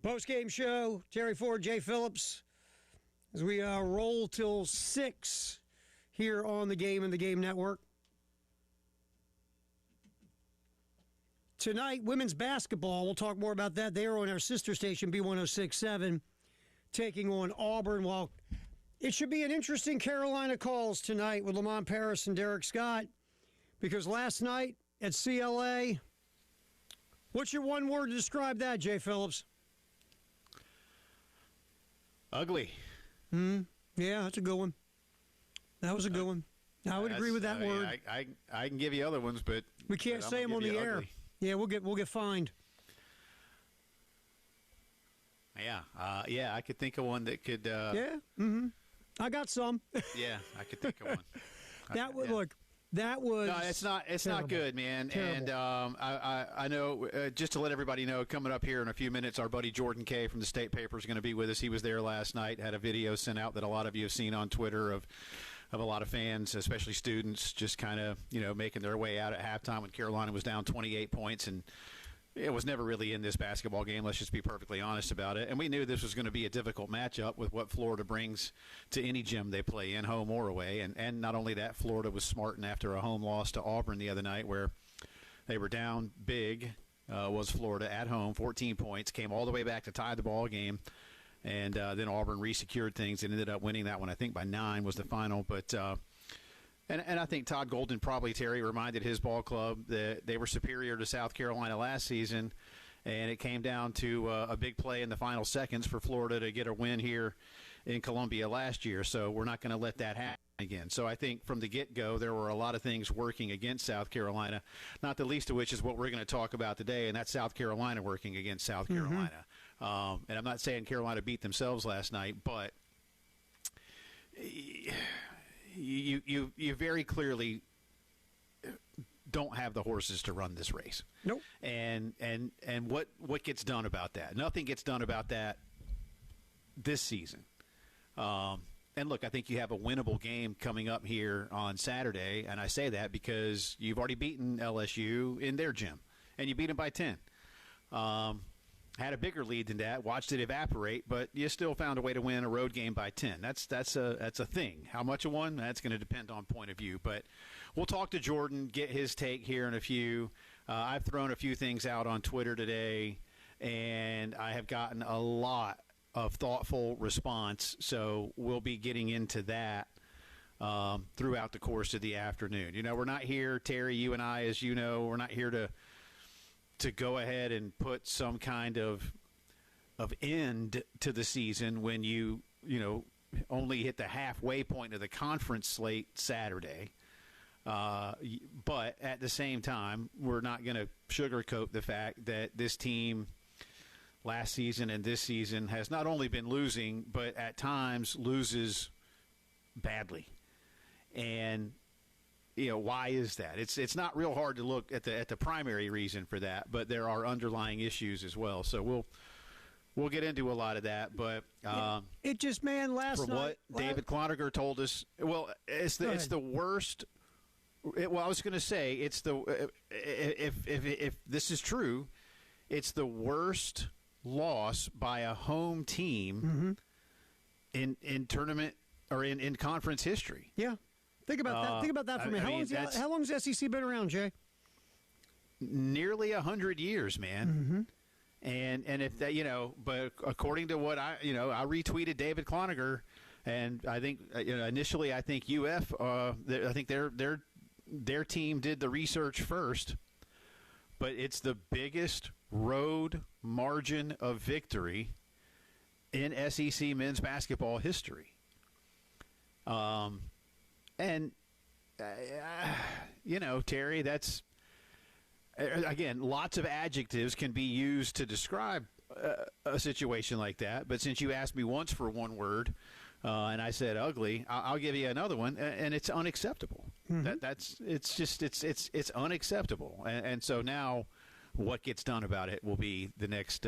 Post-game show, Terry Ford, Jay Phillips, as we roll till 6 here on the Game and the Game Network. Tonight, women's basketball, we'll talk more about that. They are on our sister station, B1067, taking on Auburn. While it should be an interesting Carolina calls tonight with Lamont Paris and Derek Scott, because last night at CLA, what's your one word to describe that, Jay Phillips? Ugly. Yeah, that's a good one. That was a good one. I would agree with that word. I can give you other ones, but we can't say them on the air. Ugly. Yeah, we'll get fined. Yeah, I could think of one that could. I got some. Yeah, I could think of one. Look. That was no, it's not. It's terrible. Not good, man. Terrible. And I know. Just to let everybody know, coming up here in a few minutes, our buddy Jordan Kay from the State Paper is going to be with us. He was there last night. Had a video sent out that a lot of you have seen on Twitter of a lot of fans, especially students, just kind of making their way out at halftime when Carolina was down 28 points, and it was never really in this basketball game. Let's just be perfectly honest about it. And we knew this was going to be a difficult matchup with what Florida brings to any gym they play in, home or away. And not only that, Florida was smarting after a home loss to Auburn the other night where they were down big, was Florida at home, 14 points, came all the way back to tie the ball game. And then Auburn resecured things and ended up winning that one, I think, by 9 was the final. But And I think Todd Golden probably, Terry, reminded his ball club that they were superior to South Carolina last season, and it came down to a big play in the final seconds for Florida to get a win here in Columbia last year. So we're not going to let that happen again. So I think from the get-go there were a lot of things working against South Carolina, not the least of which is what we're going to talk about today, and that's South Carolina working against South Carolina. And I'm not saying Carolina beat themselves last night, but You very clearly don't have the horses to run this race. Nope. And what gets done about that? Nothing gets done about that this season. And look, I think you have a winnable game coming up here on Saturday, and I say that because you've already beaten LSU in their gym, and you beat them by 10. Had a bigger lead than that, watched it evaporate, but you still found a way to win a road game by 10. That's a thing. How much of one? That's going to depend on point of view. But we'll talk to Jordan, get his take here in a few. I've thrown a few things out on Twitter today, and I have gotten a lot of thoughtful response, so we'll be getting into that throughout the course of the afternoon. We're not here, Terry, you and I, as you know, we're not here to go ahead and put some kind of end to the season when you only hit the halfway point of the conference slate Saturday. But at the same time, we're not going to sugarcoat the fact that this team last season and this season has not only been losing, but at times loses badly. And why is that? It's not real hard to look at the primary reason for that, but there are underlying issues as well. So we'll get into a lot of that. But it just last night. What David Cloninger told us, it's the worst. I was going to say it's the if this is true, it's the worst loss by a home team in tournament or in conference history. Yeah. Think about that. Think about that for me. How long has SEC been around, Jay? Nearly 100 years, man. And if that, but according to what I retweeted David Cloninger, and I think initially I think UF, I think their team did the research first, but it's the biggest road margin of victory in SEC men's basketball history. And, Terry, that's, again, lots of adjectives can be used to describe a situation like that. But since you asked me once for one word, and I said ugly, I'll give you another one, and it's unacceptable. It's unacceptable. And so now what gets done about it will be the next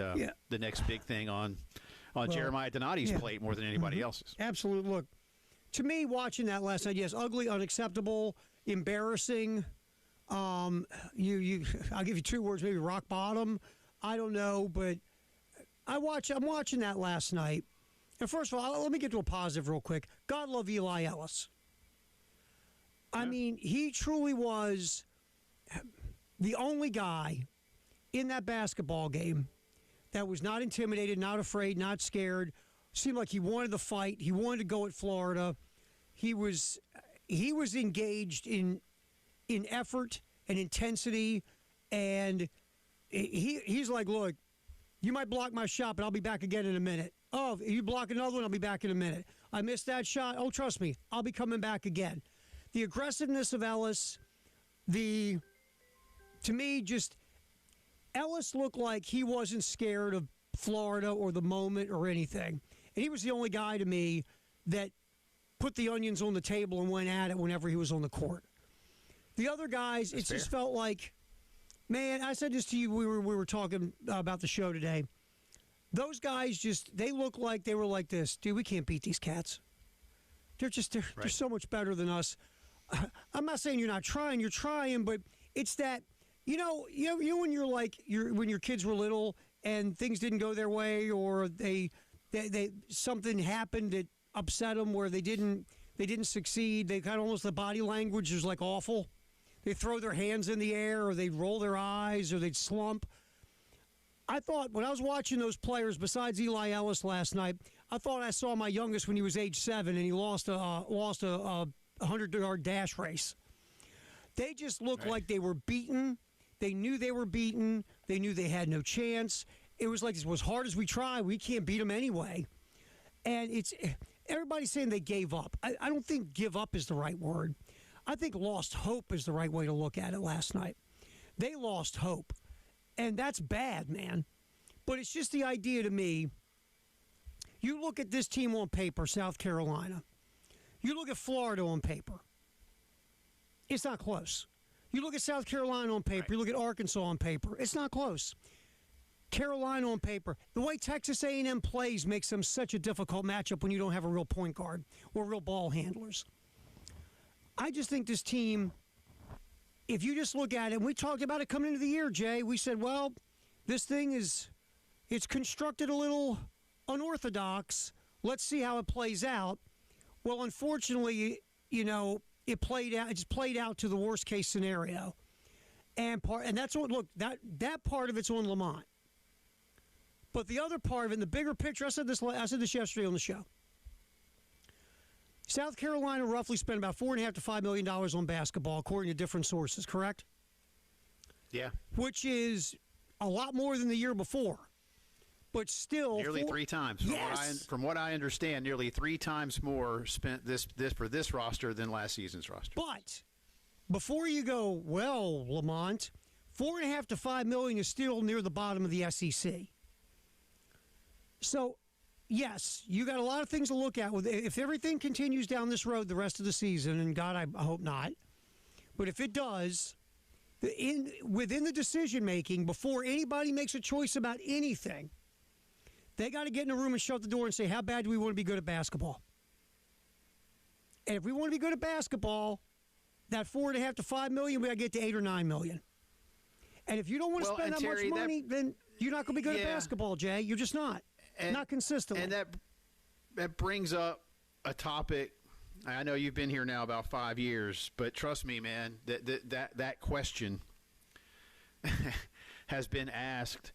big thing on Jeremiah Donati's plate more than anybody else's. Absolutely. Look. To me, watching that last night, yes, ugly, unacceptable, embarrassing. I'll give you two words, maybe rock bottom. I don't know, but I'm watching that last night. And first of all, let me get to a positive real quick. God love Eli Ellis. I mean, he truly was the only guy in that basketball game that was not intimidated, not afraid, not scared. Seemed like he wanted to fight. He wanted to go at Florida. He was engaged in effort and intensity, and he's like, look, you might block my shot, but I'll be back again in a minute. Oh, if you block another one, I'll be back in a minute. I missed that shot. Oh, trust me, I'll be coming back again. The aggressiveness of Ellis, to me, just Ellis looked like he wasn't scared of Florida or the moment or anything. And he was the only guy to me that put the onions on the table and went at it whenever he was on the court. The other guys, it just felt like, man, I said this to you, we were talking about the show today. Those guys they look like they were like this. Dude, we can't beat these cats. They're so much better than us. I'm not saying you're not trying, you're trying, but it's that, you know when when your kids were little and things didn't go their way, or they something happened that upset them where they didn't succeed. They kind of almost, the body language is like awful. They throw their hands in the air, or they'd roll their eyes, or they'd slump. I thought when I was watching those players, besides Eli Ellis last night, I thought I saw my youngest when he was age 7 and he lost a 100-yard dash race. They just looked like they were beaten. They knew they were beaten. They knew they had no chance. It was like, as hard as we try, we can't beat them anyway. And everybody's saying they gave up. I don't think give up is the right word. I think lost hope is the right way to look at it last night. They lost hope. And that's bad, man. But it's just the idea to me. You look at this team on paper, South Carolina. You look at Florida on paper. It's not close. You look at South Carolina on paper. You look at Arkansas on paper. It's not close. Carolina on paper. The way Texas A&M plays makes them such a difficult matchup when you don't have a real point guard or real ball handlers. I just think this team, if you just look at it, and we talked about it coming into the year, Jay, we said, well, this thing it's constructed a little unorthodox. Let's see how it plays out. Well, unfortunately, it just played out to the worst case scenario. And that's what, look, that part of it's on Lamont. But the other part of it, in the bigger picture, I said this yesterday on the show. South Carolina roughly spent about $4.5 to $5 million on basketball, according to different sources, correct? Yeah. Which is a lot more than the year before. But still, nearly 3 times. From what I understand, nearly 3 times more spent this for this roster than last season's roster. But before you go, well, Lamont, $4.5 to $5 million is still near the bottom of the SEC. So, yes, you got a lot of things to look at. If everything continues down this road the rest of the season, and God, I hope not, but if it does, within the decision making, before anybody makes a choice about anything, they got to get in a room and shut the door and say, how bad do we want to be good at basketball? And if we want to be good at basketball, that $4.5 to $5 million, we got to get to $8 or $9 million. And if you don't want to spend that much money, then you're not going to be good at basketball, Jay. You're just not. Not consistently. And that brings up a topic. I know you've been here now about 5 years, but trust me, man, that question has been asked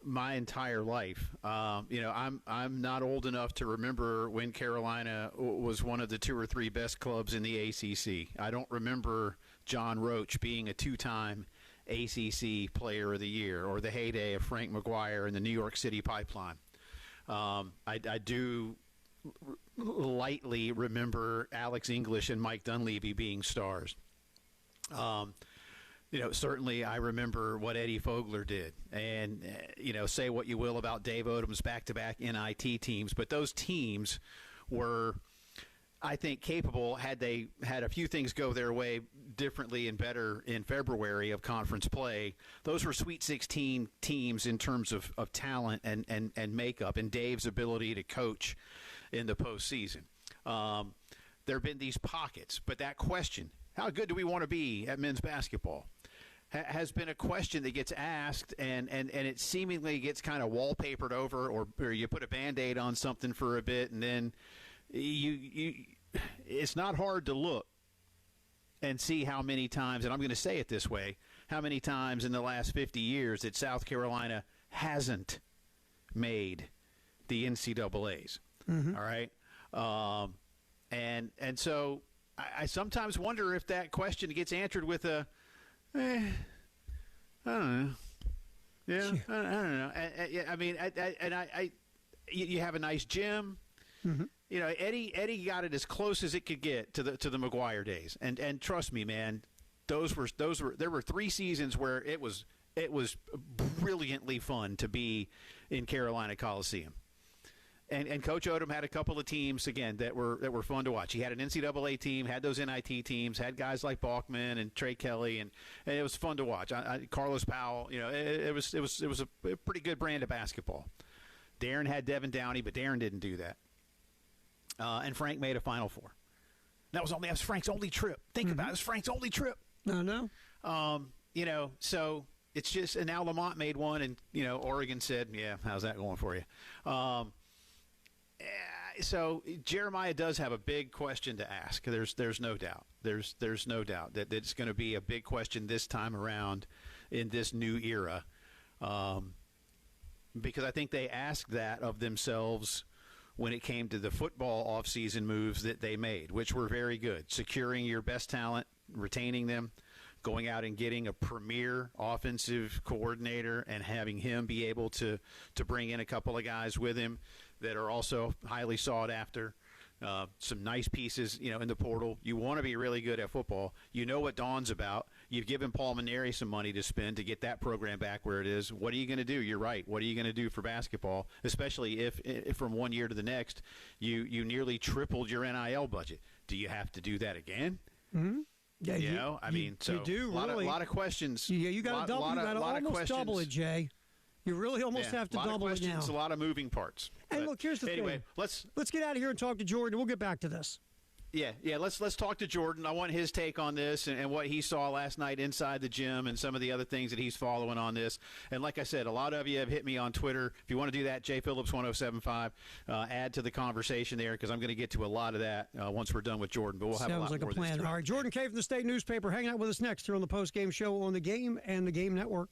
my entire life. I'm not old enough to remember when Carolina was one of the 2 or 3 best clubs in the ACC. I don't remember John Roach being a 2-time ACC Player of the Year, or the heyday of Frank McGuire and the New York City Pipeline. I do lightly remember Alex English and Mike Dunleavy being stars. Certainly I remember what Eddie Fogler did. And, say what you will about Dave Odom's back-to-back NIT teams, but those teams were, I think, capable, had they had a few things go their way differently and better in February of conference play. Those were Sweet 16 teams in terms of talent and makeup, and Dave's ability to coach in the postseason. There have been these pockets, but that question, how good do we want to be at men's basketball, has been a question that gets asked, and it seemingly gets kind of wallpapered over, or you put a Band-Aid on something for a bit, and then it's not hard to look and see how many times, and I'm going to say it this way, how many times in the last 50 years that South Carolina hasn't made the NCAAs. All right? And so I sometimes wonder if that question gets answered with a, I don't know. Yeah, I don't know. I mean, you have a nice gym. You know, Eddie got it as close as it could get to the McGuire days, and trust me, man, there were 3 seasons where it was brilliantly fun to be in Carolina Coliseum. And Coach Odom had a couple of teams, again, that were fun to watch. He had an NCAA team, had those NIT teams, had guys like Balkman and Trey Kelly, and it was fun to watch. Carlos Powell, you know, it was a pretty good brand of basketball. Darren had Devin Downey, but Darren didn't do that. And Frank made a Final Four. That was Frank's only trip. Think about it. It was Frank's only trip. No. You know, so it's just, and now Lamont made one, and, you know, Oregon said, yeah, how's that going for you? So Jeremiah does have a big question to ask. There's no doubt. There's no doubt that it's going to be a big question this time around in this new era, because I think they asked that of themselves when it came to the football offseason moves that they made, which were very good. Securing your best talent, retaining them, going out and getting a premier offensive coordinator and having him be able to bring in a couple of guys with him that are also highly sought after. Some nice pieces, you know, in the portal. You want to be really good at football. You know what Dawn's about. You've given Paul Maneri some money to spend to get that program back where it is. What are you going to do? You're right. What are you going to do for basketball, especially if from one year to the next you nearly tripled your NIL budget? Do you have to do that again? Yeah, you know, I mean, so you do, a really. lot of questions. Yeah, you got to double. You got to almost double it, Jay. You really almost have to double it now. A lot of moving parts. And look, here's the thing. Anyway, let's get out of here and talk to Jordan. We'll get back to this. Yeah. Let's talk to Jordan. I want his take on this and what he saw last night inside the gym and some of the other things that he's following on this. And like I said, a lot of you have hit me on Twitter. If you want to do that, jphillips1075, add to the conversation there, because I'm going to get to a lot of that once we're done with Jordan. But we'll have a lot more. Sounds like a plan. All right, Jordan Kay from the State Newspaper hanging out with us next here on the post-game show on the Game and the Game Network.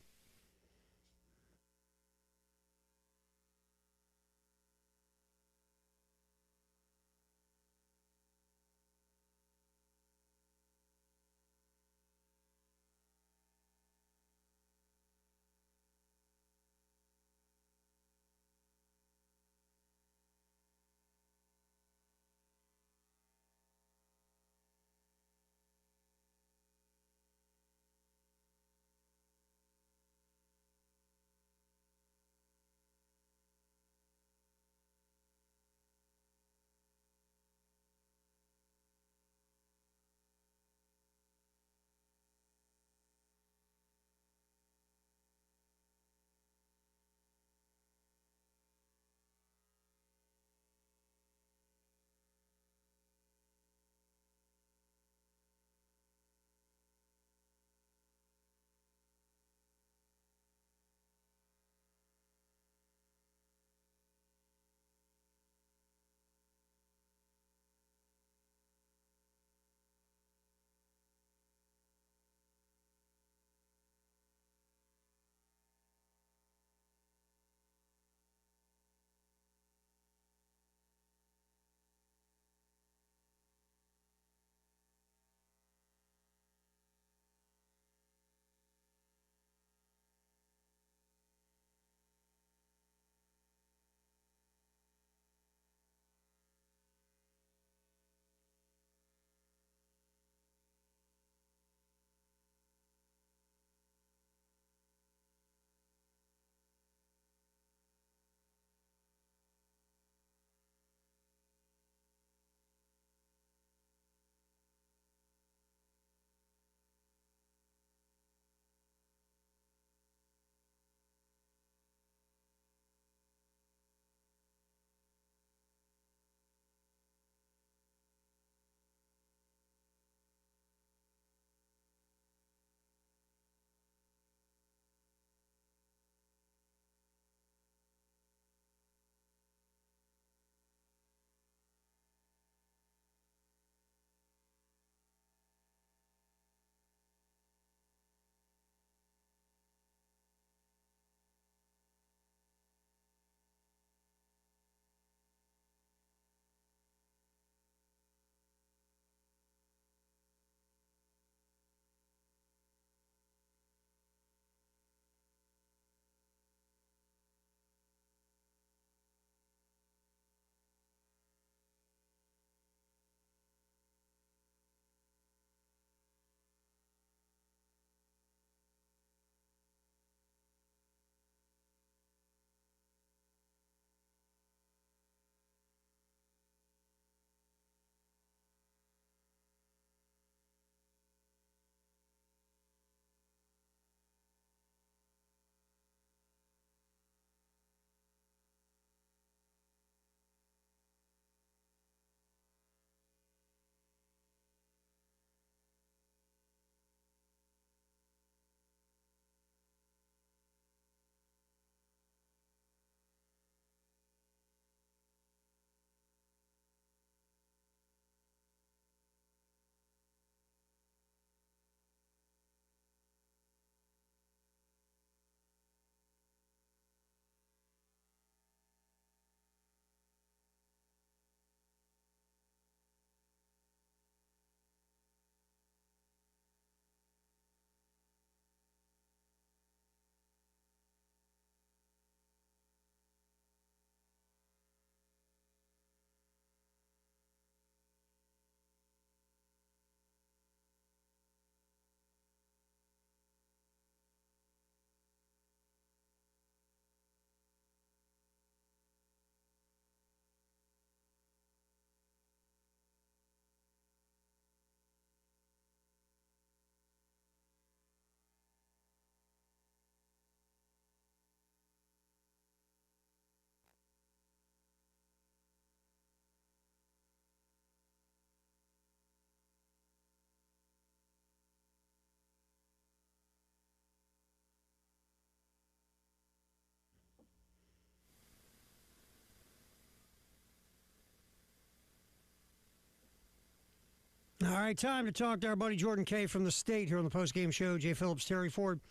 All right, time to talk to our buddy Jordan Kay from the State here on the postgame show. Jay Phillips, Terry Ford.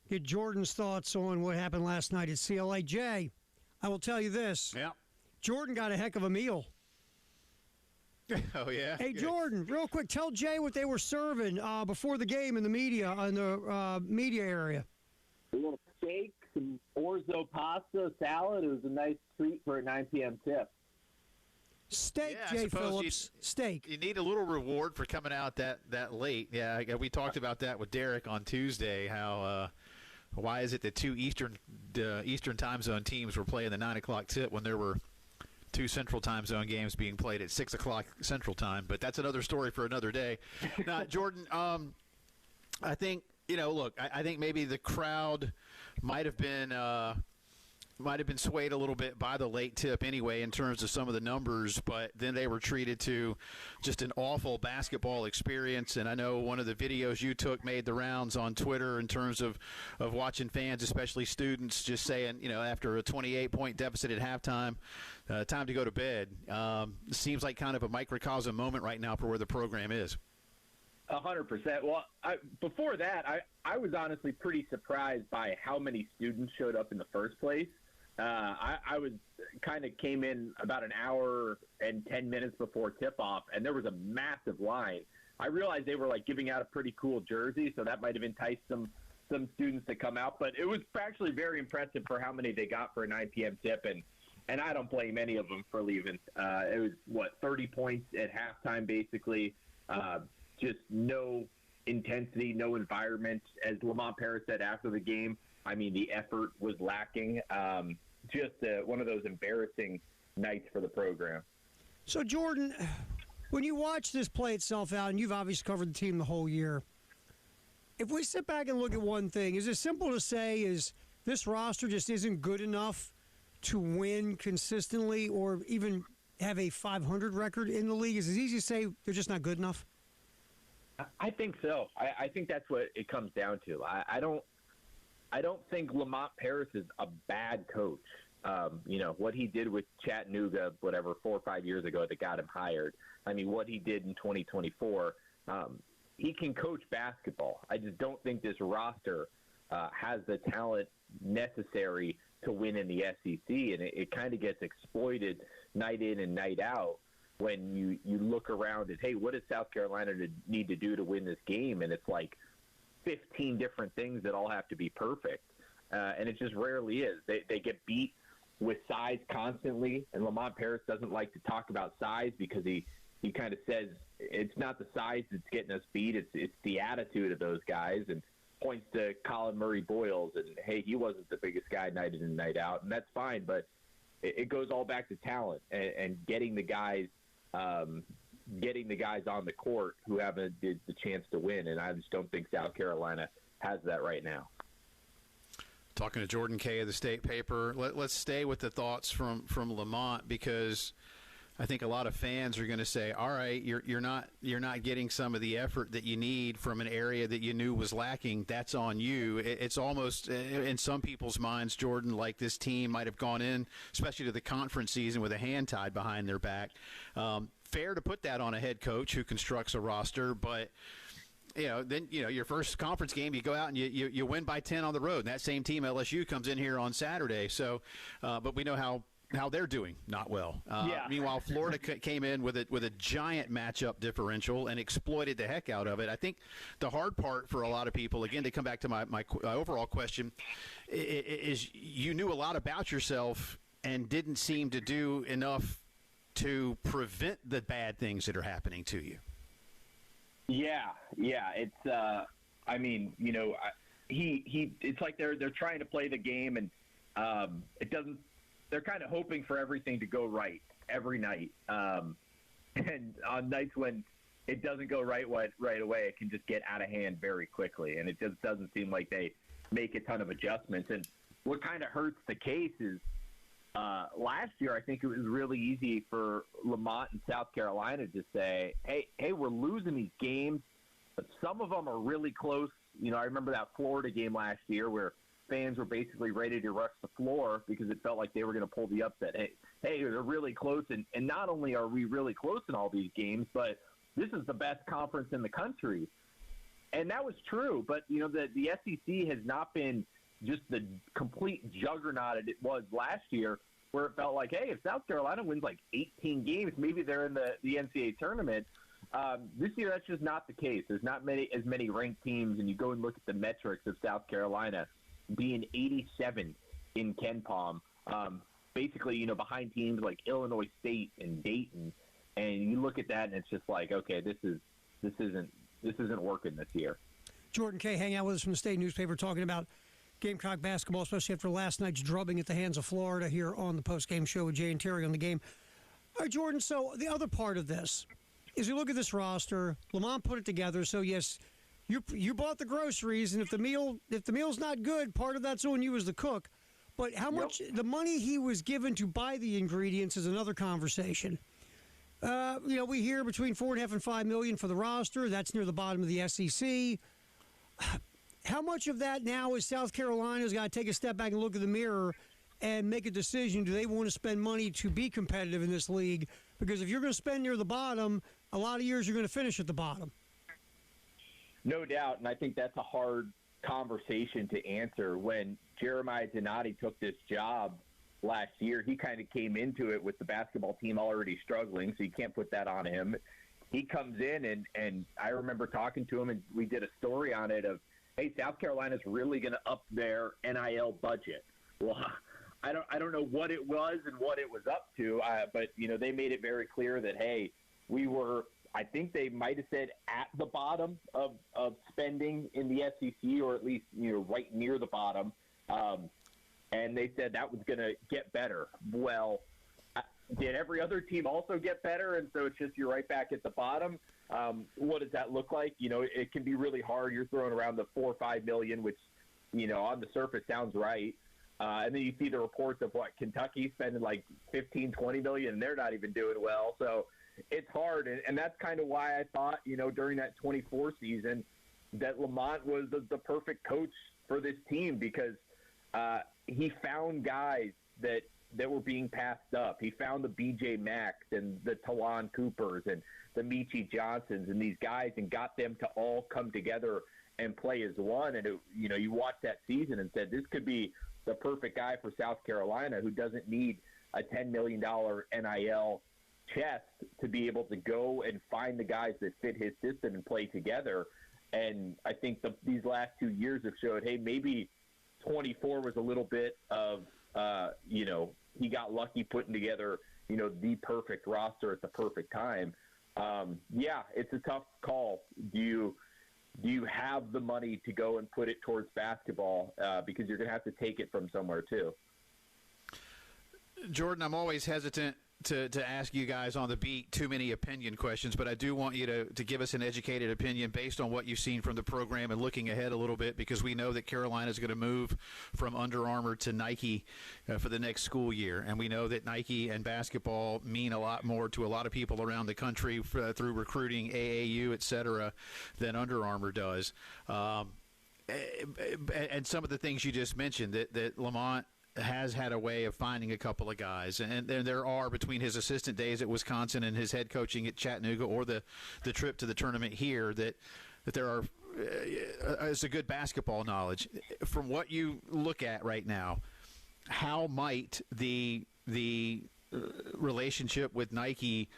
Get Jordan's thoughts on what happened last night at CLA. Jay, I will tell you this. Yeah. Jordan got a heck of a meal. Oh, yeah? Hey, Jordan, real quick, tell Jay what they were serving before the game in the media area. A little steak, some orzo pasta, salad. It was a nice treat for a 9 p.m. tip. Steak, Yeah, Jay Phillips. Steak. You need a little reward for coming out that late. Yeah, we talked about that with Derek on Tuesday, how why is it that two Eastern time zone teams were playing the 9 o'clock tip when there were two Central time zone games being played at 6 o'clock Central time? But that's another story for another day. Now, Jordan, I think, look, I think maybe the crowd might have been swayed a little bit by the late tip anyway in terms of some of the numbers, but then they were treated to just an awful basketball experience. And I know one of the videos you took made the rounds on Twitter in terms of watching fans, especially students, just saying, after a 28-point deficit at halftime, time to go to bed. Seems like kind of a microcosm moment right now for where the program is. 100%. Well, before that, I was honestly pretty surprised by how many students showed up in the first place. I was came in about an hour and 10 minutes before tip-off, and there was a massive line. I realized they were giving out a pretty cool jersey, so that might have enticed some students to come out. But it was actually very impressive for how many they got for a 9 p.m. tip, and I don't blame any of them for leaving. It was 30 points at halftime, basically. Just no intensity, no environment. As Lamont Paris said after the game, I mean, the effort was lacking. Just one of those embarrassing nights for the program. So, Jordan, when you watch this play itself out, and you've obviously covered the team the whole year, if we sit back and look at one thing, is it simple to say is this roster just isn't good enough to win consistently or even have a 500 record in the league? Is it easy to say they're just not good enough? I think so. I think that's what it comes down to. I don't think Lamont Paris is a bad coach. What he did with Chattanooga, 4 or 5 years ago that got him hired. I mean, what he did in 2024, he can coach basketball. I just don't think this roster has the talent necessary to win in the SEC, and it kind of gets exploited night in and night out when you look around at, hey, what does South Carolina need to do to win this game? And it's 15 different things that all have to be perfect. And it just rarely is. They get beat with size constantly, and Lamont Paris doesn't like to talk about size because he kind of says it's not the size that's getting us beat, it's the attitude of those guys, and points to Colin Murray Boyles, and, hey, he wasn't the biggest guy night in and night out, and that's fine, but it goes all back to talent and getting the guys on the court who have the chance to win, and I just don't think South Carolina has that right now. Talking to Jordan Kay of the State Paper, let's stay with the thoughts from Lamont, because I think a lot of fans are going to say, all right, you're not getting some of the effort that you need from an area that you knew was lacking. That's on you. It's almost, in some people's minds, Jordan, like this team might have gone in, especially to the conference season, with a hand tied behind their back. Fair to put that on a head coach who constructs a roster, but then your first conference game, you go out and you win by 10 on the road, and that same team, LSU, comes in here on Saturday. So, but we know how they're doing not well. Meanwhile, Florida came in with a giant matchup differential and exploited the heck out of it. I think the hard part for a lot of people, again, to come back to my overall question, is you knew a lot about yourself and didn't seem to do enough to prevent the bad things that are happening to you. Yeah. It's, it's like they're trying to play the game, and it doesn't. They're kind of hoping for everything to go right every night, and on nights when it doesn't go right away, it can just get out of hand very quickly, and it just doesn't seem like they make a ton of adjustments. And what kind of hurts the case is, last year, I think it was really easy for Lamont and South Carolina to say, hey, we're losing these games, but some of them are really close. I remember that Florida game last year where fans were basically ready to rush the floor because it felt like they were going to pull the upset. Hey, they're really close, and not only are we really close in all these games, but this is the best conference in the country. And that was true, but the SEC has not been just the complete juggernaut it was last year, where it felt like, hey, if South Carolina wins like 18 games, maybe they're in the NCAA tournament. This year, that's just not the case. There's not as many ranked teams, and you go and look at the metrics of South Carolina being 87 in KenPom, basically, behind teams like Illinois State and Dayton, and you look at that, and it's just like, okay, this isn't working this year. Jordan Kay hang out with us from the state newspaper talking about Gamecock basketball, especially after last night's drubbing at the hands of Florida here on the post-game show with Jay and Terry on the game. All right, Jordan, so the other part of this is you look at this roster, Lamont put it together, so yes, you bought the groceries, and if the meal's not good, part of that's on you as the cook. But how much the money he was given to buy the ingredients is another conversation. We hear between $4.5 and $5 million for the roster. That's near the bottom of the SEC. How much of that now is South Carolina's got to take a step back and look in the mirror and make a decision? Do they want to spend money to be competitive in this league? Because if you're going to spend near the bottom, a lot of years you're going to finish at the bottom. No doubt, and I think that's a hard conversation to answer. When Jeremiah Donati took this job last year, he kind of came into it with the basketball team already struggling, so you can't put that on him. He comes in, and I remember talking to him, and we did a story on it of, hey, South Carolina's really going to up their NIL budget. Well, I don't know what it was and what it was up to, but they made it very clear that, hey, we were, I think they might have said at the bottom of spending in the SEC, or at least right near the bottom, and they said that was going to get better. Well, did every other team also get better? And so it's just you're right back at the bottom. What does that look like? It can be really hard. You're throwing around the $4 or $5 million, which on the surface sounds right. And then you see the reports of what Kentucky spending like $15, $20 million, and they're not even doing well. So it's hard, and that's kind of why I thought during that 24 season that Lamont was the perfect coach for this team, because he found guys that were being passed up. He found the B.J. Macks and the Talon Coopers and the Michi Johnsons and these guys, and got them to all come together and play as one. And you watch that season and said, this could be the perfect guy for South Carolina, who doesn't need a $10 million NIL chest to be able to go and find the guys that fit his system and play together. And I think these last 2 years have showed, hey, maybe 24 was a little bit of, he got lucky putting together, the perfect roster at the perfect time. It's a tough call. Do you have the money to go and put it towards basketball? Because you're going to have to take it from somewhere too. Jordan, I'm always hesitant to ask you guys on the beat too many opinion questions, but I do want you to give us an educated opinion based on what you've seen from the program and looking ahead a little bit, because we know that Carolina is going to move from Under Armour to Nike for the next school year, and we know that Nike and basketball mean a lot more to a lot of people around the country through recruiting, AAU, et cetera, than Under Armour does. And some of the things you just mentioned, that Lamont has had a way of finding a couple of guys, and there are, between his assistant days at Wisconsin and his head coaching at Chattanooga, or the trip to the tournament here, that there are it's a good basketball knowledge. From what you look at right now, how might the relationship with Nike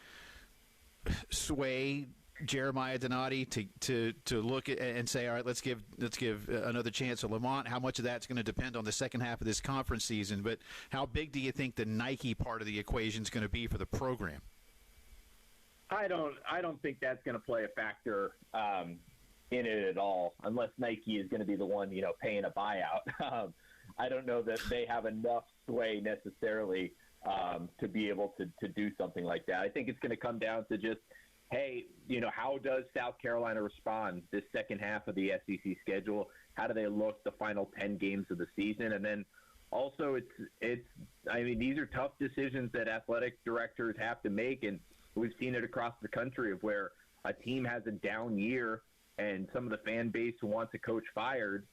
sway Jeremiah Donati to look at and say, all right, let's give another chance to Lamont? How much of that's going to depend on the second half of this conference season? But how big do you think the Nike part of the equation is going to be for the program? I don't think that's going to play a factor in it at all, unless Nike is going to be the one paying a buyout. I don't know that they have enough sway necessarily to be able to do something like that. I think it's going to come down to just, hey, how does South Carolina respond this second half of the SEC schedule? How do they look the final 10 games of the season? And then also these are tough decisions that athletic directors have to make, and we've seen it across the country of where a team has a down year and some of the fan base wants a coach fired,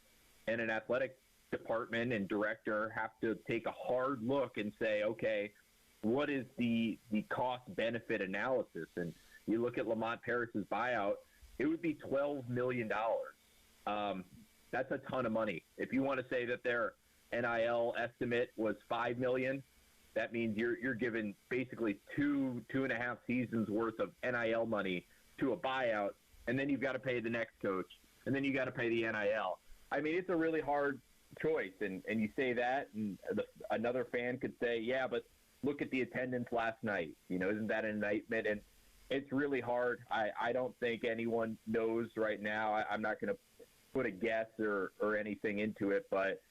and an athletic department and director have to take a hard look and say, okay, what is the cost-benefit analysis? And You look at Lamont Paris's buyout, it would be $12 million. That's a ton of money. If you want to say that their NIL estimate was $5 million, that means you're giving basically two and a half seasons worth of NIL money to a buyout, and then you've got to pay the next coach, and then you got to pay the NIL. I mean, it's a really hard choice, and you say that, and another fan could say, yeah, but look at the attendance last night. Isn't that an indictment? And it's really hard. I don't think anyone knows right now. I'm not going to put a guess or anything into it, but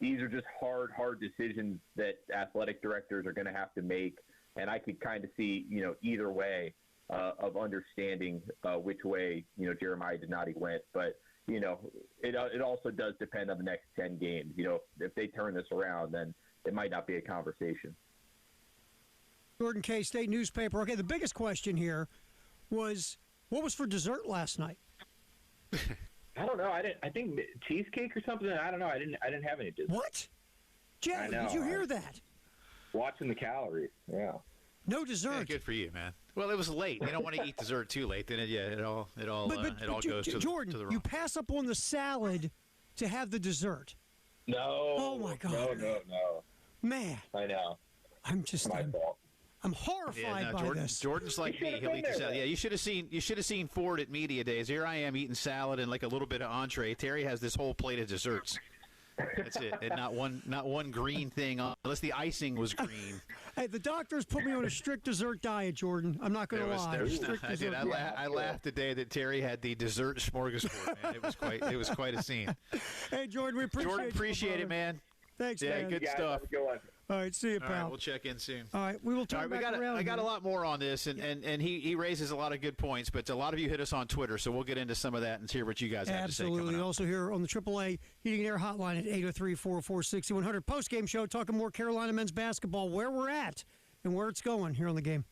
these are just hard decisions that athletic directors are going to have to make, and I could kind of see, either way of understanding which way, Jeremiah Donati went. But, it also does depend on the next 10 games. If they turn this around, then it might not be a conversation. Jordan K., State Newspaper. Okay, the biggest question here was, what was for dessert last night? I don't know. I think cheesecake or something. I don't know. I didn't have any dessert. What? Jay, did you hear that? Watching the calories. Yeah. No dessert. Yeah, good for you, man. Well, it was late. You don't want to eat dessert too late. Then it all goes to Jordan, the wrong. you pass up on the salad to have the dessert. No. Oh my God. No. Man. I know. I'm fault. I'm horrified by this. Jordan's like me. He'll eat the salad. Yeah, you should have seen Ford at media days. Here I am eating salad and like a little bit of entree. Terry has this whole plate of desserts. That's it, and not one green thing unless the icing was green. Hey, the doctors put me on a strict dessert diet, Jordan. I'm not going to lie. I laughed the day that Terry had the dessert smorgasbord. Man, it was quite a scene. Hey, Jordan, we appreciate it, man. Thanks, man. Good stuff. All right, see you, pal. All right, we'll check in soon. All right, we will talk back around. I got a lot more on this, and he raises a lot of good points, but a lot of you hit us on Twitter, so we'll get into some of that and hear what you guys have to say. Absolutely. Also here on the AAA Heating and Air Hotline at 803-446-100. Post-game show talking more Carolina men's basketball, where we're at and where it's going here on the game.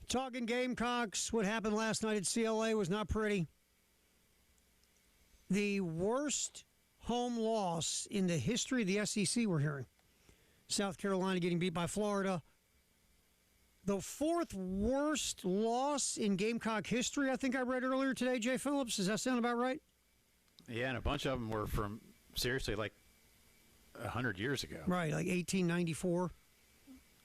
Talking Gamecocks, what happened last night at CLA was not pretty. The worst home loss in the history of the SEC, we're hearing. South Carolina getting beat by Florida. The fourth worst loss in Gamecock history, I think I read earlier today, Jay Phillips. Does that sound about right? Yeah, and a bunch of them were from, seriously, like 100 years ago. Right, like 1894.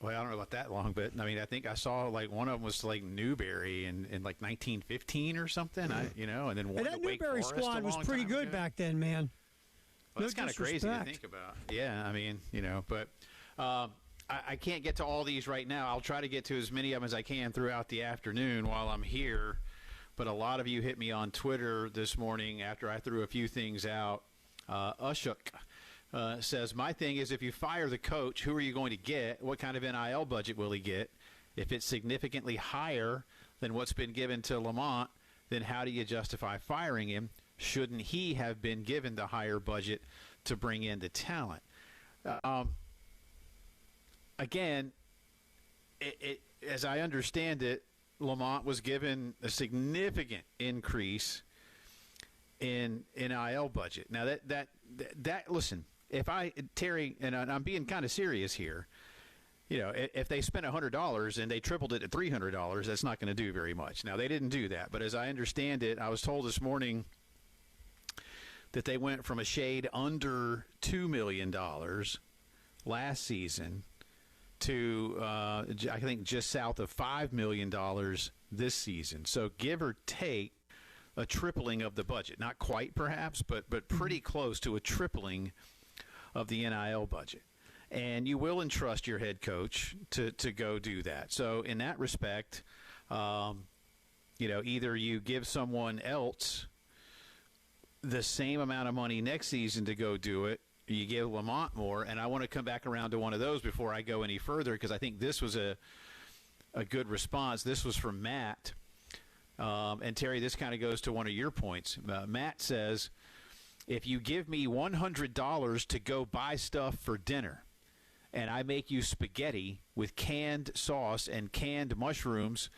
Well, I don't know about that long, but I mean, I think I saw like one of them was like Newberry in like 1915 or something. And then one. And that to Wake Newberry Forest squad was pretty good ago. back then, man. Well, that's kind of crazy to think about. Yeah, I mean, but I can't get to all these right now. I'll try to get to as many of them as I can throughout the afternoon while I'm here. But a lot of you hit me on Twitter this morning after I threw a few things out. Ushuk says, my thing is, if you fire the coach, who are you going to get? What kind of NIL budget will he get? If it's significantly higher than what's been given to Lamont, then how do you justify firing him? Shouldn't he have been given the higher budget to bring in the talent? Again, as I understand it, Lamont was given a significant increase in NIL budget. Now that listen, Terry, and I'm being kind of serious here, if they spent $100 and they tripled it to $300, that's not going to do very much. Now, they didn't do that, but as I understand it, I was told this morning that they went from a shade under $2 million last season to, I think, just south of $5 million this season. So give or take a tripling of the budget. Not quite, perhaps, but pretty close to a tripling of the NIL budget. And you will entrust your head coach to go do that. So in that respect, either you give someone else the same amount of money next season to go do it, or you give Lamont more. And I want to come back around to one of those before I go any further, because I think this was a good response. This was from Matt. And Terry, this kind of goes to one of your points. Matt says, if you give me $100 to go buy stuff for dinner, and I make you spaghetti with canned sauce and canned mushrooms,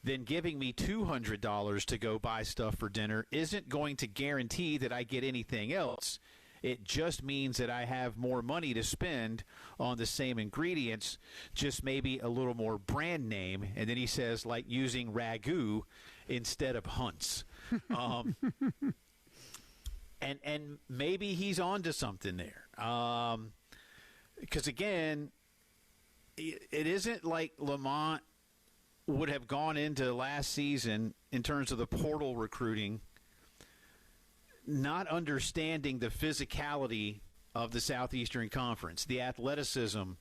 then giving me $200 to go buy stuff for dinner isn't going to guarantee that I get anything else. It just means that I have more money to spend on the same ingredients, just maybe a little more brand name. And then he says, like using Ragu instead of Hunt's. And maybe he's on to something there. Because, again, it isn't like Lamont would have gone into last season in terms of the portal recruiting not understanding the physicality of the Southeastern Conference, the athleticism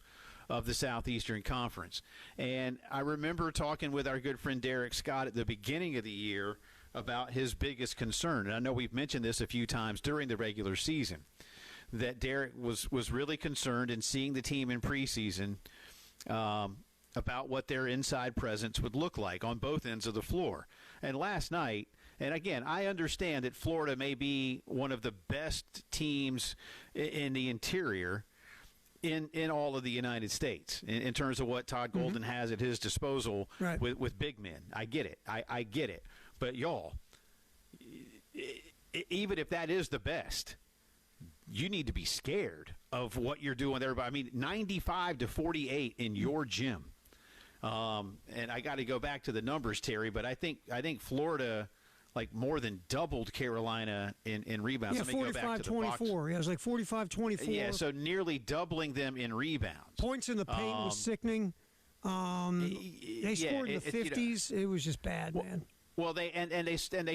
of the Southeastern Conference. And I remember talking with our good friend Derek Scott at the beginning of the year about his biggest concern. And I know we've mentioned this a few times during the regular season, that Derek was really concerned in seeing the team in preseason about what their inside presence would look like on both ends of the floor. And last night, and again, I understand that Florida may be one of the best teams in the interior in all of the United States in terms of what Todd Golden has at his disposal with big men. I get it. I get it. But, y'all, even if that is the best, you need to be scared of what you're doing there. I mean, 95-48 in your gym. And I got to go back to the numbers, Terry, but I think Florida like more than doubled Carolina in rebounds. Yeah, 45-24. Yeah, it was like 45-24. Yeah, so nearly doubling them in rebounds. Points in the paint was sickening. They scored in the 50s. It was just bad, man. Well, they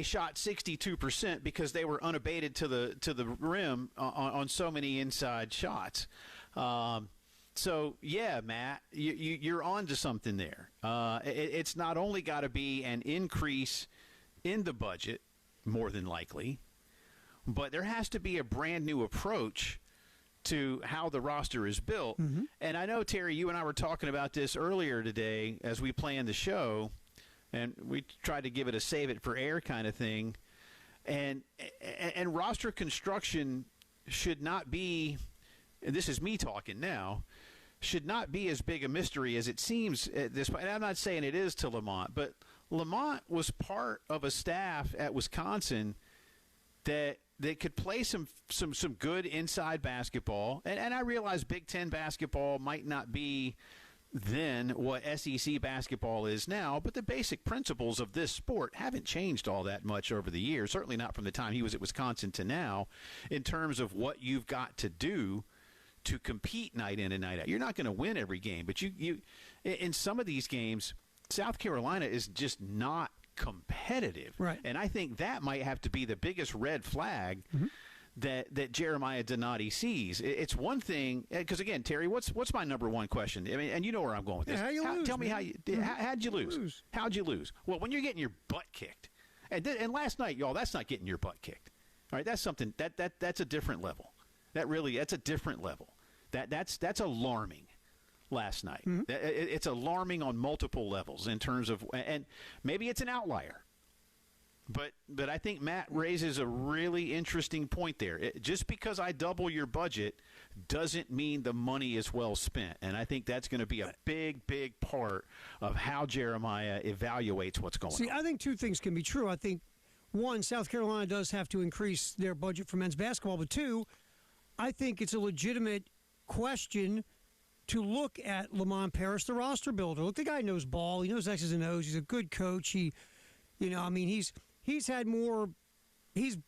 shot 62% because they were unabated to the rim on so many inside shots. So yeah, Matt, you're on to something there. It's not only got to be an increase in the budget, more than likely, but there has to be a brand new approach to how the roster is built. And I know, Terry, you and I were talking about this earlier today as we planned the show. And we tried to give it a save it for air kind of thing. And roster construction should not be, and this is me talking now, should not be as big a mystery as it seems at this point. And I'm not saying it is to Lamont, but Lamont was part of a staff at Wisconsin that could play some good inside basketball. And I realize Big Ten basketball might not be then what SEC basketball is now, but the basic principles of this sport haven't changed all that much over the years, certainly not from the time he was at Wisconsin to now, in terms of what you've got to do to compete night in and night out. You're not going to win every game, but you in some of these games, South Carolina is just not competitive. Right. And I think that might have to be the biggest red flag that Jeremiah Donati sees. It's one thing, because again, Terry, what's my number one question? I mean, and you know where I'm going with this. How you lose, tell me man. how'd you lose? How'd you lose? Well, when you're getting your butt kicked, and last night, y'all, that's not getting your butt kicked. All right, that's something that's a different level. That's a different level. That's alarming. Last night, it's alarming on multiple levels in terms of, and maybe it's an outlier. But I think Matt raises a really interesting point there. Just because I double your budget doesn't mean the money is well spent. And I think that's going to be a big, big part of how Jeremiah evaluates what's going on. See, I think two things can be true. I think, one, South Carolina does have to increase their budget for men's basketball. But two, I think it's a legitimate question to look at Lamont Paris, the roster builder. Look, the guy knows ball. He knows X's and O's. He's a good coach. He's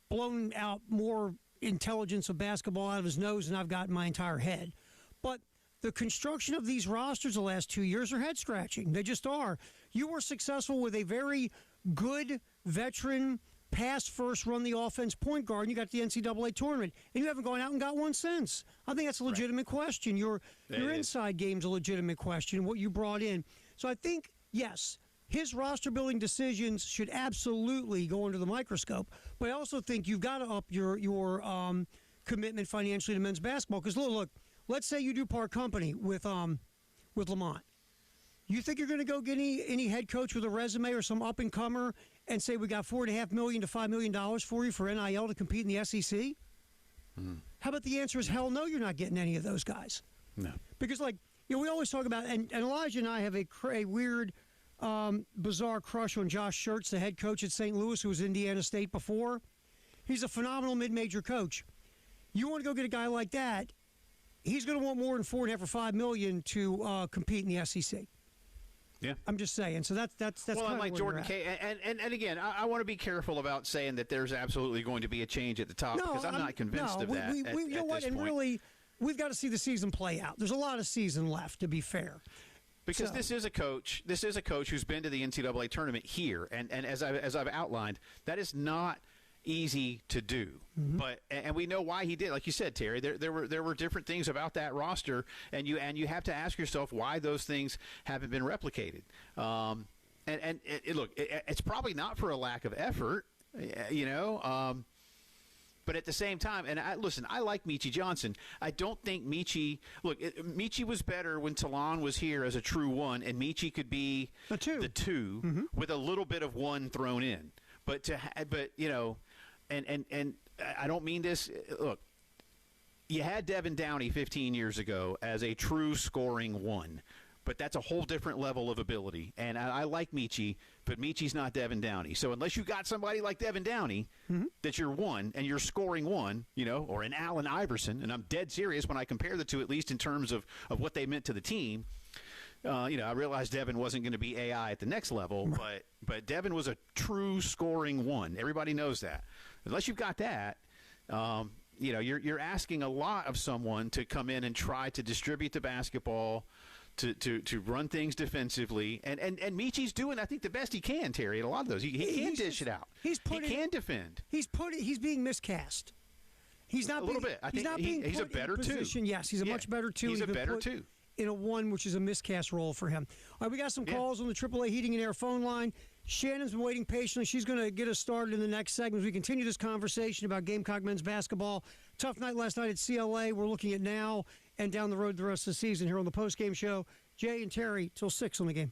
blown out more intelligence of basketball out of his nose than I've got in my entire head. But the construction of these rosters the last 2 years are head-scratching. They just are. You were successful with a very good veteran, pass-first, run-the-offense point guard, and you got the NCAA tournament, and you haven't gone out and got one since. I think that's a legitimate question. Your inside game's a legitimate question, what you brought in. So I think, yes, his roster-building decisions should absolutely go under the microscope, but I also think you've got to up your commitment financially to men's basketball. Because, look, let's say you do part company with Lamont. You think you're going to go get any head coach with a resume or some up-and-comer and say we got $4.5 million to $5 million for you for NIL to compete in the SEC? How about the answer is hell no, you're not getting any of those guys. No. Because, we always talk about, and Elijah and I have a weird, bizarre crush on Josh Schertz, the head coach at St. Louis, who was Indiana State before. He's a phenomenal mid-major coach. You want to go get a guy like that, he's going to want more than $4.5 or $5 million to compete in the SEC. Yeah, I'm just saying. So that's well, kind of like where Jordan you're at. And again, I want to be careful about saying that there's absolutely going to be a change at the top because I'm not convinced of that. You know what? And really, we've got to see the season play out. There's a lot of season left, to be fair. Because this is a coach who's been to the NCAA tournament here, and as I've outlined, that is not easy to do. But and we know why he did. Like you said, Terry, there were different things about that roster, and you have to ask yourself why those things haven't been replicated. And look, it's probably not for a lack of effort, but at the same time, and I like Michi Johnson. I don't think Michi was better when Talon was here as a true one, and Michi could be the two with a little bit of one thrown in. And I don't mean this. Look, you had Devin Downey 15 years ago as a true scoring one. But that's a whole different level of ability. And I like Michi, but Michi's not Devin Downey. So unless you got somebody like Devin Downey that you're one and you're scoring one, or an Allen Iverson, and I'm dead serious when I compare the two, at least in terms of what they meant to the team. I realized Devin wasn't going to be AI at the next level, but Devin was a true scoring one. Everybody knows that. Unless you've got that, you're asking a lot of someone to come in and try to distribute the basketball, to run things defensively, and Michi's doing, I think, the best he can, Terry, at a lot of those. He can dish it out. He can defend. He's being miscast. He's not a little bit. I think he's a better two. Yes, he's a much better two. He's a better two. In a one, which is a miscast role for him. All right, we got some calls on the AAA Heating and Air phone line. Shannon's been waiting patiently. She's going to get us started in the next segment as we continue this conversation about Gamecock men's basketball. Tough night last night at CLA. We're looking at now and down the road the rest of the season here on the postgame show. Jay and Terry till 6 on the game.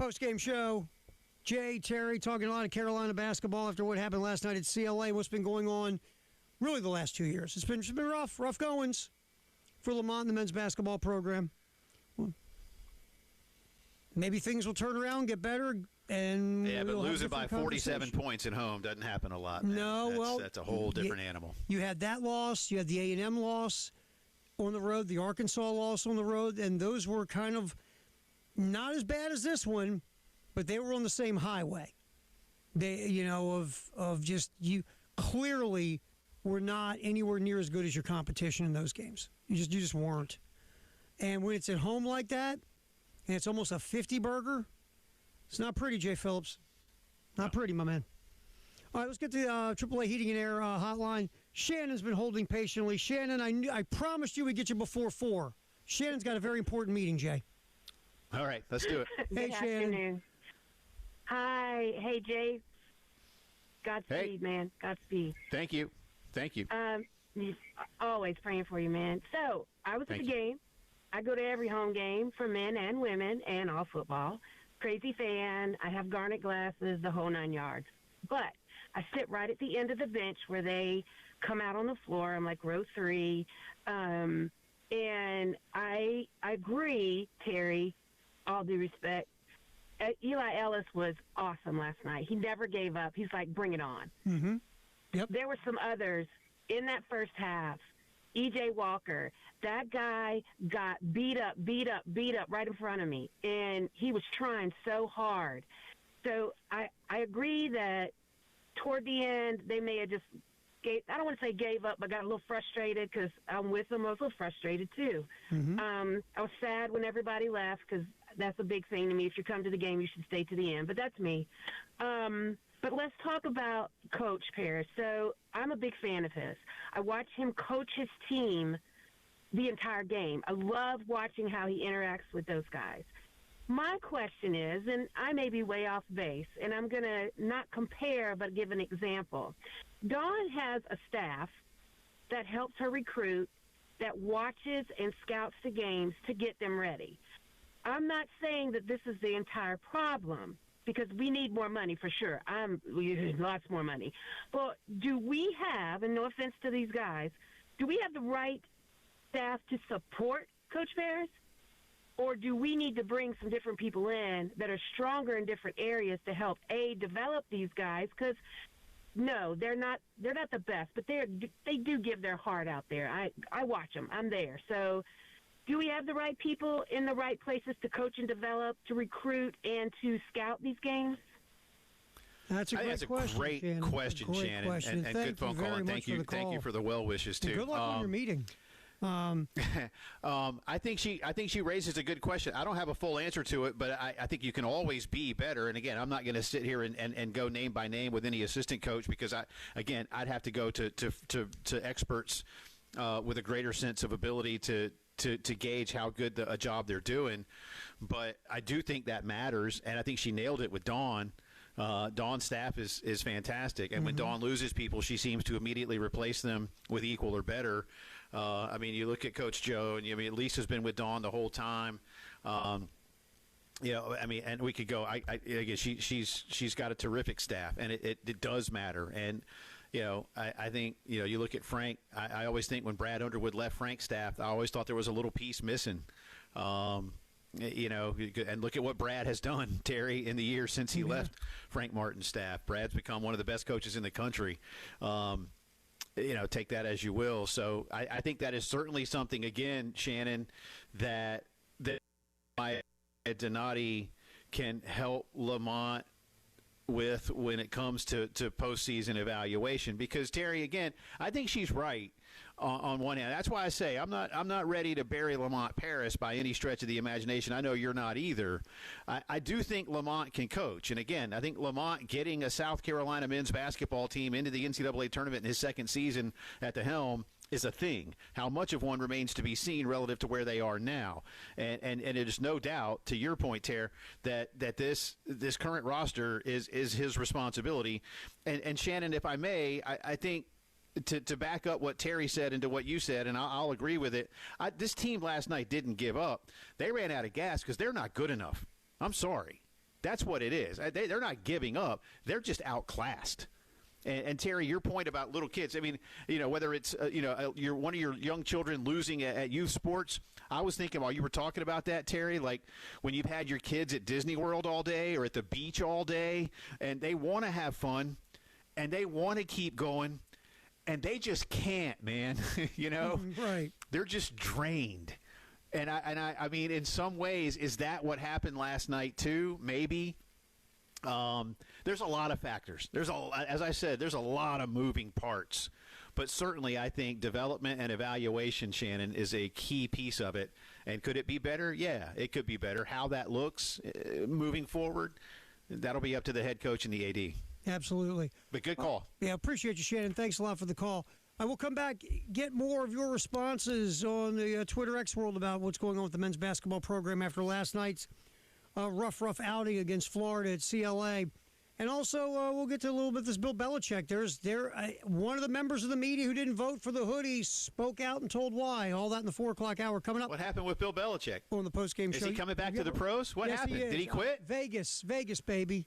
Post-game show. Jay, Terry, talking a lot of Carolina basketball after what happened last night at CLA. What's been going on really the last 2 years? It's been rough goings for Lamont and the men's basketball program. Well, maybe things will turn around, get better, and but losing by 47 points at home doesn't happen a lot. Man. No, that's a whole different animal. You had that loss. You had the A&M loss on the road, the Arkansas loss on the road, and those were kind of not as bad as this one, but they were on the same highway. They, of just you clearly were not anywhere near as good as your competition in those games. You just weren't. And when it's at home like that, and it's almost a 50 burger, it's not pretty, Jay Phillips. Not pretty, my man. All right, let's get to the AAA Heating and Air hotline. Shannon's been holding patiently. Shannon, I promised you we'd get you before 4. Shannon's got a very important meeting, Jay. All right, let's do it. Hey, Shannon. Afternoon. Hi. Hey, Jay. Godspeed, man. Godspeed. Thank you. Always praying for you, man. So, I was at the game. I go to every home game for men and women and all football. Crazy fan. I have garnet glasses, the whole 9 yards. But I sit right at the end of the bench where they come out on the floor. I'm like row 3. And I agree, Terry, all due respect. Eli Ellis was awesome last night. He never gave up. He's like, bring it on. Mm-hmm. Yep. There were some others in that first half. E.J. Walker, that guy got beat up right in front of me, and he was trying so hard. So I agree that toward the end they may have just I don't want to say gave up, but got a little frustrated because I'm with them. I was a little frustrated too. Mm-hmm. I was sad when everybody left because that's a big thing to me. If you come to the game, you should stay to the end. But that's me. But let's talk about Coach Parrish. So I'm a big fan of his. I watch him coach his team the entire game. I love watching how he interacts with those guys. My question is, and I may be way off base, and I'm going to not compare but give an example. Dawn has a staff that helps her recruit, that watches and scouts the games to get them ready. I'm not saying that this is the entire problem, because we need more money for sure. Lots more money. But do we have, and no offense to these guys, do we have the right staff to support Coach Parrish? Or do we need to bring some different people in that are stronger in different areas to help, develop these guys? Because, no, they're not the best, but they do give their heart out there. I watch them. I'm there. So do we have the right people in the right places to coach and develop, to recruit, and to scout these games? That's a great question, Shannon. Question. And good phone call. And thank you for the well wishes too. And good luck on your meeting. I think she raises a good question. I don't have a full answer to it, but I think you can always be better. And again, I'm not going to sit here and go name by name with any assistant coach, because I'd have to go to experts with a greater sense of ability to gauge how good a job they're doing. But I do think that matters, and I think she nailed it with Dawn. Dawn's staff is fantastic, and when Dawn loses people, she seems to immediately replace them with equal or better. You look at Coach Joe, and Lisa's been with Dawn the whole time. And we could go. Again, she's got a terrific staff, and it does matter. And I think you look at Frank. I always think when Brad Underwood left Frank's staff, I always thought there was a little piece missing. And look at what Brad has done, Terry, in the years since he left Frank Martin's staff. Brad's become one of the best coaches in the country. Take that as you will. So I think that is certainly something, again, Shannon, that Donati can help Lamont with when it comes to postseason evaluation. Because, Terry, again, I think she's right on one hand. That's why I say I'm not ready to bury Lamont Paris by any stretch of the imagination. I know you're not either. I do think Lamont can coach. And, again, I think Lamont getting a South Carolina men's basketball team into the NCAA tournament in his second season at the helm is a thing. How much of one remains to be seen relative to where they are now. And it is no doubt, to your point, Ter, that this current roster is his responsibility. And Shannon, if I may, I think to back up what Terry said and to what you said, and I'll agree with it, this team last night didn't give up. They ran out of gas because they're not good enough. I'm sorry. That's what it is. They're not giving up. They're just outclassed. And Terry, your point about little kids, I mean, whether it's, you're one of your young children losing at youth sports, I was thinking while you were talking about that, Terry, like when you've had your kids at Disney World all day or at the beach all day, and they want to have fun, and they want to keep going, and they just can't, man, Right. They're just drained. And I mean, in some ways, is that what happened last night too? Maybe. There's a lot of factors. As I said, there's a lot of moving parts. But certainly, I think development and evaluation, Shannon, is a key piece of it. And could it be better? Yeah, it could be better. How that looks moving forward, that'll be up to the head coach and the AD. Absolutely. But good call. Yeah, appreciate you, Shannon. Thanks a lot for the call. I will come back, get more of your responses on the Twitter X world about what's going on with the men's basketball program after last night's rough outing against Florida at CLA. And also, we'll get to a little bit of this Bill Belichick. One of the members of the media who didn't vote for the hoodie spoke out and told why. All that in the 4 o'clock hour coming up. What happened with Bill Belichick? On the postgame show. Is he coming back to the pros? What yes, happened? Did he quit? Vegas, baby.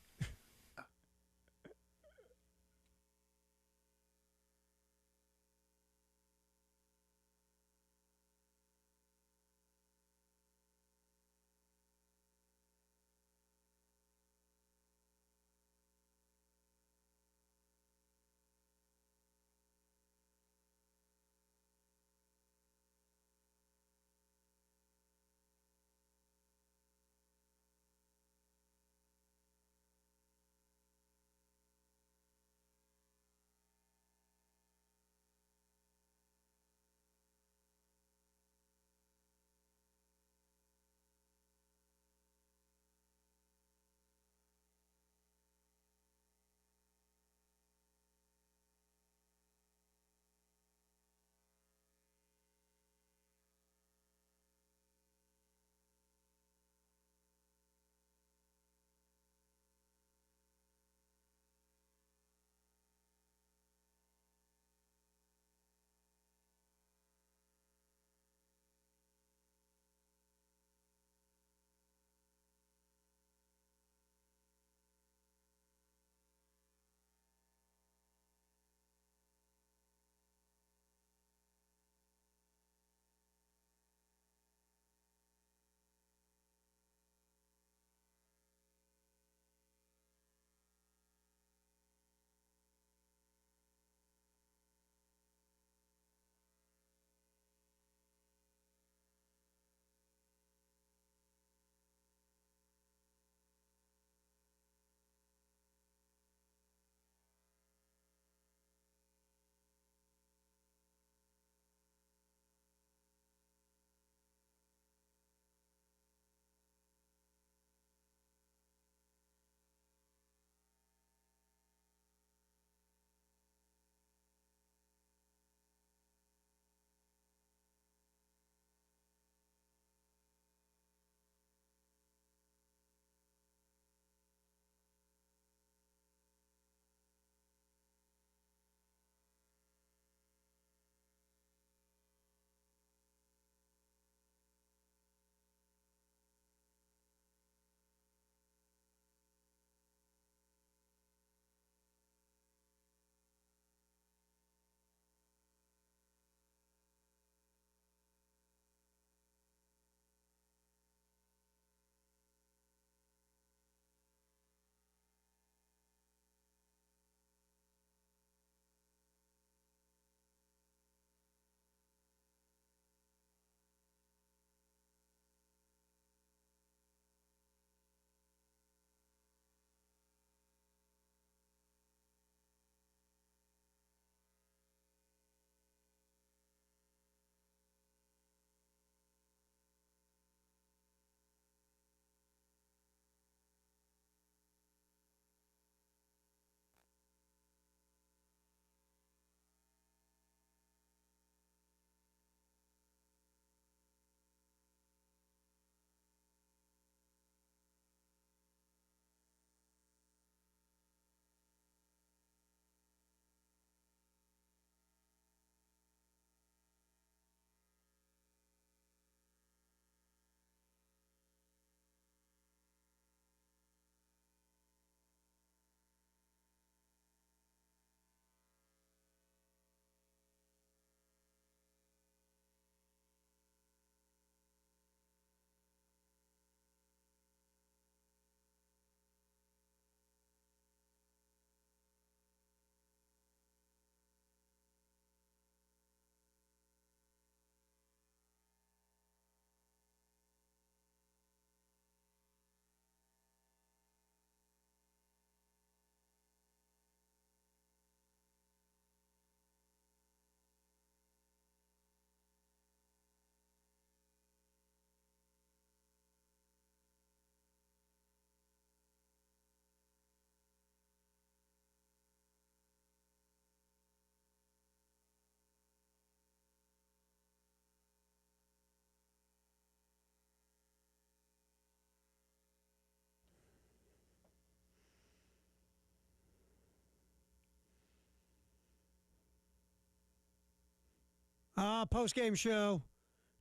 Post-game show.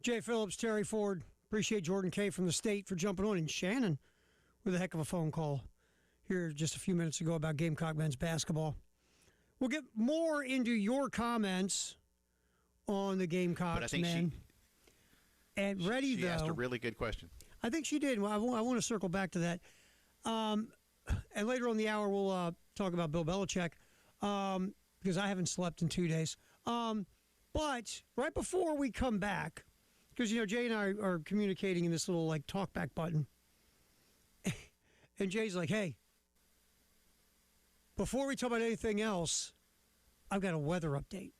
Jay Phillips, Terry Ford. Appreciate Jordan K. from the state for jumping on. And Shannon with a heck of a phone call here just a few minutes ago about Gamecock men's basketball. We'll get more into your comments on the Gamecocks, but I think man. She asked a really good question. I think she did. I want to circle back to that. And later on in the hour, we'll talk about Bill Belichick because I haven't slept in 2 days. But right before we come back, because, Jay and I are communicating in this little, talkback button. And Jay's like, hey, before we talk about anything else, I've got a weather update.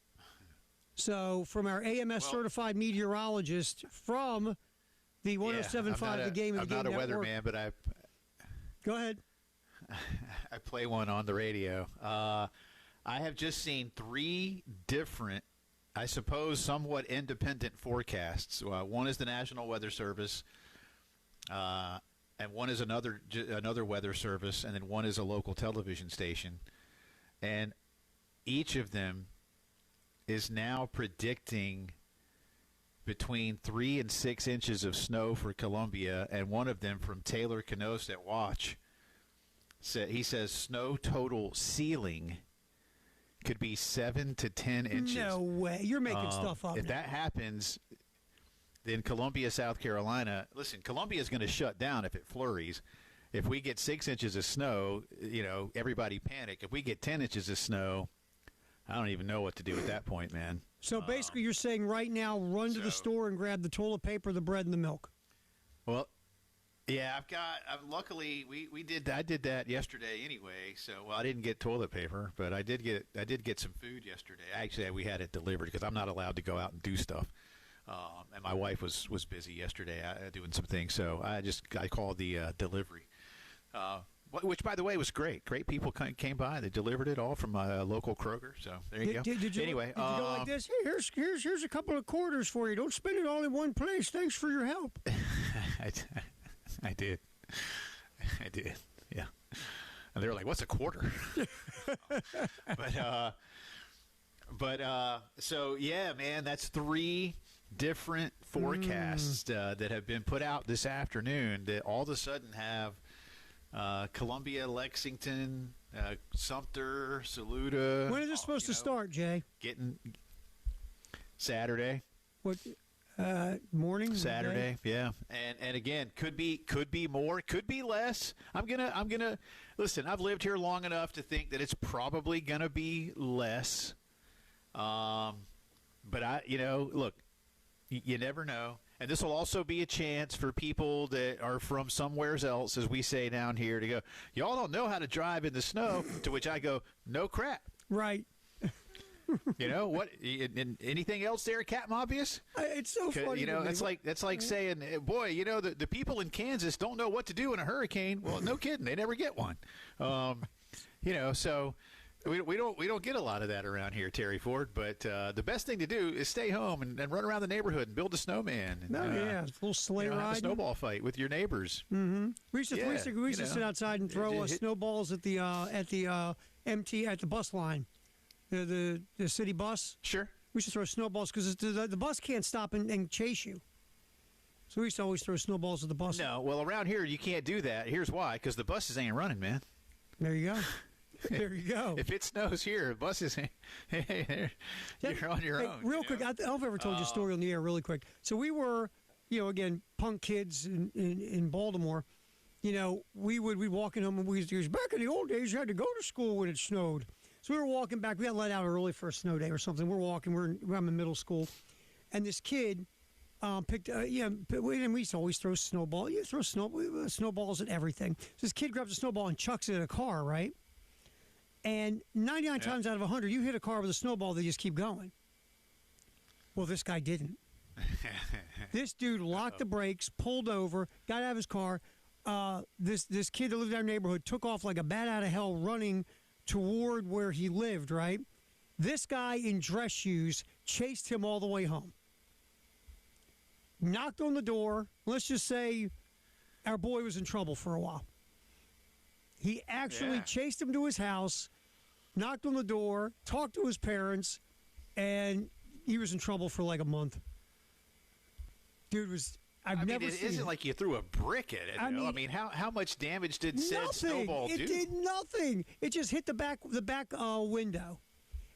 So from our AMS certified meteorologist from the 107.5 The Game and the Game I'm not a Network. weatherman, but Go ahead. I play one on the radio. I have just seen 3 different, I suppose, somewhat independent forecasts. One is the National Weather Service, and one is another weather service, and then one is a local television station. And each of them is now predicting between 3 and 6 inches of snow for Columbia, and one of them from Taylor Canos at Watch. He says snow total ceiling could be 7 to 10 inches. No way. You're making stuff up. If now. that happens, then Columbia, South Carolina, listen, Columbia is going to shut down if it flurries. If we get 6 inches of snow, everybody panic. If we get 10 inches of snow, I don't even know what to do at that point, man. So basically you're saying right now run to the store and grab the toilet paper, the bread, and the milk. Well, yeah, luckily I did that yesterday anyway. So I didn't get toilet paper, but I did get some food yesterday. Actually, we had it delivered because I'm not allowed to go out and do stuff. And my wife was busy yesterday doing some things, so I called the delivery. Which, by the way, was great. Great people came by. They delivered it all from a local Kroger. So there you go. Did you go like this? Hey, here's a couple of quarters for you. Don't spend it all in one place. Thanks for your help. I did. Yeah. And they were like, "What's a quarter?" So yeah, man, that's 3 different forecasts that have been put out this afternoon that all of a sudden have Columbia, Lexington, Sumter, Saluda. When is this supposed to start, Jay? Getting Saturday. What morning? Saturday, yeah. And again, could be more, could be less. I'm gonna listen. I've lived here long enough to think that it's probably gonna be less. But look, you never know. And this will also be a chance for people that are from somewhere else, as we say down here, to go, y'all don't know how to drive in the snow, to which I go, no crap. Right. What? Anything else there, Captain Obvious? It's so funny. That's like saying, boy, the people in Kansas don't know what to do in a hurricane. Well, no kidding, they never get one. So we don't get a lot of that around here, Terry Ford. But the best thing to do is stay home and run around the neighborhood and build a snowman. And, a little sleigh ride, have a snowball fight with your neighbors. Mm-hmm. We used to sit outside and throw snowballs at the bus line. The city bus. Sure. We used to throw snowballs because the bus can't stop and chase you. So we used to always throw snowballs at the bus. No, well, around here you can't do that. Here's why: because the buses ain't running, man. There you go. There you go. If it snows here, buses ain't. You're on your own. Real quick, I don't know if I've ever told you a story on the air. Really quick. So we were, again, punk kids in Baltimore. We'd walking home and back in the old days, you had to go to school when it snowed. So we were walking back. We got let out early for a snow day or something. We're walking. I'm in middle school, and this kid picked. And we used to always throw snowball. You throw snowballs at everything. So this kid grabs a snowball and chucks it at a car, right? And 99 times out of 100, you hit a car with a snowball, they just keep going. Well, this guy didn't. This dude locked the brakes, pulled over, got out of his car. This kid that lived in our neighborhood took off like a bat out of hell, running toward where he lived, right? This guy in dress shoes chased him all the way home. Knocked on the door. Let's just say our boy was in trouble for a while. He actually chased him to his house, knocked on the door, talked to his parents, and he was in trouble for like a month. Dude was. I've never it seen isn't like you threw a brick at it. I mean, how much damage did said snowball do? It did nothing. It just hit the back window,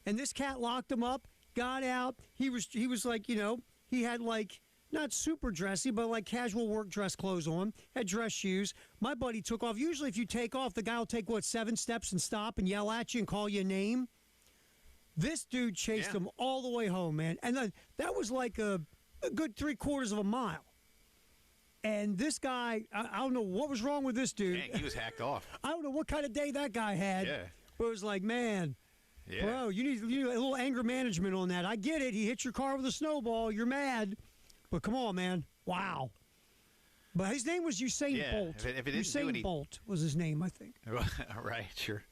and this cat locked him up. Got out. He was like, he had like not super dressy, but like casual work dress clothes on. Had dress shoes. My buddy took off. Usually, if you take off, the guy will take 7 steps and stop and yell at you and call you a name. This dude chased him all the way home, man, and then that was like a good 3/4 of a mile. And this guy, I don't know what was wrong with this dude. Dang, he was hacked off. I don't know what kind of day that guy had. Yeah. But it was like, man, bro, you need a little anger management on that. I get it. He hit your car with a snowball. You're mad. But come on, man. Wow. But his name was Usain Bolt. If it didn't Usain Bolt was his name, I think. Right, sure.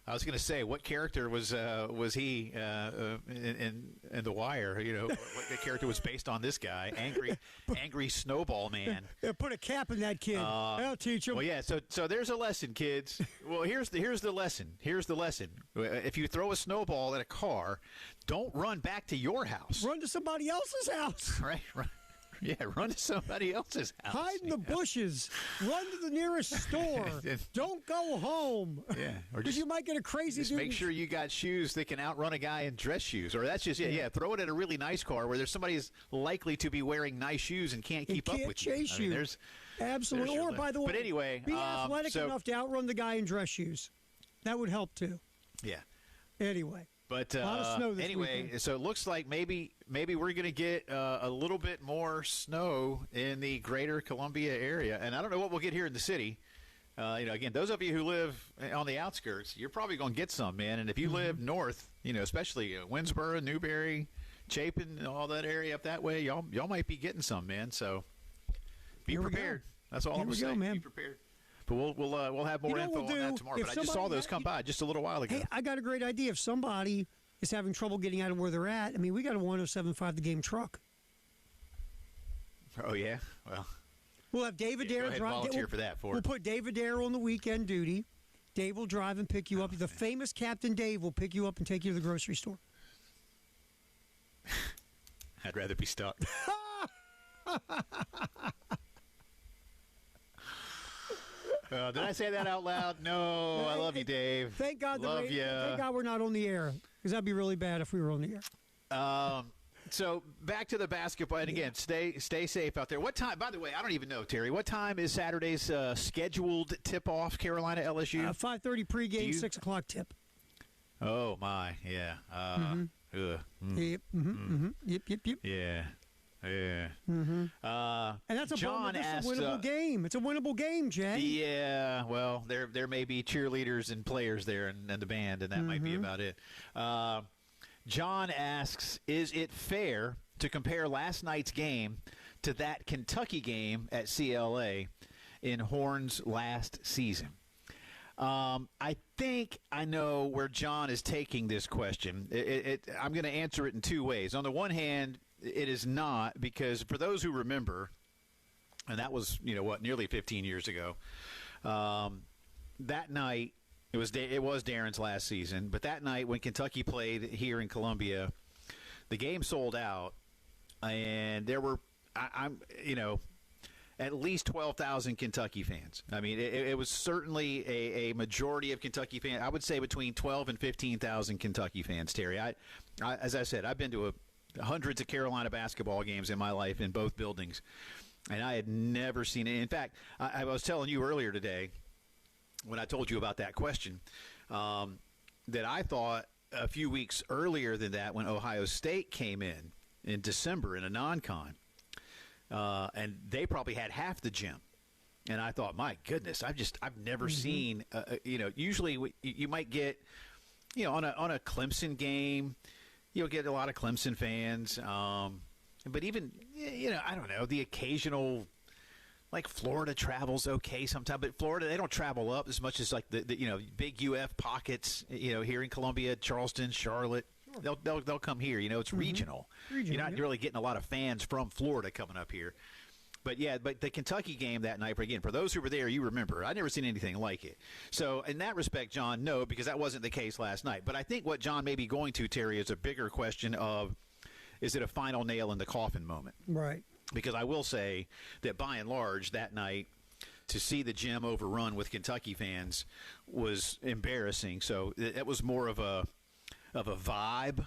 I was going to say, what character was he in The Wire? What character was based on this guy? Angry snowball man. Yeah, put a cap in that kid. I'll teach him. Well, yeah. So there's a lesson, kids. Well, here's the lesson. Here's the lesson. If you throw a snowball at a car, don't run back to your house. Run to somebody else's house. Right. Yeah, run to somebody else's house. Hide in the bushes. Run to the nearest store. Don't go home. Yeah, or because you might get a crazy. Just make sure you got shoes that can outrun a guy in dress shoes, or that's just throw it at a really nice car where there's somebody who's likely to be wearing nice shoes and can't keep up with chase you. you. There's absolutely. Or by the way, but anyway, be athletic enough to outrun the guy in dress shoes. That would help too. Yeah. Anyway. But a lot of snow this anyway, weekend. So it looks like maybe we're going to get a little bit more snow in the greater Columbia area, and I don't know what we'll get here in the city. Again, those of you who live on the outskirts, you're probably going to get some, man. And if you live north, especially Winsboro, Newberry, Chapin, all that area up that way, y'all might be getting some, man. So be prepared. That's all I'm going to say. Man. Be prepared. But we'll have more info on that tomorrow. But I just saw those come by just a little while ago. Hey, I got a great idea. If somebody is having trouble getting out of where they're at, I mean, we got a 107.5 The Game truck. Oh yeah, well, we'll have David Dare drive. Volunteer for that. We'll put David Dare on the weekend duty. Dave will drive and pick you up. The famous Captain Dave will pick you up and take you to the grocery store. I'd rather be stuck. Did I say that out loud? No, I love you, Dave. Thank God. Love you. Thank God we're not on the air, because that'd be really bad if we were on the air. So back to the basketball, and again, stay safe out there. What time? By the way, I don't even know, Terry. What time is Saturday's scheduled tip-off? Carolina LSU. 5:30 pregame, 6 o'clock tip. Oh my, yeah. Yep. Yeah. Yeah. And that's a winnable game. It's a winnable game, Jay. Yeah. Well, there may be cheerleaders and players there, and the band, and that might be about it. John asks, is it fair to compare last night's game to that Kentucky game at CLA in Horn's last season? I think I know where John is taking this question. I'm going to answer it in two ways. On the one hand, it is not, because for those who remember, and that was, nearly 15 years ago, that night, it was Darren's last season, but that night when Kentucky played here in Columbia, the game sold out, and there were, at least 12,000 Kentucky fans. I mean, it was certainly a majority of Kentucky fans. I would say between 12 and 15,000 Kentucky fans, Terry. I as I said, I've been to hundreds of Carolina basketball games in my life in both buildings, and I had never seen it. In fact, I was telling you earlier today when I told you about that question that I thought a few weeks earlier than that, when Ohio State came in December in a non-con, and they probably had half the gym. And I thought, my goodness, I've never seen, usually you might get, on a Clemson game, you'll get a lot of Clemson fans. But even, I don't know, the occasional, like Florida travels okay sometimes, but Florida, they don't travel up as much as like the big UF pockets, here in Columbia, Charleston, Charlotte. Sure. They'll come here. It's regional. You're not really getting a lot of fans from Florida coming up here. But the Kentucky game that night, again, for those who were there, you remember, I'd never seen anything like it. So in that respect, John, no, because that wasn't the case last night. But I think what John may be going to, Terry, is a bigger question of, is it a final nail in the coffin moment? Right. Because I will say that by and large that night, to see the gym overrun with Kentucky fans was embarrassing. So it was more of a vibe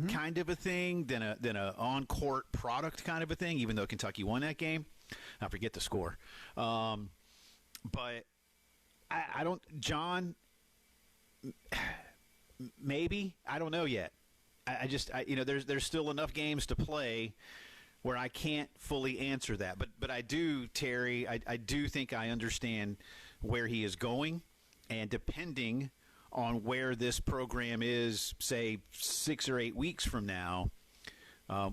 kind of a thing than a on court product kind of a thing. Even though Kentucky won that game, I forget the score. But I don't, John. Maybe, I don't know yet. There's still enough games to play where I can't fully answer that. But I do, Terry, I do think I understand where he is going. And depending on where this program is, say, 6 or 8 weeks from now,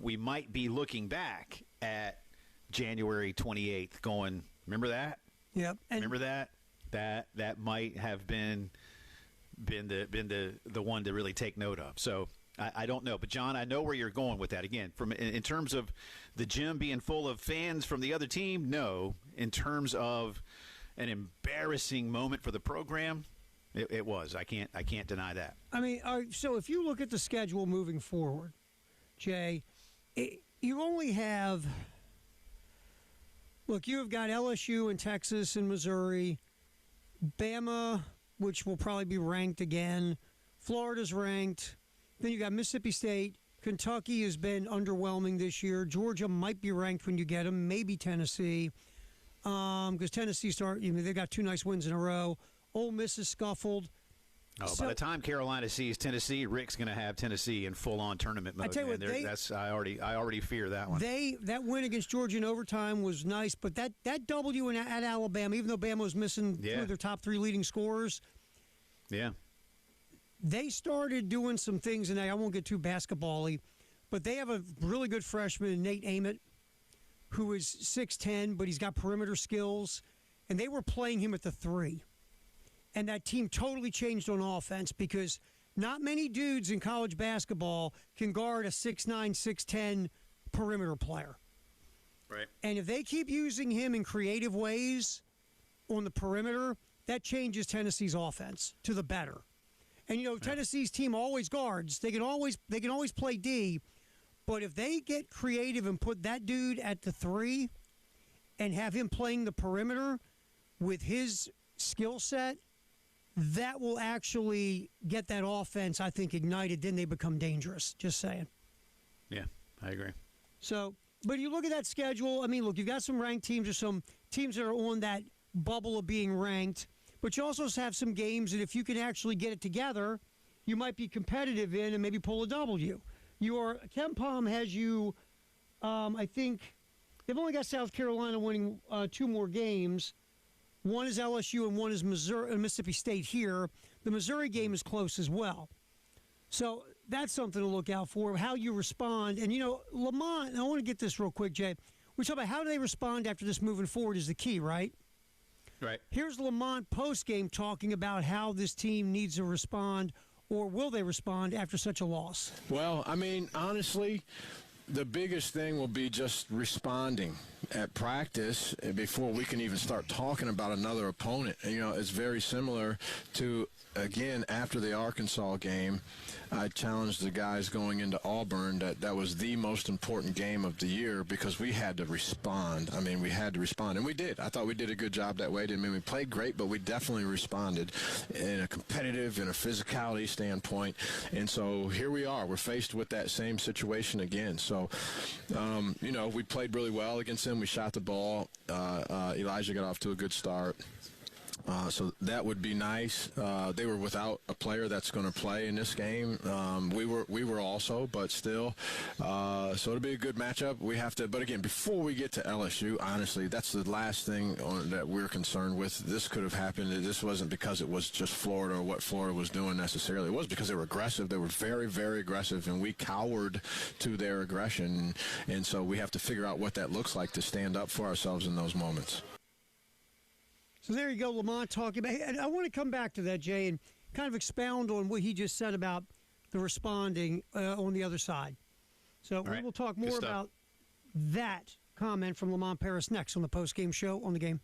we might be looking back at January 28th going, remember that? Yep. And remember that? That might have been the one to really take note of. So I don't know, but John, I know where you're going with that. Again, from in terms of the gym being full of fans from the other team, no. In terms of an embarrassing moment for the program, it was. I can't deny that. I mean, so if you look at the schedule moving forward, Jay, you only have. Look, you have got LSU and Texas and Missouri, Bama, which will probably be ranked again. Florida's ranked. Then you got Mississippi State. Kentucky has been underwhelming this year. Georgia might be ranked when you get them. Maybe Tennessee, because Tennessee they've got 2 nice wins in a row. Ole Miss is scuffled. By the time Carolina sees Tennessee, Rick's going to have Tennessee in full-on tournament mode. I tell you what, I already fear that one. That win against Georgia in overtime was nice, but that W at Alabama, even though Bama was missing 2 of their top 3 leading scorers, they started doing some things, and I won't get too basketball-y, but they have a really good freshman, Nate Ament, who is 6'10", but he's got perimeter skills, and they were playing him at the 3. And that team totally changed on offense because not many dudes in college basketball can guard a 6'9", 6'10" perimeter player. Right. And if they keep using him in creative ways on the perimeter, that changes Tennessee's offense to the better. And, Tennessee's team always guards. They can always play D. But if they get creative and put that dude at the 3 and have him playing the perimeter with his skill set, that will actually get that offense, I think, ignited. Then they become dangerous. Just saying. Yeah, I agree. So, but you look at that schedule. I mean, look, you've got some ranked teams or some teams that are on that bubble of being ranked. But you also have some games that if you can actually get it together, you might be competitive in and maybe pull a W. KenPom has you, I think, they've only got South Carolina winning 2 more games. One is LSU and one is Mississippi State here. The Missouri game is close as well. So that's something to look out for, how you respond. And, Lamont, and I want to get this real quick, Jay. We're talking about how do they respond after this moving forward is the key, right? Right. Here's Lamont postgame talking about how this team needs to respond, or will they respond after such a loss? Well, I mean, honestly, the biggest thing will be just responding at practice before we can even start talking about another opponent. It's very similar to, again, after the Arkansas game, I challenged the guys going into Auburn that was the most important game of the year because we had to respond. I mean, we had to respond, and we did. I thought we did a good job that way. Didn't mean we played great, but we definitely responded in a competitive and a physicality standpoint. And so here we are. We're faced with that same situation again. So, we played really well against them. We shot the ball. Elijah got off to a good start. So that would be nice. They were without a player that's going to play in this game. We were also, but still. So it'll be a good matchup. We have to, but again, before we get to LSU, honestly, that's the last thing that we're concerned with. This could have happened. This wasn't because it was just Florida or what Florida was doing necessarily. It was because they were aggressive. They were very, very aggressive, and we cowered to their aggression. And so we have to figure out what that looks like to stand up for ourselves in those moments. So there you go, Lamont talking about. And I want to come back to that, Jay, and kind of expound on what he just said about the responding on the other side. So we will talk more about that comment from Lamont Paris next on the post-game show on the Game.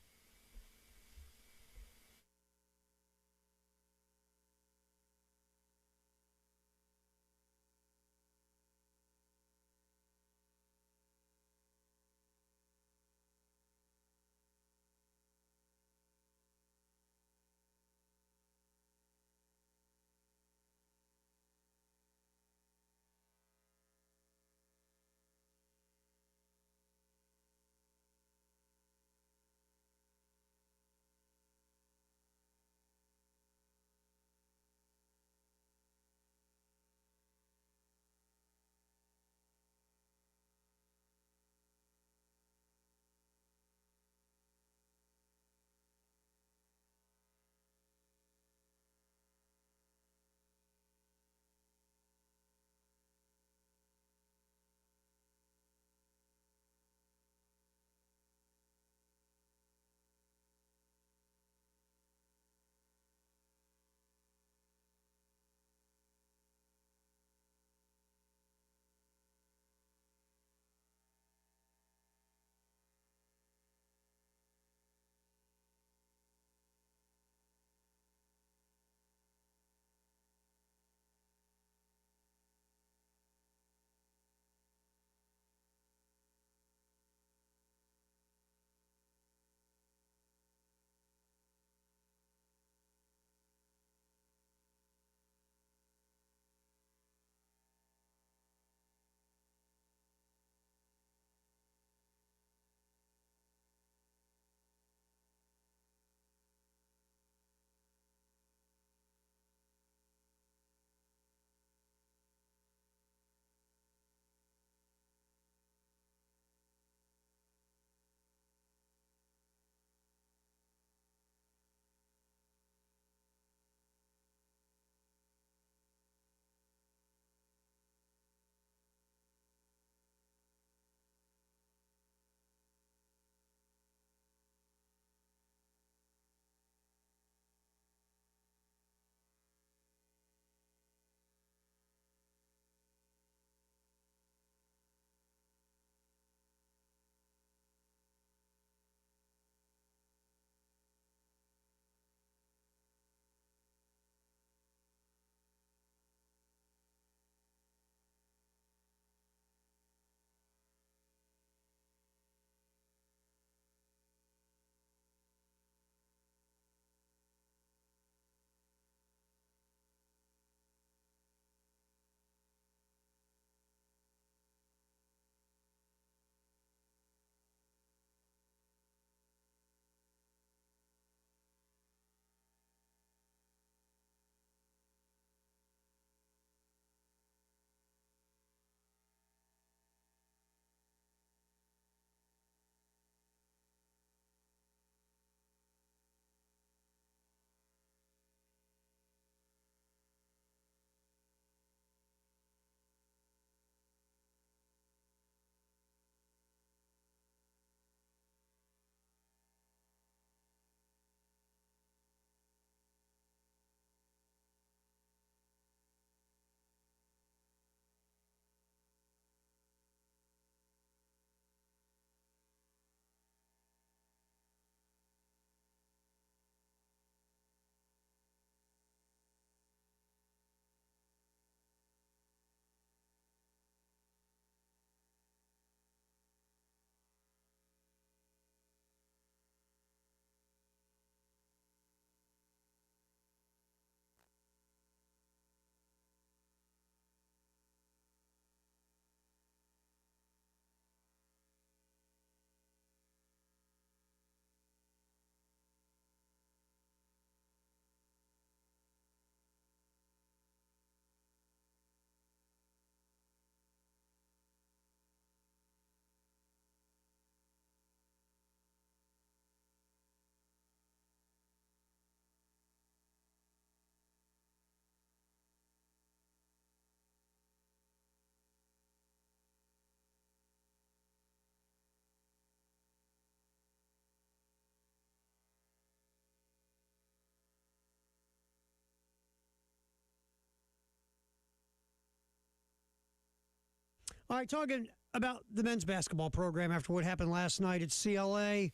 All right, talking about the men's basketball program after what happened last night at CLA.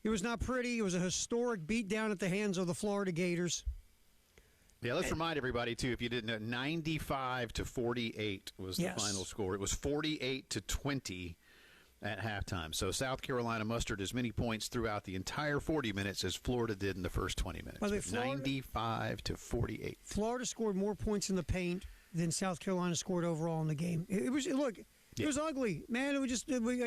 It was not pretty. It was a historic beatdown at the hands of the Florida Gators. Yeah, let's remind everybody, too, if you didn't know, 95-48 was the final score. It was 48-20 at halftime. So South Carolina mustered as many points throughout the entire 40 minutes as Florida did in the first 20 minutes. 95-48. Florida scored more points in the paint than South Carolina scored overall in the game. It was ugly, man. It was just we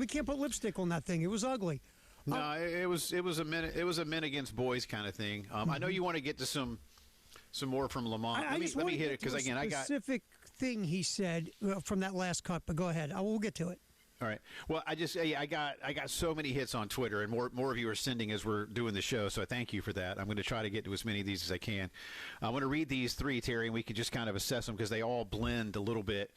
can't put lipstick on that thing. It was ugly. No, it was a men against boys kind of thing. I know you want to get to some more from Lamont. Let me hit it because again I got specific thing he said from that last cut. But go ahead. We'll get to it. All right. Well, I got so many hits on Twitter, and more of you are sending as we're doing the show. So I thank you for that. I'm going to try to get to as many of these as I can. I want to read these three, Terry, and we can just kind of assess them because they all blend a little bit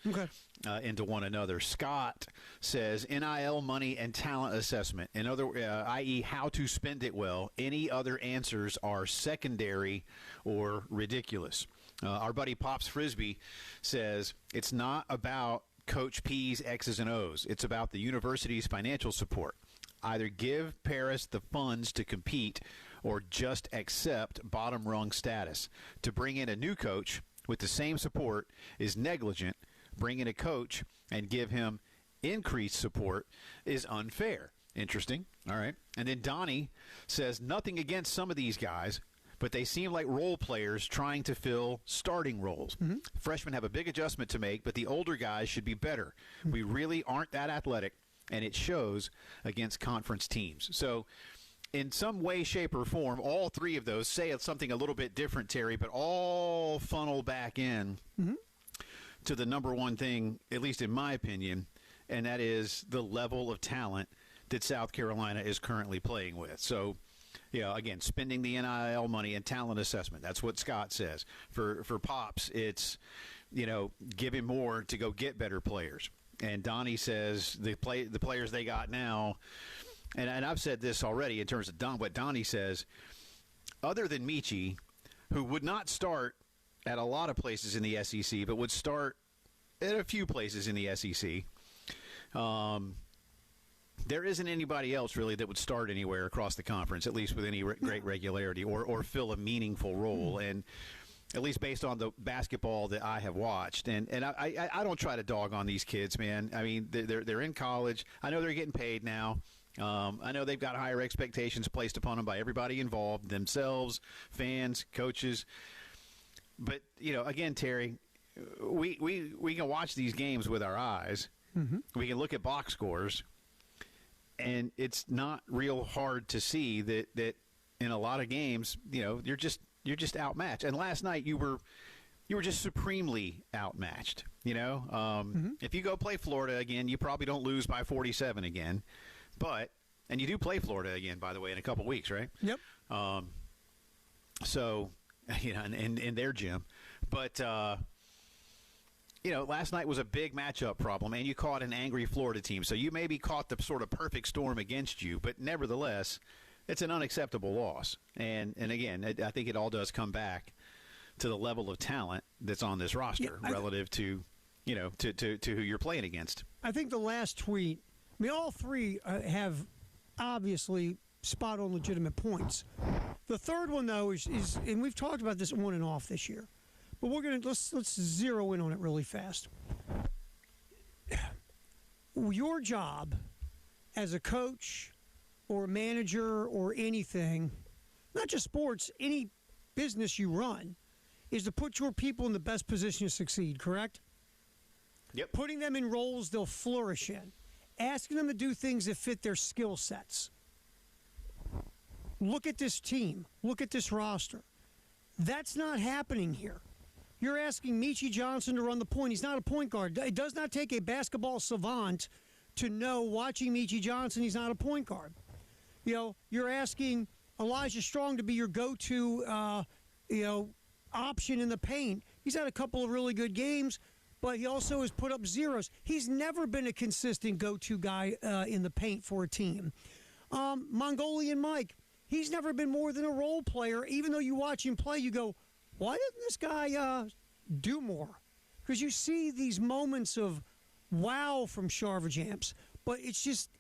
into one another. Scott says NIL money and talent assessment, i.e., how to spend it well. Any other answers are secondary or ridiculous. Our buddy Pops Frisbee says it's not about Coach P's X's and O's. It's about the university's financial support. Either give Paris the funds to compete or just accept bottom rung status. To bring in a new coach with the same support is negligent. Bring in a coach and give him increased support is unfair. Interesting. All right. And then Donnie says nothing against some of these guys, but they seem like role players trying to fill starting roles. Freshmen have a big adjustment to make, but the older guys should be better. We really aren't that athletic, and it shows against conference teams. So in some way, shape, or form, all three of those say something a little bit different, Terry, but all funnel back in to the number one thing, at least in my opinion, and that is the level of talent that South Carolina is currently playing with. So, again, spending the NIL money and talent assessment. That's what Scott says. For Pops, it's, give him more to go get better players. And Donnie says the players they got now, and I've said this already in terms of what Donnie says, other than Michi, who would not start at a lot of places in the SEC, but would start at a few places in the SEC, there isn't anybody else really that would start anywhere across the conference, at least with any great regularity or fill a meaningful role. And at least based on the basketball that I have watched. And I don't try to dog on these kids, man. I mean, they're in college. I know they're getting paid now. I know they've got higher expectations placed upon them by everybody involved, themselves, fans, coaches. But, again, Terry, we can watch these games with our eyes. We can look at box scores. And it's not real hard to see that in a lot of games, you're just outmatched. And last night you were just supremely outmatched. If you go play Florida again, you probably don't lose by 47 again. And you do play Florida again, by the way, in a couple weeks, right? Yep. So, in their gym, but. Last night was a big matchup problem, and you caught an angry Florida team. So you maybe caught the sort of perfect storm against you, but nevertheless, it's an unacceptable loss. And again, I think it all does come back to the level of talent that's on this roster relative to, to who you're playing against. I think the last tweet, all three have obviously spot-on legitimate points. The third one, though, is and we've talked about this on and off this year, but let's zero in on it really fast. Your job as a coach or a manager or anything, not just sports, any business you run, is to put your people in the best position to succeed, correct? Yep. Putting them in roles they'll flourish in. Asking them to do things that fit their skill sets. Look at this team. Look at this roster. That's not happening here. You're asking Michi Johnson to run the point. He's not a point guard. It does not take a basketball savant to know, watching Michi Johnson, he's not a point guard. You're asking Elijah Strong to be your go-to, option in the paint. He's had a couple of really good games, but he also has put up zeros. He's never been a consistent go-to guy in the paint for a team. Mongolian Mike, he's never been more than a role player. Even though you watch him play, you go, why doesn't this guy do more? Because you see these moments of wow from Sharvajamps. But it's just,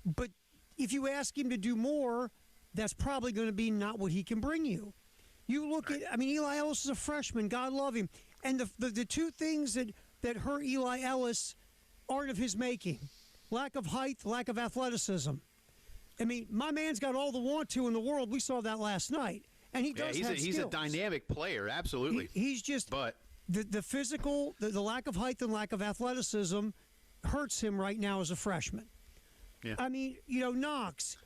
but if you ask him to do more, that's probably going to be not what he can bring you. You look at, I mean, Eli Ellis is a freshman. God love him. And the two things that hurt Eli Ellis aren't of his making. Lack of height, lack of athleticism. I mean, my man's got all the want-to in the world. We saw that last night. And he does have he's skills. A dynamic player, absolutely. He's just, but the physical, the lack of height and lack of athleticism hurts him right now as a freshman. Yeah. I mean, Knox.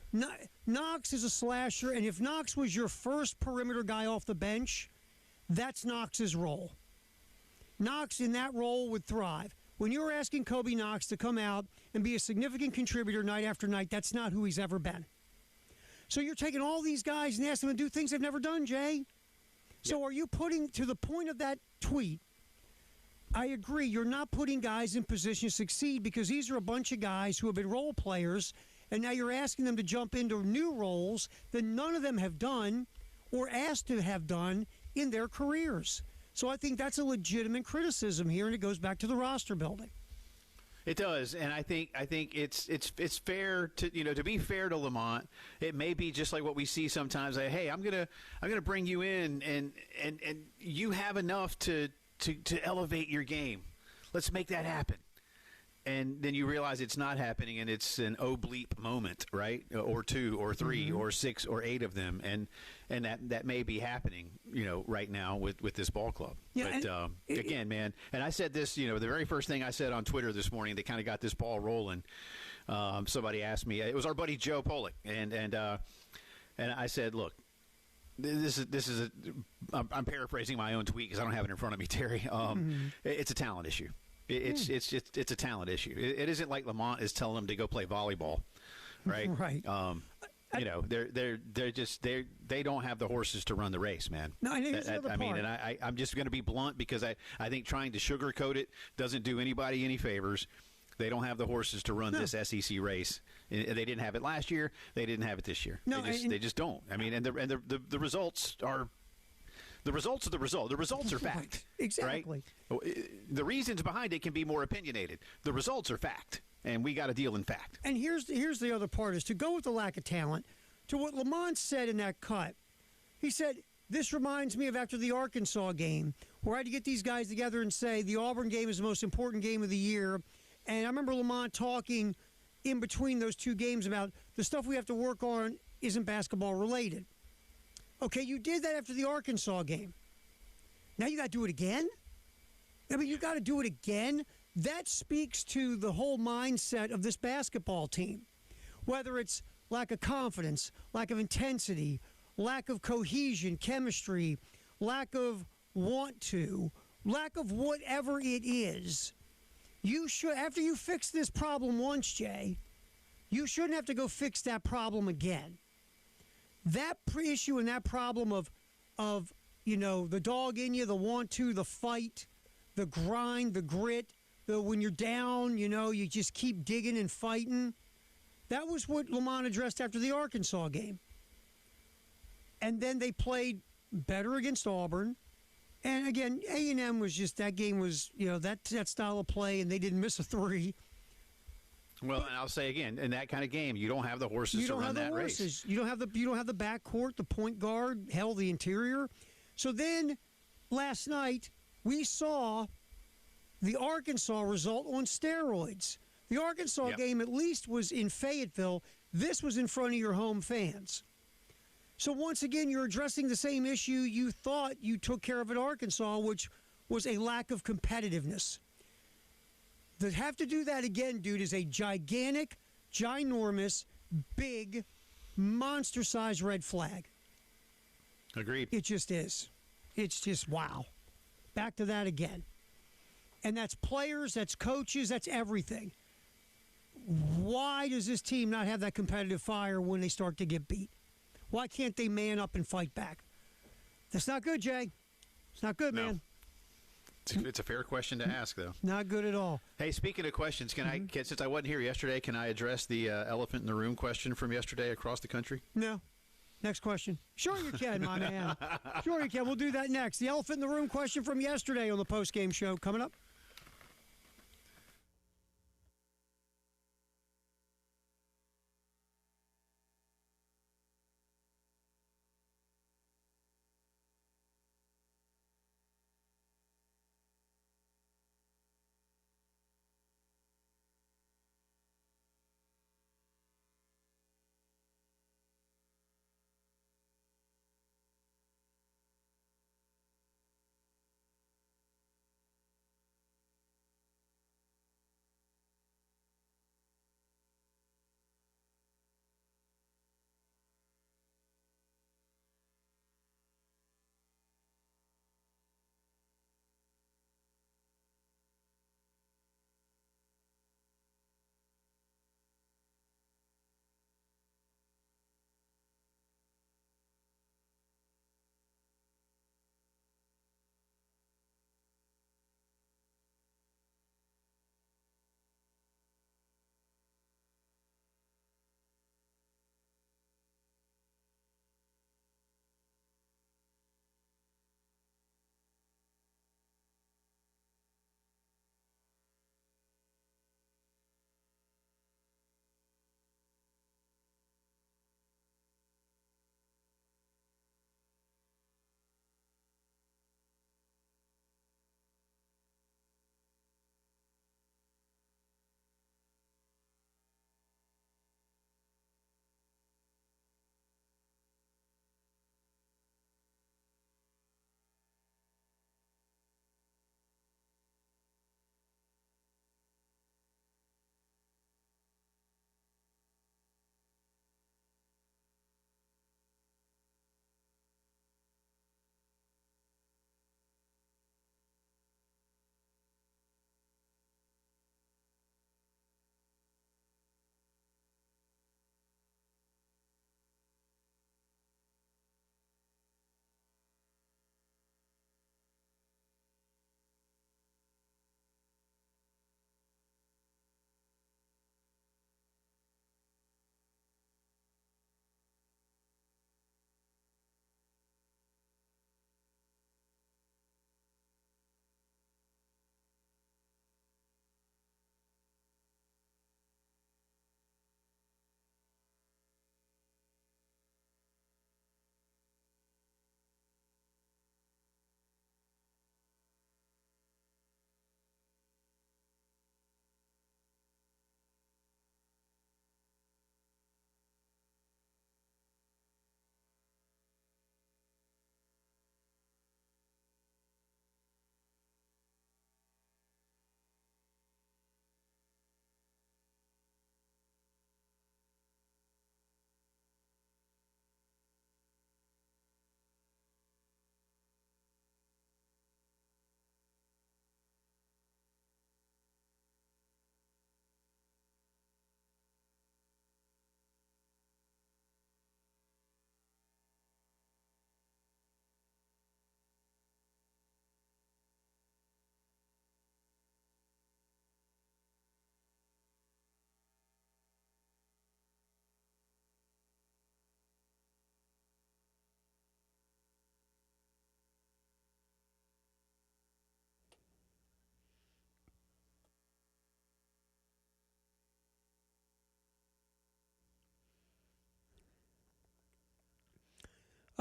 Knox is a slasher, and if Knox was your first perimeter guy off the bench, that's Knox's role. Knox in that role would thrive. When you're asking Kobe Knox to come out and be a significant contributor night after night, that's not who he's ever been. So you're taking all these guys and asking them to do things they've never done, Jay. So are you putting, to the point of that tweet, I agree, you're not putting guys in position to succeed because these are a bunch of guys who have been role players, and now you're asking them to jump into new roles that none of them have done or asked to have done in their careers. So I think that's a legitimate criticism here, and it goes back to the roster building. It does, and I think it's fair to be fair to Lamont. It may be just like what we see sometimes. Like, hey, I'm gonna bring you in, and you have enough to elevate your game. Let's make that happen. And then you realize it's not happening, and it's an bleep moment, right? Or two, or three, or six, or eight of them, and that may be happening, right now with this ball club. Yeah, but again, man, and I said this, the very first thing I said on Twitter this morning, that kind of got this ball rolling. Somebody asked me, it was our buddy Joe Pollock, and I said, look, I'm paraphrasing my own tweet because I don't have it in front of me, Terry. It's a talent issue. It's a talent issue. It isn't like Lamont is telling them to go play volleyball, right? Right. They don't have the horses to run the race, man. No, and here's the other part. I mean, and I'm just going to be blunt because I think trying to sugarcoat it doesn't do anybody any favors. They don't have the horses to run this SEC race. They didn't have it last year. They didn't have it this year. No, they just don't. I mean, and the results are. The results are the result. The results are fact. Right. Exactly. Right? The reasons behind it can be more opinionated. The results are fact, and we got to deal in fact. And here's the other part, is to go with the lack of talent, to what Lamont said in that cut. He said, this reminds me of after the Arkansas game, where I had to get these guys together and say the Auburn game is the most important game of the year. And I remember Lamont talking in between those two games about the stuff we have to work on isn't basketball related. Okay, you did that after the Arkansas game. Now you got to do it again? I mean, you got to do it again? That speaks to the whole mindset of this basketball team. Whether it's lack of confidence, lack of intensity, lack of cohesion, chemistry, lack of want to, lack of whatever it is, you should, after you fix this problem once, Jay, you shouldn't have to go fix that problem again. That issue and that problem of the dog in you, the want to, the fight, the grind, the grit, when you're down, you just keep digging and fighting. That was what Lamont addressed after the Arkansas game. And then they played better against Auburn. And again, A&M was just, that game was, that style of play, and they didn't miss a three. Well, and I'll say again, in that kind of game, you don't have the horses to run that race. You don't have the backcourt, the point guard, hell, the interior. So then, last night, we saw the Arkansas result on steroids. The Arkansas game at least was in Fayetteville. This was in front of your home fans. So once again, you're addressing the same issue you thought you took care of at Arkansas, which was a lack of competitiveness. To have to do that again, dude, is a gigantic, ginormous, big, monster-sized red flag. Agreed. It just is. It's just, wow. Back to that again. And that's players, that's coaches, that's everything. Why does this team not have that competitive fire when they start to get beat? Why can't they man up and fight back? That's not good, Jay. It's not good, man. It's a fair question to ask, though. Not good at all. Hey, speaking of questions, since I wasn't here yesterday, can I address the elephant in the room question from yesterday across the country? No. Next question. Sure you can, my man. Sure you can. We'll do that next. The elephant in the room question from yesterday on the postgame show coming up.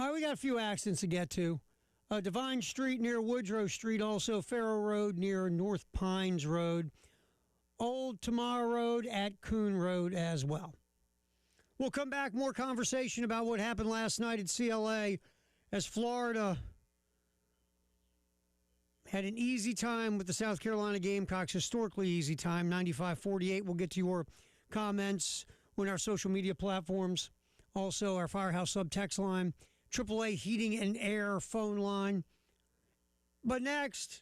All right, we got a few accidents to get to. Divine Street near Woodrow Street, also Farrow Road near North Pines Road, Old Tamar Road at Coon Road as well. We'll come back, more conversation about what happened last night at CLA as Florida had an easy time with the South Carolina Gamecocks, historically easy time, 95-48. We'll get to your comments on our social media platforms, also our Firehouse Subtext line, AAA Heating and Air phone line. But next,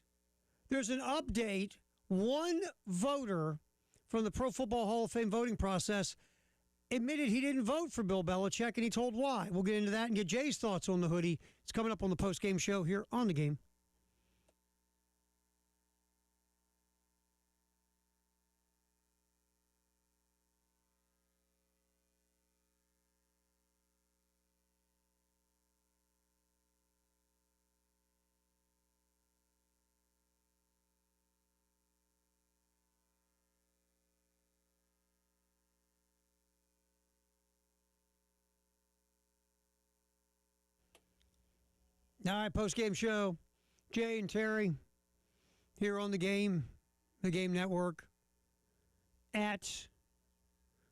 there's an update. One voter from the Pro Football Hall of Fame voting process admitted he didn't vote for Bill Belichick, and he told why. We'll get into that and get Jay's thoughts on the hoodie. It's coming up on the post-game show here on The Game. All right, post-game show. Jay and Terry here on The Game Network, at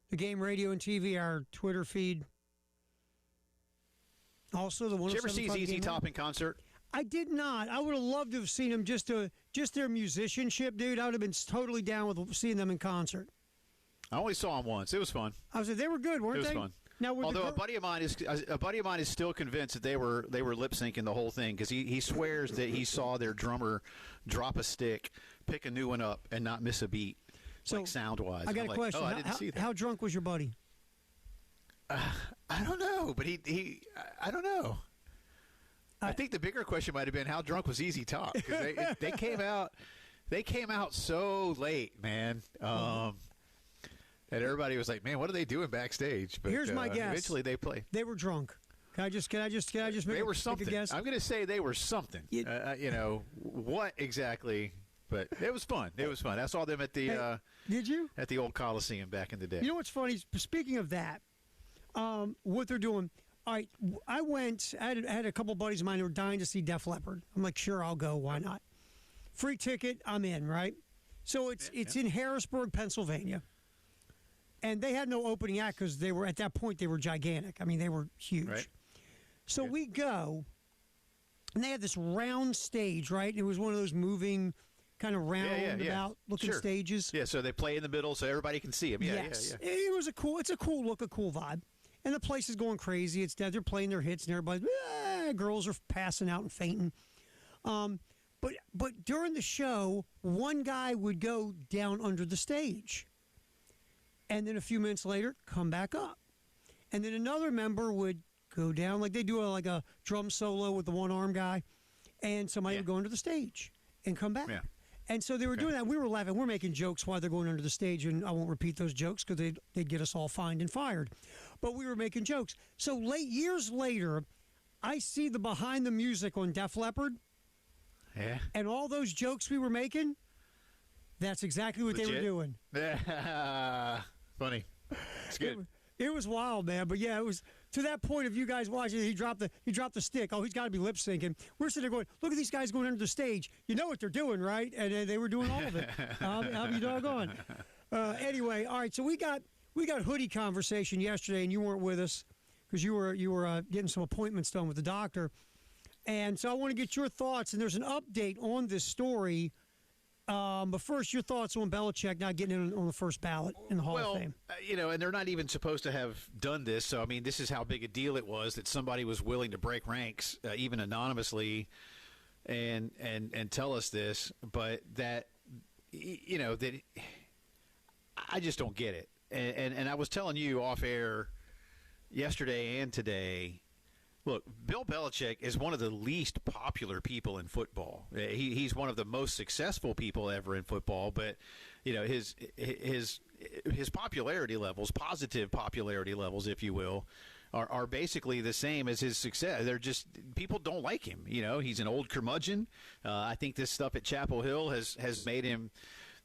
The Game Radio and TV, our Twitter feed. Also, the one. Did you ever see ZZ Top in concert? I did not. I would have loved to have seen them, just their musicianship, dude. I would have been totally down with seeing them in concert. I only saw them once. It was fun. I was like, they were good, weren't they? It was fun. Now, although a buddy of mine is still convinced that they were lip syncing the whole thing, because he swears that he saw their drummer drop a stick, pick a new one up, and not miss a beat, so, like sound wise. I got a question. I didn't see that. How drunk was your buddy? I don't know, but I don't know. I think the bigger question might have been, how drunk was ZZ Top? Because they came out so late, man. And everybody was like, "Man, what are they doing backstage?" But here's my guess. Eventually, they played. They were drunk. Can I just make they were something. Make a guess? I'm going to say they were something. What exactly? But it was fun. It was fun. I saw them at the. Did you? At the old Coliseum back in the day. You know what's funny? Speaking of that, what they're doing. All right, I went. I had a couple buddies of mine who were dying to see Def Leppard. I'm like, sure, I'll go. Why not? Free ticket. I'm in. Right. So it's in Harrisburg, Pennsylvania. And they had no opening act because they were, at that point, they were gigantic. I mean, they were huge. Right. So we go, and they had this round stage, right? It was one of those moving, kind of roundabout looking stages. Yeah, so they play in the middle so everybody can see them. Yeah, yes. It was it's a cool look, a cool vibe. And the place is going crazy. It's dead. They're playing their hits, and everybody's, girls are passing out and fainting. But during the show, one guy would go down under the stage. And then a few minutes later, come back up. And then another member would go down, like they do a drum solo with the one-arm guy, and somebody would go under the stage and come back. Yeah. And so they were doing that. We were laughing. We're making jokes while they're going under the stage, and I won't repeat those jokes because they'd get us all fined and fired. But we were making jokes. So years later, I see the behind the music on Def Leppard. Yeah. And all those jokes we were making, that's exactly what they were doing. Yeah. Funny. It's good. It was wild, man. But yeah, it was to that point of you guys watching. He dropped the stick. Oh, he's got to be lip syncing. We're sitting there going, look at these guys going under the stage. You know what they're doing, right? And they were doing all of it. I'll be doggone. Anyway, all right. So we got hoodie conversation yesterday, and you weren't with us because you were getting some appointments done with the doctor. And so I want to get your thoughts. And there's an update on this story. But first, your thoughts on Belichick not getting in on the first ballot in the Hall of Fame. And they're not even supposed to have done this. So, I mean, this is how big a deal it was that somebody was willing to break ranks, even anonymously, and tell us this. But that I just don't get it. And I was telling you off air yesterday and today. Look, Bill Belichick is one of the least popular people in football. He's one of the most successful people ever in football, but his popularity levels, positive popularity levels, if you will, are basically the same as his success. They're just, people don't like him. He's an old curmudgeon. I think this stuff at Chapel Hill has made him,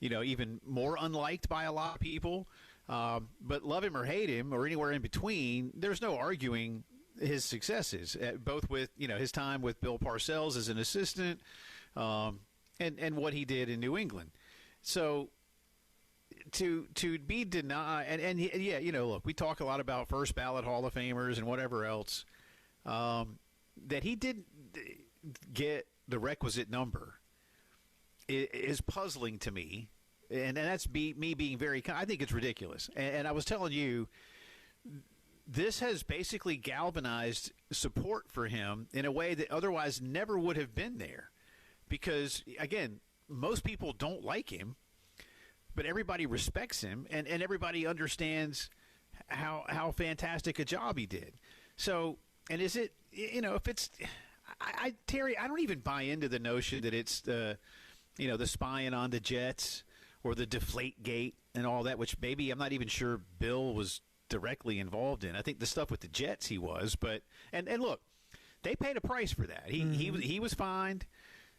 even more unliked by a lot of people. But love him or hate him or anywhere in between, there's no arguing his successes, both with his time with Bill Parcells as an assistant, and what he did in New England. So to be denied, and yeah, look, we talk a lot about first ballot Hall of Famers and whatever else, that he didn't get the requisite number is puzzling to me, and that's me being very. I think it's ridiculous, and I was telling you, this has basically galvanized support for him in a way that otherwise never would have been there, because again, most people don't like him, but everybody respects him, and everybody understands how fantastic a job he did. So, and is it, if it's, Terry, I don't even buy into the notion that it's the spying on the Jets or the deflate gate and all that, which maybe I'm not even sure Bill was directly involved in. I think the stuff with the Jets he was, but, and look, they paid a price for that. He was fined.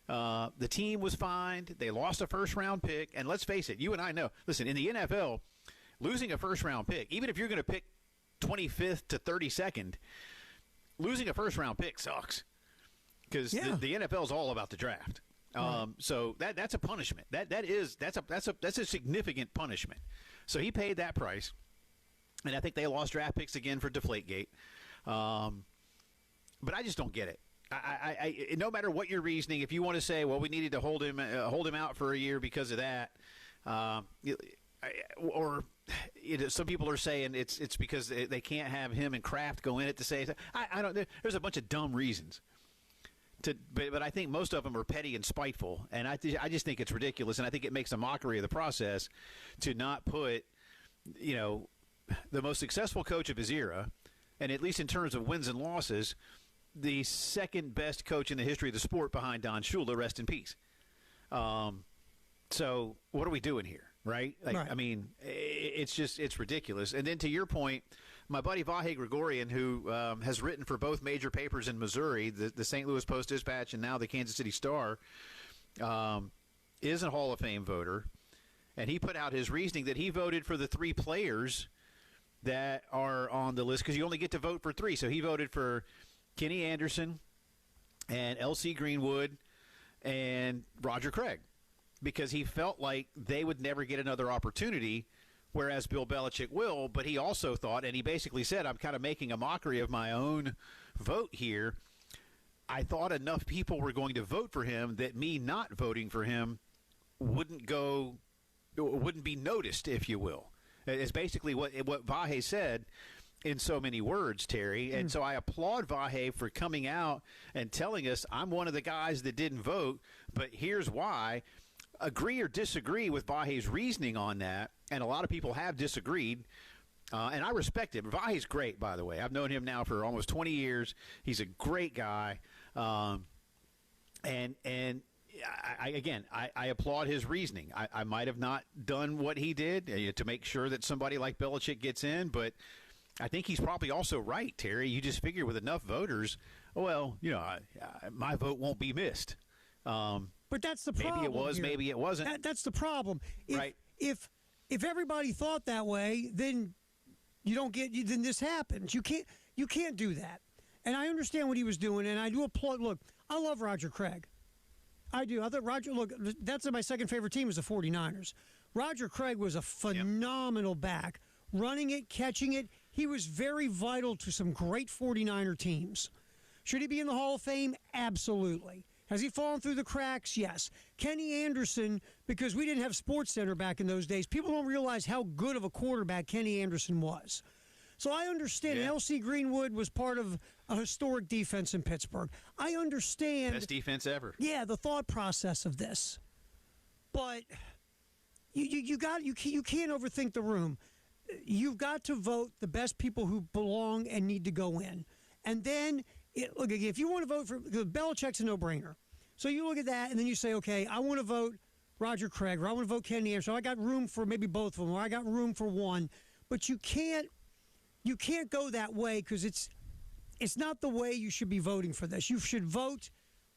The team was fined. They lost a first-round pick. And let's face it, you and I know, listen, in the NFL, losing a first-round pick, even if you're going to pick 25th to 32nd, losing a first-round pick sucks, because the NFL is all about the draft. Right. So that's a punishment. That's a significant punishment. So he paid that price, and I think they lost draft picks again for Deflategate. But I just don't get it. I no matter what your reasoning, if you want to say, well, we needed to hold him out for a year because of that, or some people are saying it's because they can't have him and Kraft go in at the same time. I don't. There's a bunch of dumb reasons. But I think most of them are petty and spiteful, and I just think it's ridiculous, and I think it makes a mockery of the process to not put, the most successful coach of his era, and at least in terms of wins and losses, the second best coach in the history of the sport behind Don Shula, rest in peace. So what are we doing here, right? Right. I mean, it's ridiculous. And then to your point, my buddy Vahe Gregorian, who has written for both major papers in Missouri, the St. Louis Post-Dispatch and now the Kansas City Star, is a Hall of Fame voter. And he put out his reasoning that he voted for the three players that are on the list, because you only get to vote for three. So he voted for Kenny Anderson and L.C. Greenwood and Roger Craig, because he felt like they would never get another opportunity, whereas Bill Belichick will. But he also thought, and he basically said, I'm kind of making a mockery of my own vote here. I thought enough people were going to vote for him that me not voting for him wouldn't be noticed, if you will. It's basically what Vahe said in so many words, Terry. And so I applaud Vahe for coming out and telling us, I'm one of the guys that didn't vote, but here's why. Agree or disagree with Vahe's reasoning on that, and a lot of people have disagreed, and I respect him. Vahe's great, by the way. I've known him now for almost 20 years. He's a great guy, and I applaud his reasoning. I might have not done what he did to make sure that somebody like Belichick gets in, but I think he's probably also right, Terry. You just figure with enough voters, well, my vote won't be missed. But that's the problem. Maybe it was, here. Maybe it wasn't. That's the problem. Right. If everybody thought that way, then then this happens. You can't do that. And I understand what he was doing, and I do applaud. Look, I love Roger Craig. I do. I thought that's my second favorite team is the 49ers. Roger Craig was a phenomenal back, running it, catching it. He was very vital to some great 49er teams. Should he be in the Hall of Fame? Absolutely. Has he fallen through the cracks? Yes. Kenny Anderson, because we didn't have SportsCenter back in those days, people don't realize how good of a quarterback Kenny Anderson was. So I understand L.C. Greenwood was part of a historic defense in Pittsburgh. I understand. Best defense ever. Yeah, the thought process of this. But you can't overthink the room. You've got to vote the best people who belong and need to go in. And then, look, if you want to vote for Belichick's a no-brainer. So you look at that, and then you say, okay, I want to vote Roger Craig, or I want to vote Kenny Anderson. So I got room for maybe both of them, or I got room for one. But you can't go that way, because it's not the way you should be voting for this. You should vote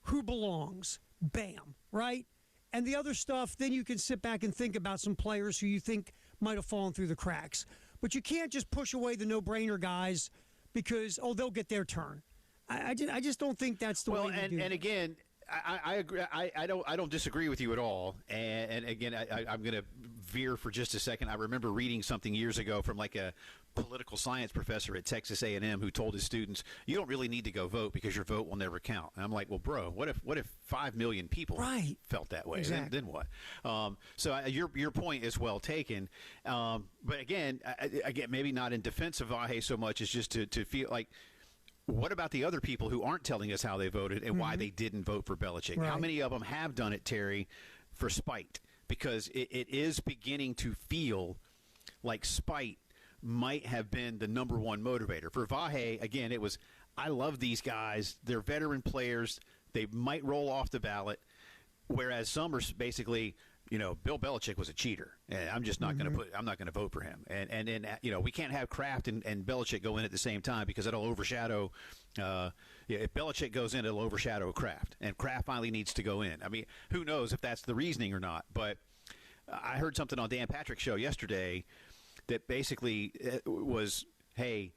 who belongs. Bam, right? And the other stuff, then you can sit back and think about some players who you think might have fallen through the cracks. But you can't just push away the no-brainer guys because they'll get their turn. I just don't think that's the way to do it. And again, I agree. I don't disagree with you at all. And again, I'm going to veer for just a second. I remember reading something years ago from like a political science professor at Texas A&M who told his students, "You don't really need to go vote because your vote will never count." And I'm like, "Well, bro, what if 5 million people felt that way? Exactly. Then what?" So your point is well taken. But again, maybe not in defense of Vahe so much as just to feel like, what about the other people who aren't telling us how they voted and why they didn't vote for Belichick? Right. How many of them have done it, Terry, for spite? Because it is beginning to feel like spite might have been the number one motivator. For Vahe, again, it was, I love these guys. They're veteran players. They might roll off the ballot, whereas some are basically, Bill Belichick was a cheater, and I'm just not going to I'm not going to vote for him. And then we can't have Kraft and Belichick go in at the same time because it'll overshadow. If Belichick goes in, it'll overshadow Kraft, and Kraft finally needs to go in. I mean, who knows if that's the reasoning or not? But I heard something on Dan Patrick's show yesterday that basically was, hey,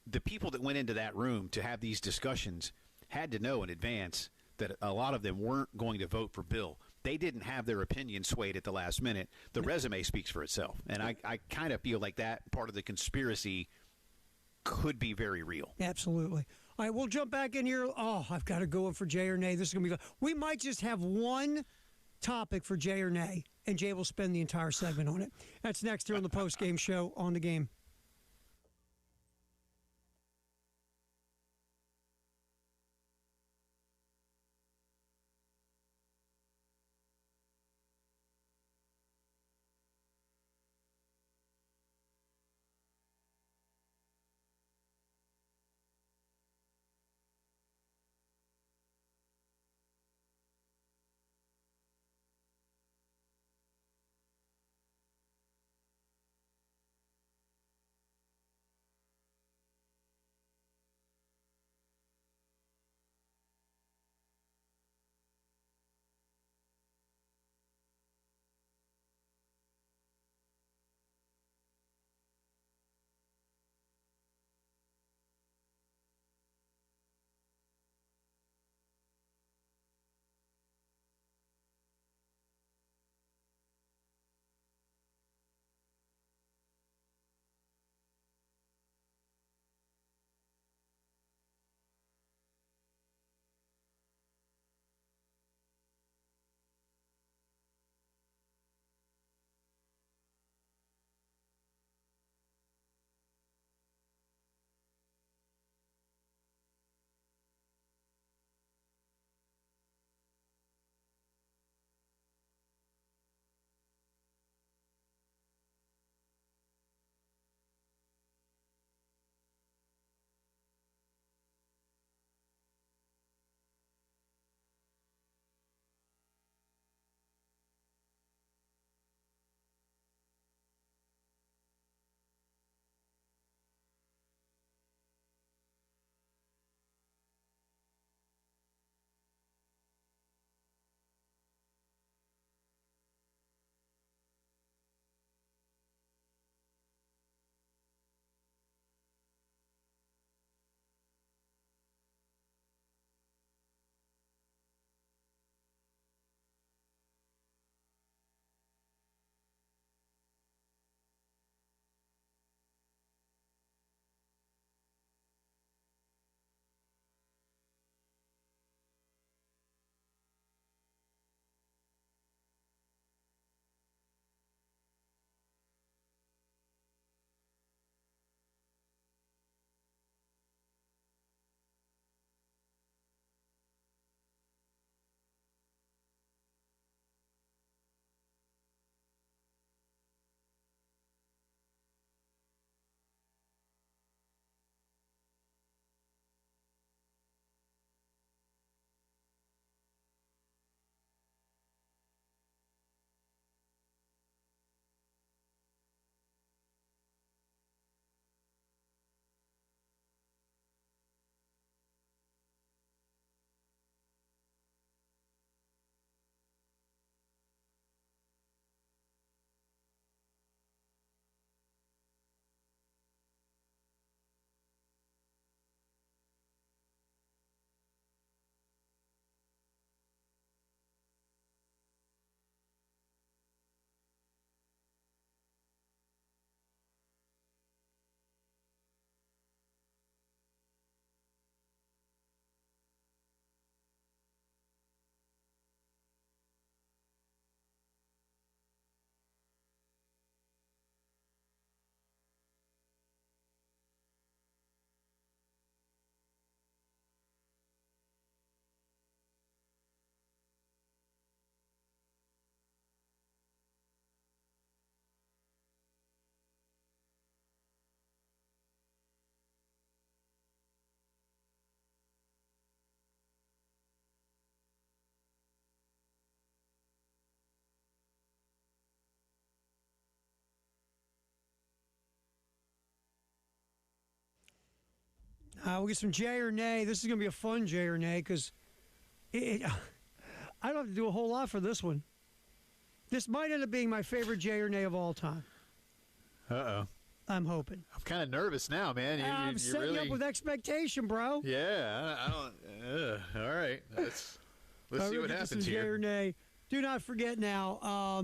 the people that went into that room to have these discussions had to know in advance that a lot of them weren't going to vote for Bill. They didn't have their opinion swayed at the last minute. The resume speaks for itself. And I kind of feel like that part of the conspiracy could be very real. Absolutely. All right, we'll jump back in here. Oh, I've got to go in for Jay or Nay. This is going to be fun. We might just have one topic for Jay or Nay, and Jay will spend the entire segment on it. That's next here on the post-game show on The Game. We'll get some Jay or nay. This is going to be a fun Jay or nay because I don't have to do a whole lot for this one. This might end up being my favorite Jay or nay of all time. Uh-oh. I'm hoping. I'm kind of nervous now, man. I'm setting you up with expectation, bro. Yeah, I don't. All right. Let's see what happens here. Jay or nay. Do not forget now,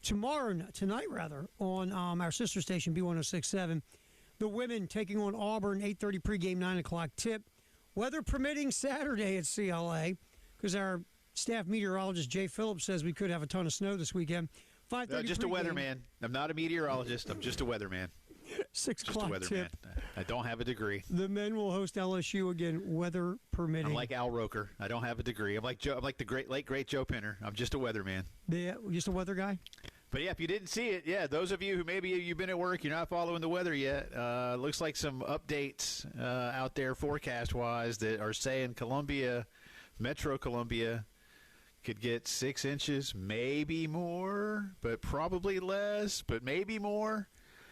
tonight, on our sister station, B1067, the women taking on Auburn, 8:30 pregame, 9 o'clock tip. Weather permitting Saturday at CLA, because our staff meteorologist, Jay Phillips, says we could have a ton of snow this weekend. 5:30 just pregame. a weatherman. I'm not a meteorologist. I'm just a weatherman. 6 Just a o'clock weatherman. tip. I don't have a degree. The men will host LSU again, weather permitting. I'm like Al Roker. I don't have a degree. I'm like the late great Joe Penner. I'm just a weatherman. Yeah, just a weather guy? But yeah, if you didn't see it, those of you who maybe you've been at work, you're not following the weather yet. Looks like some updates out there forecast-wise that are saying Metro Columbia, could get 6 inches, maybe more, but probably less, but maybe more.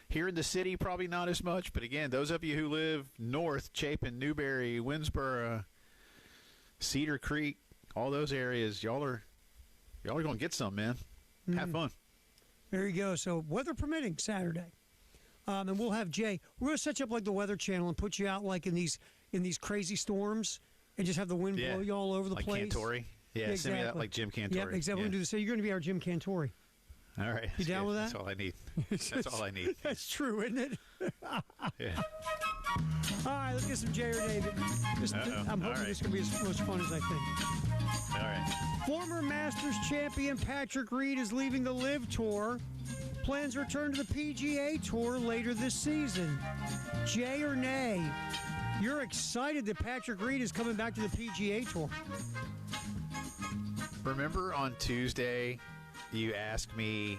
Here in the city, probably not as much. But again, those of you who live north, Chapin, Newberry, Winsboro, Cedar Creek, all those areas, y'all are going to get some, man. Have fun. There you go. So weather permitting Saturday, and we'll have Jay. We're gonna set you up like the Weather Channel and put you out like in these crazy storms and just have the wind blow you all over the place. Like Cantori. Yeah, exactly. Send me that like Jim Cantori. Yep, exactly. We're gonna do this. So you're gonna be our Jim Cantori. All right. You down with that? That's all I need. That's all I need. That's true, isn't it? Yeah. All right, let's get some Jay or David. I'm hoping this is going to be as much fun as I think. All right. Former Masters champion Patrick Reed is leaving the LIV Tour. Plans to return to the PGA Tour later this season. Jay or nay? You're excited that Patrick Reed is coming back to the PGA Tour. Remember on Tuesday, you asked me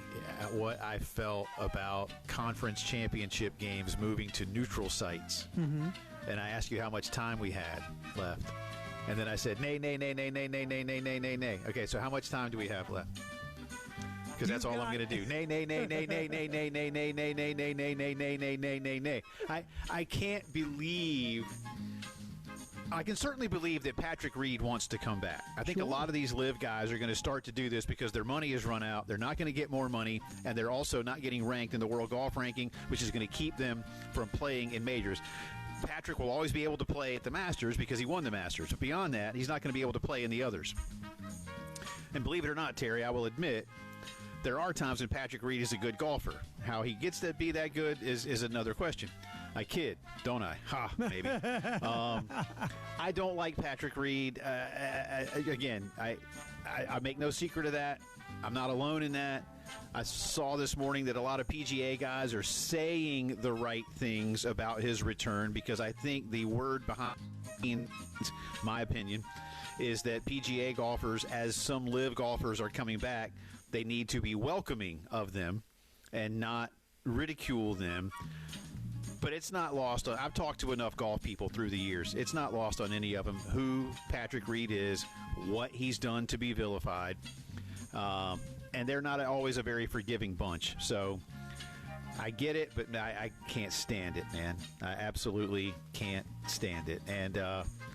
what I felt about conference championship games moving to neutral sites. Mm-hmm. And I asked you how much time we had left. And then I said, nay, nay, nay, nay, nay, nay, nay, nay, nay, nay, nay. Okay, so how much time do we have left? Because that's all I'm going to do. Nay, nay, nay, nay, nay, nay, nay, nay, nay, nay, nay, nay, nay, nay, nay, nay, nay, nay, nay. I can't believe... I can certainly believe that Patrick Reed wants to come back. I think a lot of these LIV guys are going to start to do this because their money has run out. They're not going to get more money, and they're also not getting ranked in the World Golf Ranking, which is going to keep them from playing in majors. Patrick will always be able to play at the Masters because he won the Masters. But beyond that, he's not going to be able to play in the others. And believe it or not, Terry, I will admit, there are times when Patrick Reed is a good golfer. How he gets to be that good is another question. I kid, don't I? Ha, maybe. I don't like Patrick Reed. Again, I make no secret of that. I'm not alone in that. I saw this morning that a lot of PGA guys are saying the right things about his return because I think the word behind, my opinion, is that PGA golfers, as some LIV golfers are coming back, they need to be welcoming of them and not ridicule them. But it's not lost on, I've talked to enough golf people through the years. It's not lost on any of them who Patrick Reed is, what he's done to be vilified. And they're not always a very forgiving bunch. So I get it, but I can't stand it, man. I absolutely can't stand it. And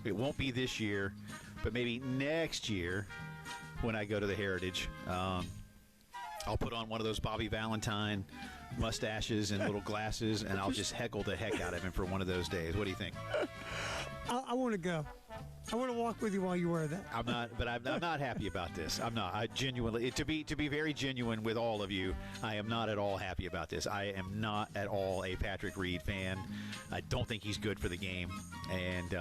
it won't be this year, but maybe next year when I go to the Heritage. I'll put on one of those Bobby Valentine mustaches and little glasses, and I'll just heckle the heck out of him for one of those days. What do you think? I want to go. I want to walk with you while you wear that. I'm not happy about this. I'm not. I genuinely, to be very genuine with all of you, I am not at all happy about this. I am not at all a Patrick Reed fan. I don't think he's good for the game, and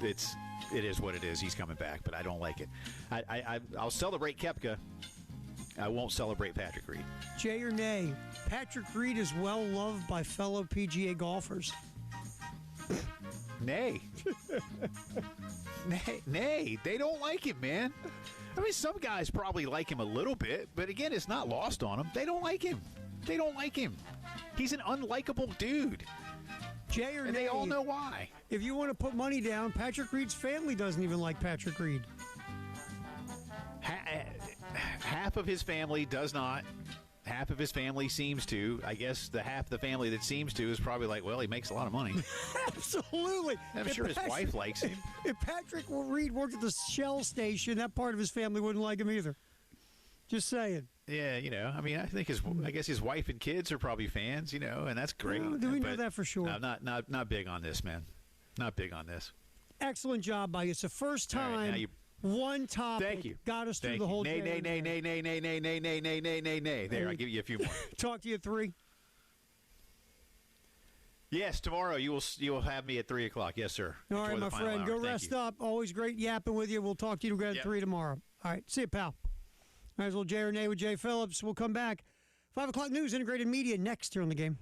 it is what it is. He's coming back, but I don't like it. I'll celebrate Koepka. I won't celebrate Patrick Reed. Jay or nay, Patrick Reed is well loved by fellow PGA golfers. Nay. Nay. They don't like him, man. I mean, some guys probably like him a little bit, but again, it's not lost on them. They don't like him. He's an unlikable dude. Jay or nay, and they all know why. If you want to put money down, Patrick Reed's family doesn't even like Patrick Reed. Half of his family does not. half of his family seems to. I guess the half of the family that seems to is probably like, well, he makes a lot of money. Absolutely. I'm sure his wife likes him. If Patrick Reed worked at the Shell station, that part of his family wouldn't like him either. Just saying. Yeah, I mean, I guess his wife and kids are probably fans, and that's great. Do we know that for sure? No, not big on this, man. Not big on this. Excellent job by you. It's the first time one topic got us through the whole day. Nay. There, I'll give you a few more. Talk to you at 3. Yes, tomorrow you will have me at 3 o'clock. Yes, sir. All right, my friend. Go rest up. Always great yapping with you. We'll talk to you again at 3 tomorrow. All right. See you, pal. All right, little Jay Renee with Jay Phillips. We'll come back. 5 o'clock news, integrated media next here on the game.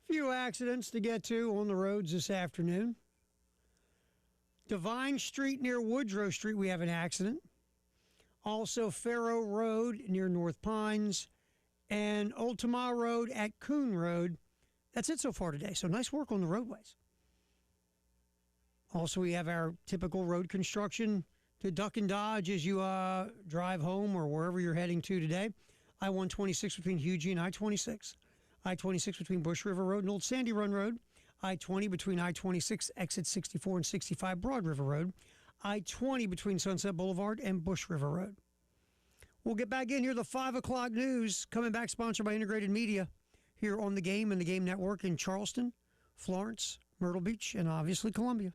Few accidents to get to on the roads this afternoon. Divine Street near Woodrow Street, we have an accident. Also, Faro Road near North Pines and Old Tamar Road at Coon Road. That's it so far today. So nice work on the roadways. Also, we have our typical road construction to duck and dodge as you drive home or wherever you're heading to today. I-126 between Hugie and I-26. I-26 between Bush River Road and Old Sandy Run Road. I-20 between I-26, exit 64 and 65 Broad River Road. I-20 between Sunset Boulevard and Bush River Road. We'll get back in here. The 5 o'clock news coming back, sponsored by Integrated Media here on The Game and The Game Network in Charleston, Florence, Myrtle Beach, and obviously Columbia.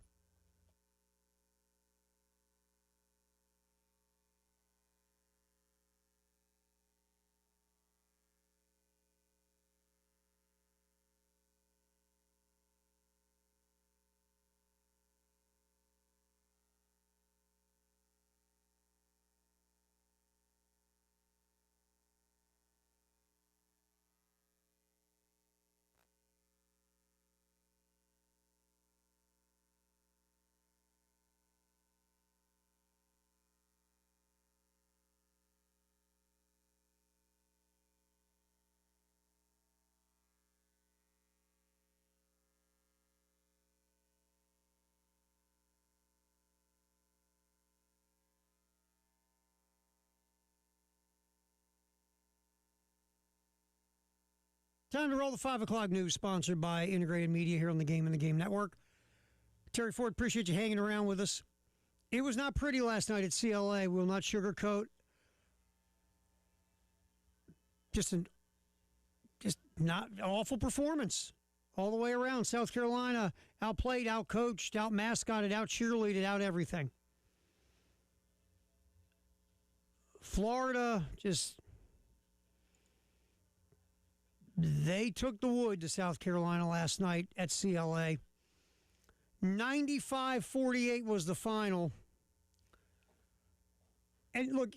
Time to roll the 5 o'clock news, sponsored by Integrated Media here on the Game and the Game Network. Terry Ford, appreciate you hanging around with us. It was not pretty last night at CLA. We will not sugarcoat. Just not an awful performance all the way around. South Carolina outplayed, outcoached, out-mascotted, out-cheerleaded, out everything. Florida they took the wood to South Carolina last night at CLA. 95-48 was the final. And look,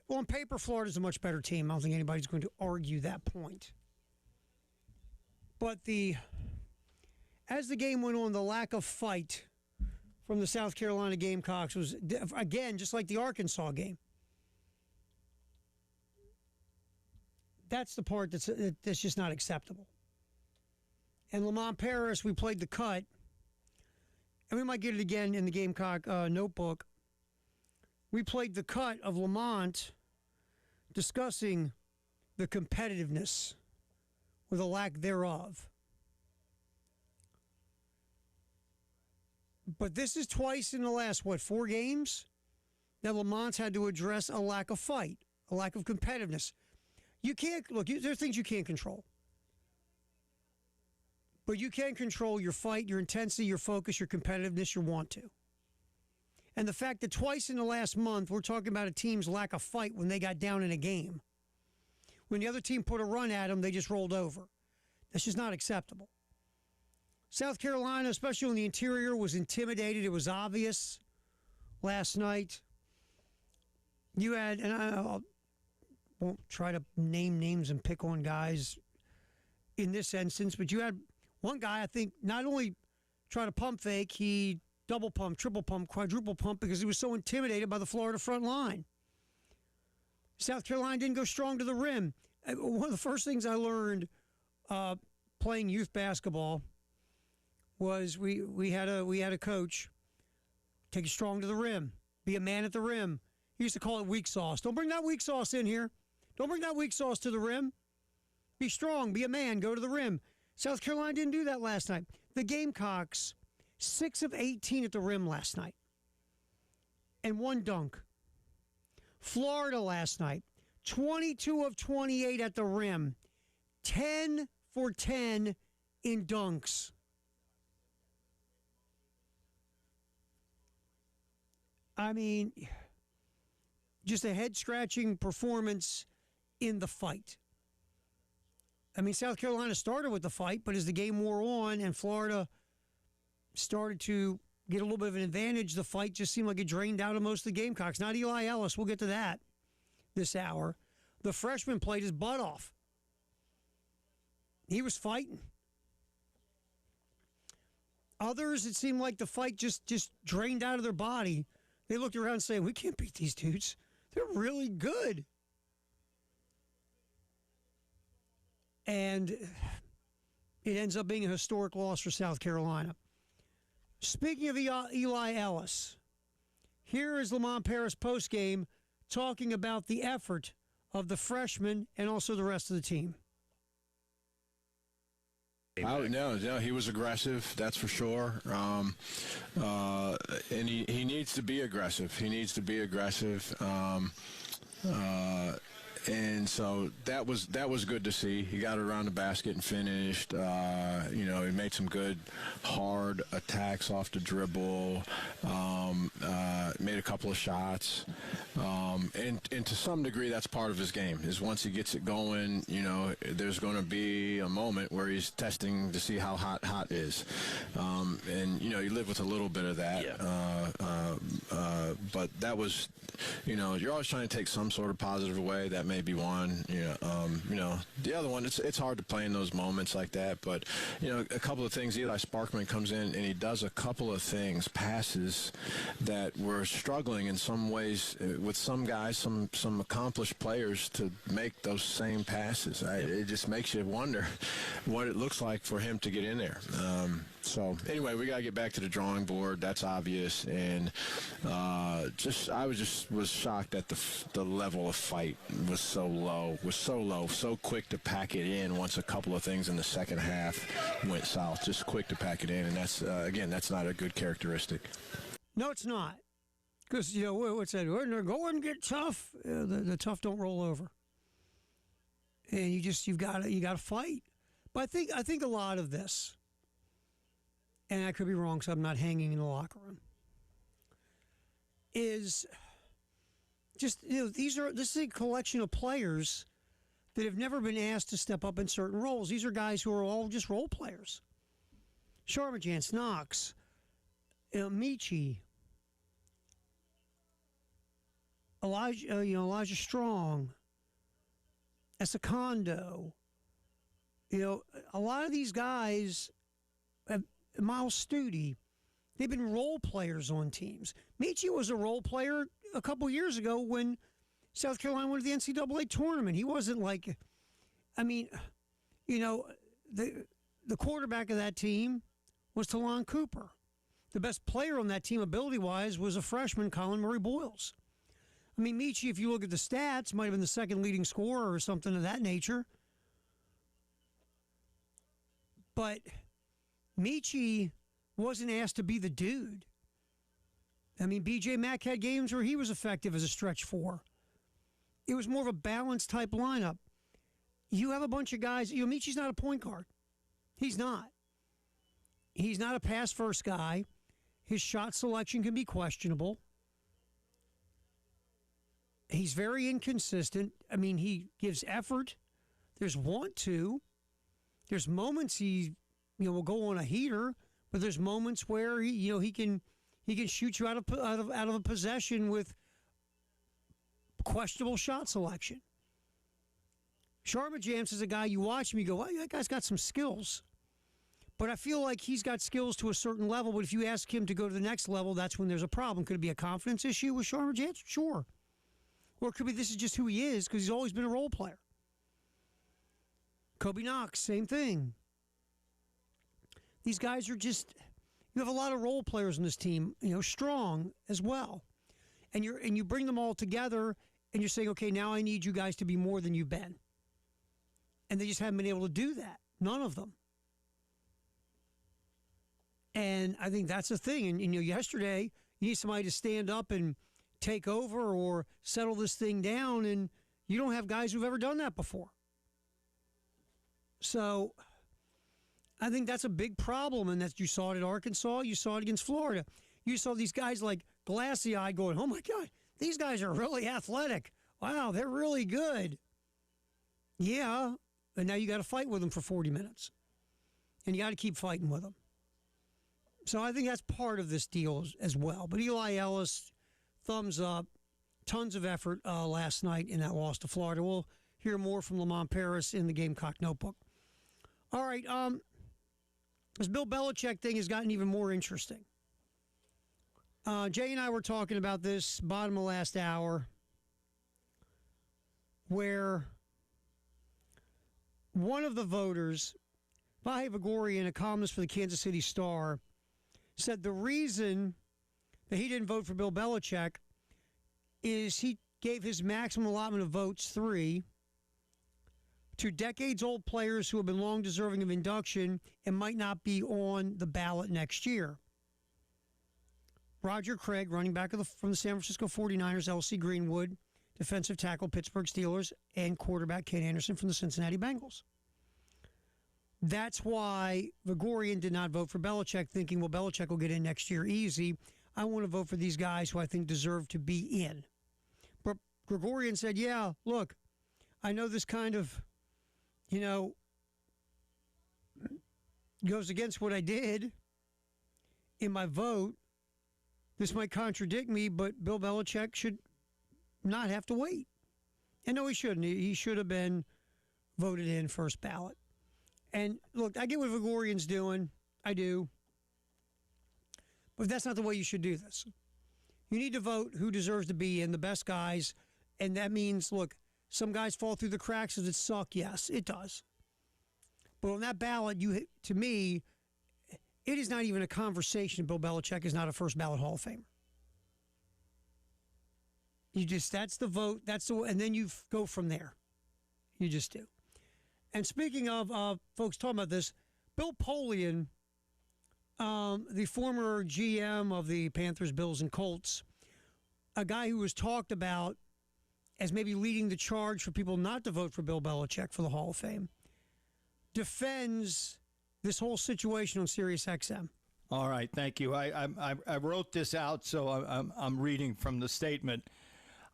on paper, Florida's a much better team. I don't think anybody's going to argue that point. But as the game went on, the lack of fight from the South Carolina Gamecocks was, again, just like the Arkansas game. That's the part that's just not acceptable. And Lamont Paris, we played the cut, and we might get it again in the Gamecock notebook. We played the cut of Lamont discussing the competitiveness or the lack thereof. But this is twice in the last, 4 games that Lamont's had to address a lack of fight, a lack of competitiveness. You can't, look, there are things you can't control. But you can control your fight, your intensity, your focus, your competitiveness, your want to. And the fact that twice in the last month, we're talking about a team's lack of fight when they got down in a game. When the other team put a run at them, they just rolled over. That's just not acceptable. South Carolina, especially on the interior, was intimidated. It was obvious last night. You had, and I won't try to name names and pick on guys in this instance, but you had one guy, I think, not only try to pump fake, he double pump, triple pump, quadruple pump because he was so intimidated by the Florida front line. South Carolina didn't go strong to the rim. One of the first things I learned playing youth basketball was we had a coach take it strong to the rim, be a man at the rim. He used to call it weak sauce. Don't bring that weak sauce in here. Don't bring that weak sauce to the rim. Be strong, be a man, go to the rim. South Carolina didn't do that last night. The Gamecocks, 6 of 18 at the rim last night, and 1 dunk. Florida last night, 22 of 28 at the rim, 10 for 10 in dunks. I mean, just a head-scratching performance in the fight. I mean, South Carolina started with the fight, but as the game wore on and Florida started to get a little bit of an advantage, the fight just seemed like it drained out of most of the Gamecocks. Not Eli Ellis. We'll get to that this hour. The freshman played his butt off. He was fighting. Others, it seemed like the fight just drained out of their body. They looked around saying, we can't beat these dudes. They're really good. And it ends up being a historic loss for South Carolina. Speaking of Eli Ellis, here is Lamont Paris postgame talking about the effort of the freshman and also the rest of the team. No, he was aggressive, that's for sure. And he needs to be aggressive. He needs to be aggressive. And so that was good to see. He got around the basket and finished. He made some good hard attacks off the dribble. Made a couple of shots. And to some degree, that's part of his game. Is once he gets it going, there's going to be a moment where he's testing to see how hot is. And you live with a little bit of that. Yeah. But that was, you're always trying to take some sort of positive away. That may be one. The other one, it's hard to play in those moments like that. But a couple of things. Eli Sparkman comes in and he does a couple of things, passes that were struggling in some ways with some guys, some accomplished players to make those same passes. It just makes you wonder what it looks like for him to get in there. So anyway, we got to get back to the drawing board. That's obvious. And I was shocked at the level of fight was so low, so quick to pack it in once a couple of things in the second half went south. Just quick to pack it in, and that's, again, that's not a good characteristic. No, it's not. Because, what's that? When they're going to get tough, the tough don't roll over. And you got to fight. But I think a lot of this, and I could be wrong, so I'm not hanging in the locker room, is just, this is a collection of players that have never been asked to step up in certain roles. These are guys who are all just role players. Sharmajans, Knox, Michi, Elijah Strong, Esakondo. A lot of these guys, Miles Studi, they've been role players on teams. Michi was a role player a couple years ago when South Carolina went to the NCAA tournament. He wasn't like, the quarterback of that team was Talon Cooper. The best player on that team, ability-wise, was a freshman, Colin Murray Boyles. Michi, if you look at the stats, might have been the second leading scorer or something of that nature. But Michi wasn't asked to be the dude. B.J. Mack had games where he was effective as a stretch four. It was more of a balanced type lineup. You have a bunch of guys. Michi's not a point guard. He's not. He's not a pass-first guy. His shot selection can be questionable. He's very inconsistent. He gives effort. There's want to. There's moments he, will go on a heater, but there's moments where he can shoot you out of a possession with questionable shot selection. Sharmajans is a guy you watch him, you go, well, that guy's got some skills. But I feel like he's got skills to a certain level, but if you ask him to go to the next level, that's when there's a problem. Could it be a confidence issue with Sharmajans? Sure. Or it could be this is just who he is because he's always been a role player. Kobe Knox, same thing. These guys are just, you have a lot of role players on this team, strong as well. And you bring them all together and you're saying, okay, now I need you guys to be more than you've been. And they just haven't been able to do that. None of them. And I think that's the thing. And yesterday, you need somebody to stand up and take over or settle this thing down, and you don't have guys who've ever done that before. So I think that's a big problem, and that you saw it at Arkansas, you saw it against Florida. You saw these guys like glassy-eyed going, oh, my God, these guys are really athletic. Wow, they're really good. Yeah, and now you got to fight with them for 40 minutes, and you got to keep fighting with them. So I think that's part of this deal as well. But Eli Ellis, thumbs up, tons of effort last night in that loss to Florida. We'll hear more from Lamont Paris in the Gamecock Notebook. All right, this Bill Belichick thing has gotten even more interesting. Jay and I were talking about this bottom of last hour, where one of the voters, Vahe Vigorian, a columnist for the Kansas City Star, said the reason that he didn't vote for Bill Belichick is he gave his maximum allotment of votes, 3, to decades-old players who have been long deserving of induction and might not be on the ballot next year. Roger Craig, running back from the San Francisco 49ers, L.C. Greenwood, defensive tackle, Pittsburgh Steelers, and quarterback Ken Anderson from the Cincinnati Bengals. That's why Vigorian did not vote for Belichick, thinking, well, Belichick will get in next year easy. I want to vote for these guys who I think deserve to be in. But Gregorian said, yeah, look, I know this kind of, goes against what I did in my vote. This might contradict me, but Bill Belichick should not have to wait. And no, he shouldn't. He should have been voted in first ballot. And look, I get what Vigorian's doing. I do. But that's not the way you should do this. You need to vote who deserves to be in, the best guys. And that means, look, some guys fall through the cracks. Does it suck? Yes, it does. But on that ballot, to me, it is not even a conversation. Bill Belichick is not a first ballot Hall of Famer. That's the vote. And then you go from there. You just do. And speaking of folks talking about this, Bill Polian, the former GM of the Panthers, Bills, and Colts, a guy who was talked about as maybe leading the charge for people not to vote for Bill Belichick for the Hall of Fame, defends this whole situation on Sirius XM. All right, thank you. I wrote this out, so I'm reading from the statement.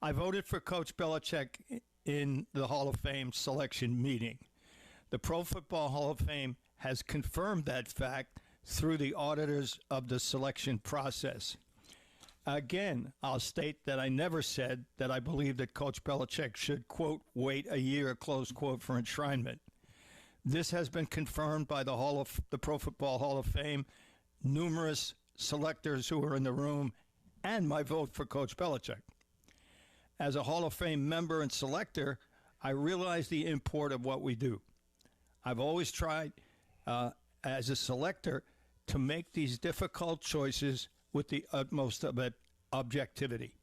I voted for Coach Belichick in the Hall of Fame selection meeting. The Pro Football Hall of Fame has confirmed that fact through the auditors of the selection process. Again, I'll state that I never said that I believe that Coach Belichick should, quote, wait a year, close quote, for enshrinement. This has been confirmed by the Pro Football Hall of Fame, numerous selectors who were in the room, and my vote for Coach Belichick. As a Hall of Fame member and selector, I realize the import of what we do. I've always tried, as a selector, to make these difficult choices with the utmost of objectivity.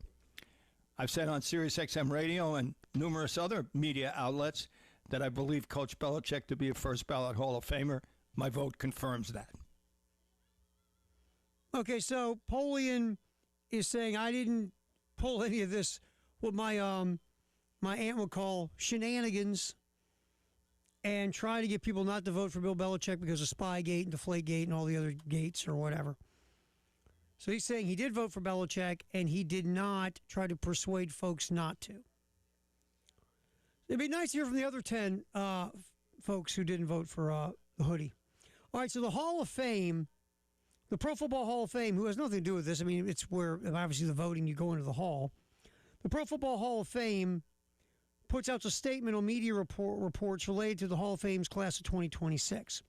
I've said on Sirius XM Radio and numerous other media outlets that I believe Coach Belichick to be a first ballot Hall of Famer. My vote confirms that. Okay, so Polian is saying I didn't pull any of this, what my aunt would call shenanigans, and try to get people not to vote for Bill Belichick because of Spygate and Deflategate and all the other gates or whatever. So he's saying he did vote for Belichick, and he did not try to persuade folks not to. It'd be nice to hear from the other 10 folks who didn't vote for the hoodie. All right, so the Hall of Fame, the Pro Football Hall of Fame, who has nothing to do with this. I mean, it's where, obviously, the voting, you go into the hall. The Pro Football Hall of Fame puts out a statement on media reports related to the Hall of Fame's class of 2026.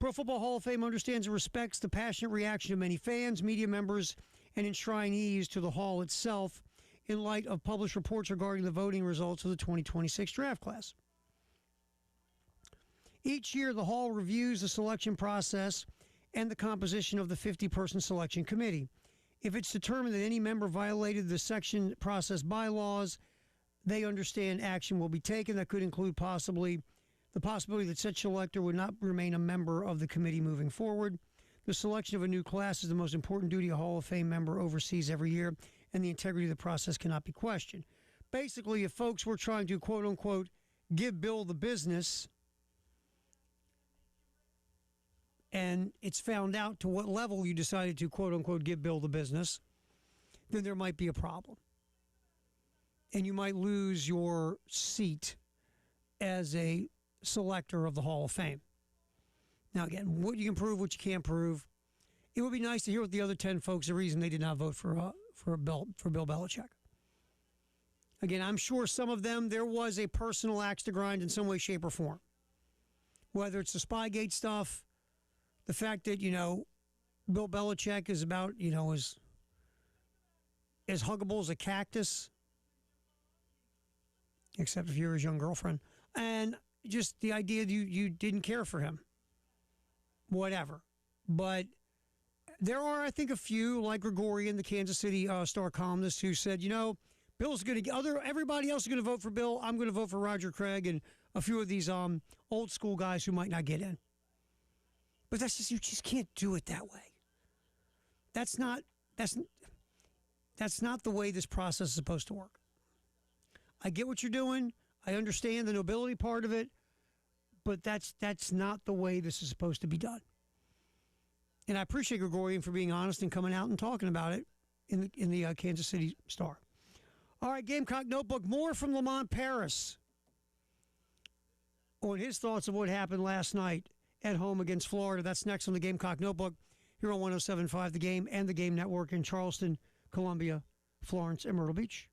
Pro Football Hall of Fame understands and respects the passionate reaction of many fans, media members, and enshrinees to the hall itself in light of published reports regarding the voting results of the 2026 draft class. Each year, the hall reviews the selection process and the composition of the 50-person selection committee. If it's determined that any member violated the selection process bylaws, they understand action will be taken. That could include the possibility that such selector would not remain a member of the committee moving forward. The selection of a new class is the most important duty a Hall of Fame member oversees every year, and the integrity of the process cannot be questioned. Basically, if folks were trying to, quote-unquote, give Bill the business, and it's found out to what level you decided to, quote-unquote, give Bill the business, then there might be a problem. And you might lose your seat as a selector of the Hall of Fame. Now, again, what you can prove, what you can't prove. It would be nice to hear what the other 10 folks, the reason they did not vote for Bill Belichick. Again, I'm sure some of them, there was a personal axe to grind in some way, shape, or form. Whether it's the Spygate stuff, the fact that, Bill Belichick is about, as huggable as a cactus, except if you're his young girlfriend, and just the idea that you didn't care for him. Whatever. But there are, I think, a few, like Gregorian, the Kansas City Star columnist, who said, Bill's going to, everybody else is going to vote for Bill. I'm going to vote for Roger Craig and a few of these old school guys who might not get in. But you just can't do it that way. That's not the way this process is supposed to work. I get what you're doing. I understand the nobility part of it, but that's not the way this is supposed to be done. And I appreciate Gregorian for being honest and coming out and talking about it in the Kansas City Star. All right, Gamecock Notebook, more from Lamont Paris on his thoughts of what happened last night at home against Florida. That's next on the Gamecock Notebook here on 107.5 The Game and the Game Network in Charleston, Columbia, Florence, and Myrtle Beach.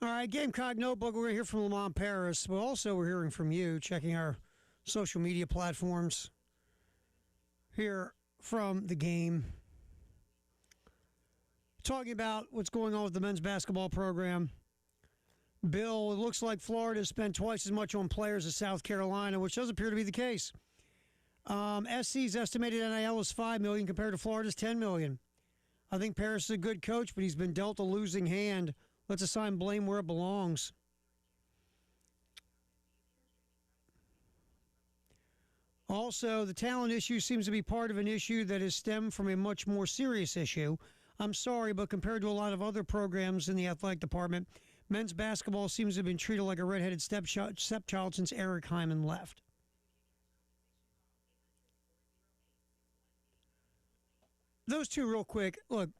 All right, Gamecock Notebook. We're going to hear from Lamont Paris, but also we're hearing from you, checking our social media platforms. Hear from the game. Talking about what's going on with the men's basketball program. Bill, it looks like Florida has spent twice as much on players as South Carolina, which does appear to be the case. SC's estimated NIL is $5 million compared to Florida's $10 million. I think Paris is a good coach, but he's been dealt a losing hand. Let's assign blame where it belongs. Also, the talent issue seems to be part of an issue that has stemmed from a much more serious issue. I'm sorry, but compared to a lot of other programs in the athletic department, men's basketball seems to have been treated like a redheaded stepchild since Eric Hyman left. Those two real quick. Look,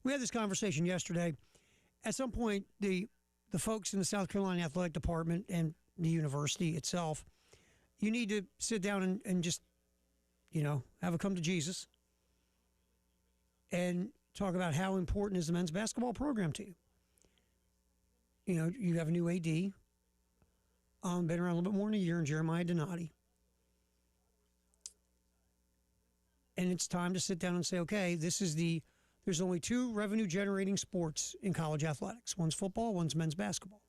we had this conversation yesterday. At some point, the folks in the South Carolina Athletic Department and the university itself, you need to sit down and just, have a come to Jesus and talk about how important is the men's basketball program to you. You have a new AD, been around a little bit more than a year, in Jeremiah Donati. And it's time to sit down and say, okay, there's only two revenue-generating sports in college athletics. One's football, one's men's basketball.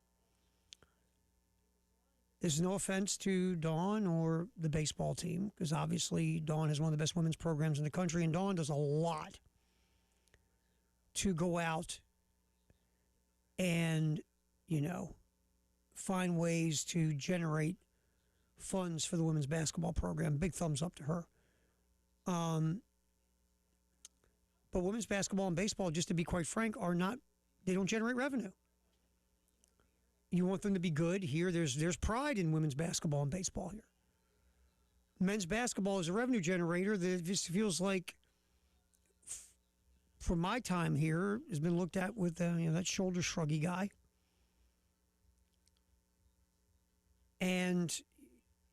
There's no offense to Dawn or the baseball team, because obviously Dawn has one of the best women's programs in the country, and Dawn does a lot to go out and, find ways to generate funds for the women's basketball program. Big thumbs up to her. But women's basketball and baseball, just to be quite frank, they don't generate revenue. You want them to be good here. There's pride in women's basketball and baseball here. Men's basketball is a revenue generator that just feels like, for my time here, has been looked at with that shoulder shruggy guy. And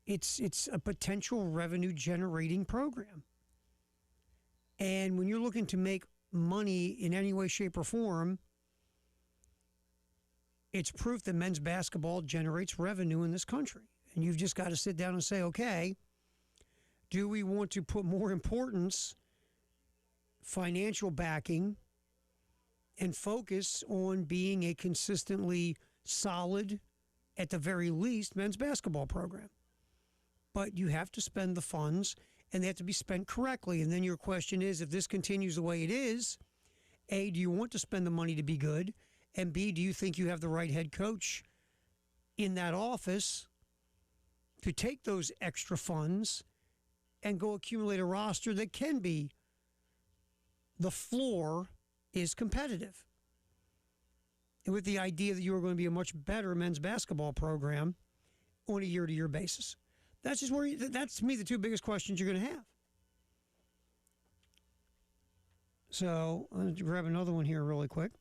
it's a potential revenue generating program. And when you're looking to make money in any way, shape, or form, it's proof that men's basketball generates revenue in this country. And you've just got to sit down and say, okay, do we want to put more importance, financial backing, and focus on being a consistently solid, at the very least, men's basketball program? But you have to spend the funds, and they have to be spent correctly. And then your question is, if this continues the way it is, A, do you want to spend the money to be good? And B, do you think you have the right head coach in that office to take those extra funds and go accumulate a roster that can be, the floor is competitive? And with the idea that you are going to be a much better men's basketball program on a year-to-year basis. That's that's to me the two biggest questions you're going to have. So I'm going to grab another one here really quick.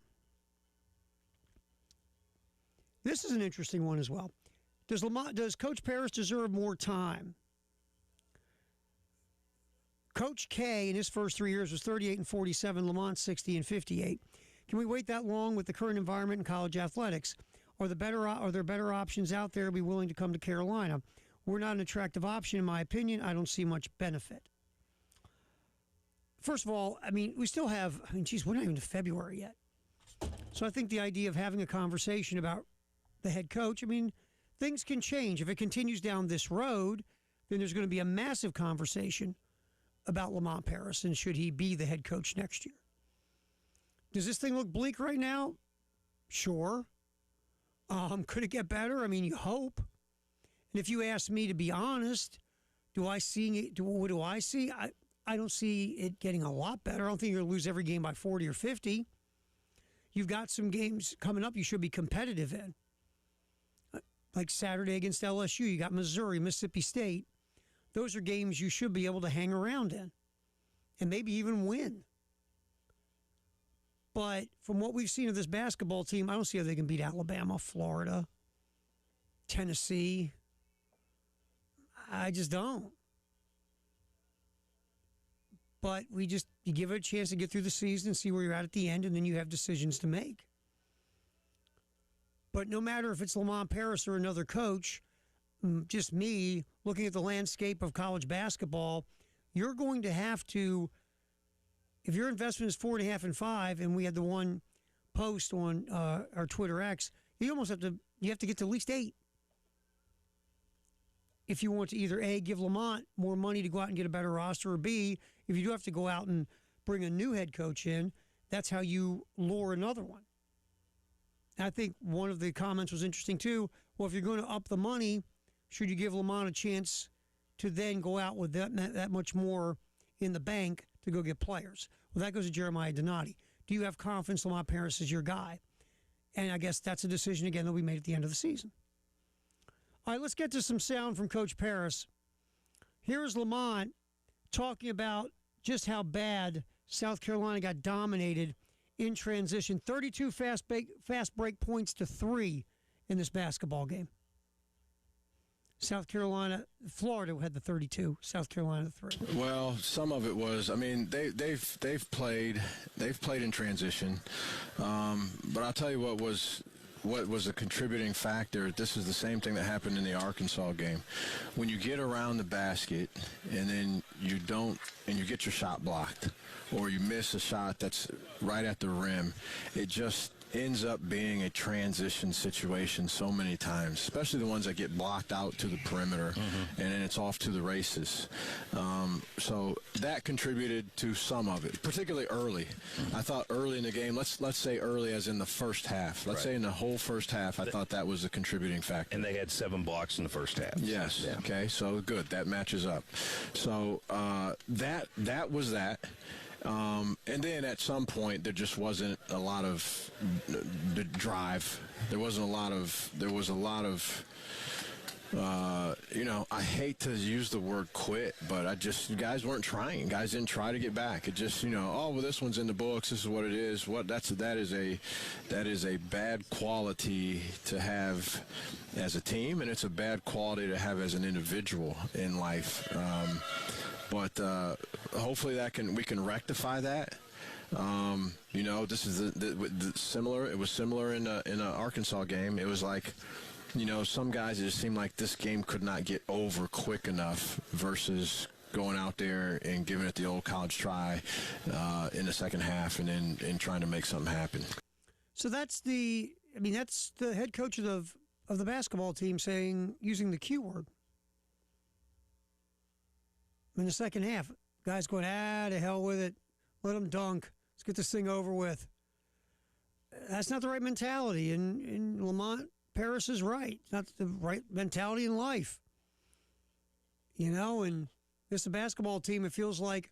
This is an interesting one as well. Does Coach Paris deserve more time? Coach K in his first 3 years was 38 and 47, Lamont 60 and 58. Can we wait that long with the current environment in college athletics? Are there better options out there to be willing to come to Carolina? We're not an attractive option, in my opinion. I don't see much benefit. First of all, we still have, we're not even to February yet. So I think the idea of having a conversation about the head coach, things can change. If it continues down this road, then there's going to be a massive conversation about Lamont Paris and should he be the head coach next year. Does this thing look bleak right now? Sure. Could it get better? You hope. And if you ask me to be honest, what do I see? I don't see it getting a lot better. I don't think you're going to lose every game by 40 or 50. You've got some games coming up you should be competitive in. Like Saturday against LSU, you got Missouri, Mississippi State. Those are games you should be able to hang around in and maybe even win. But from what we've seen of this basketball team, I don't see how they can beat Alabama, Florida, Tennessee. I just don't. But you give it a chance to get through the season and see where you're at the end, and then you have decisions to make. But no matter if it's Lamont Paris or another coach, just me looking at the landscape of college basketball, you're going to have to, if your investment is 4.5 and 5, and we had the one post on our Twitter X, you almost have to get to at least 8 if you want to either A, give Lamont more money to go out and get a better roster, or B, if you do have to go out and bring a new head coach in, that's how you lure another one. And I think one of the comments was interesting too. Well, if you're going to up the money, should you give Lamont a chance to then go out with that much more in the bank to go get players? Well, that goes to Jeremiah Donati. Do you have confidence Lamont Paris is your guy? And I guess that's a decision, again, that we made at the end of the season. All right, let's get to some sound from Coach Paris. Here's Lamont talking about just how bad South Carolina got dominated in transition. 32 fast break points to 3 in this basketball game. Florida had the 32. South Carolina the 3. Well, some of it was. I mean, they've played in transition, but I'll tell you what was a contributing factor. This is the same thing that happened in the Arkansas game. When you get around the basket and then you get your shot blocked, or you miss a shot that's right at the rim, it just ends up being a transition situation so many times, especially the ones that get blocked out to the perimeter, and then it's off to the races. So that contributed to some of it, particularly early. I thought early in the game, let's say early as in the first half. Let's say in the whole first half, I thought that was a contributing factor. And they had 7 blocks in the first half. Yes. Yeah. Okay. So good. That matches up. So that was that. And then at some point there just wasn't a lot of the drive. There was a lot of I hate to use the word quit, but guys weren't trying. Guys didn't try to get back. It just, well, this one's in the books. This is what it is. That is a bad quality to have as a team, and it's a bad quality to have as an individual in life. But hopefully we can rectify that. This is similar. It was similar in an Arkansas game. It was like, some guys, it just seemed like this game could not get over quick enough versus going out there and giving it the old college try in the second half and then trying to make something happen. So that's the head coach of the basketball team using the Q word. In the second half, guys going, to hell with it. Let them dunk. Let's get this thing over with. That's not the right mentality, and Lamont Paris is right. It's not the right mentality in life. And this is a basketball team, it feels like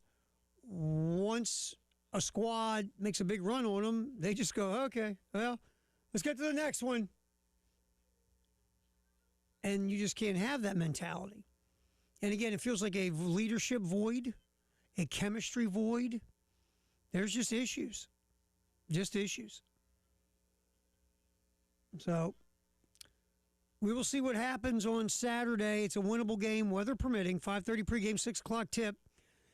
once a squad makes a big run on them, they just go, okay, well, let's get to the next one. And you just can't have that mentality. And again, it feels like a leadership void, a chemistry void. There's just issues. So we will see what happens on Saturday. It's a winnable game, weather permitting. 5:30 pregame, 6 o'clock tip.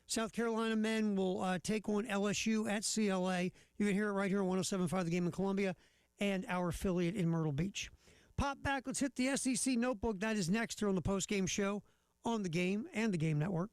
South Carolina men will take on LSU at CLA. You can hear it right here on 107.5 The Game in Columbia and our affiliate in Myrtle Beach. Pop back. Let's hit the SEC notebook. That is next here on the postgame show on The Game and The Game Network.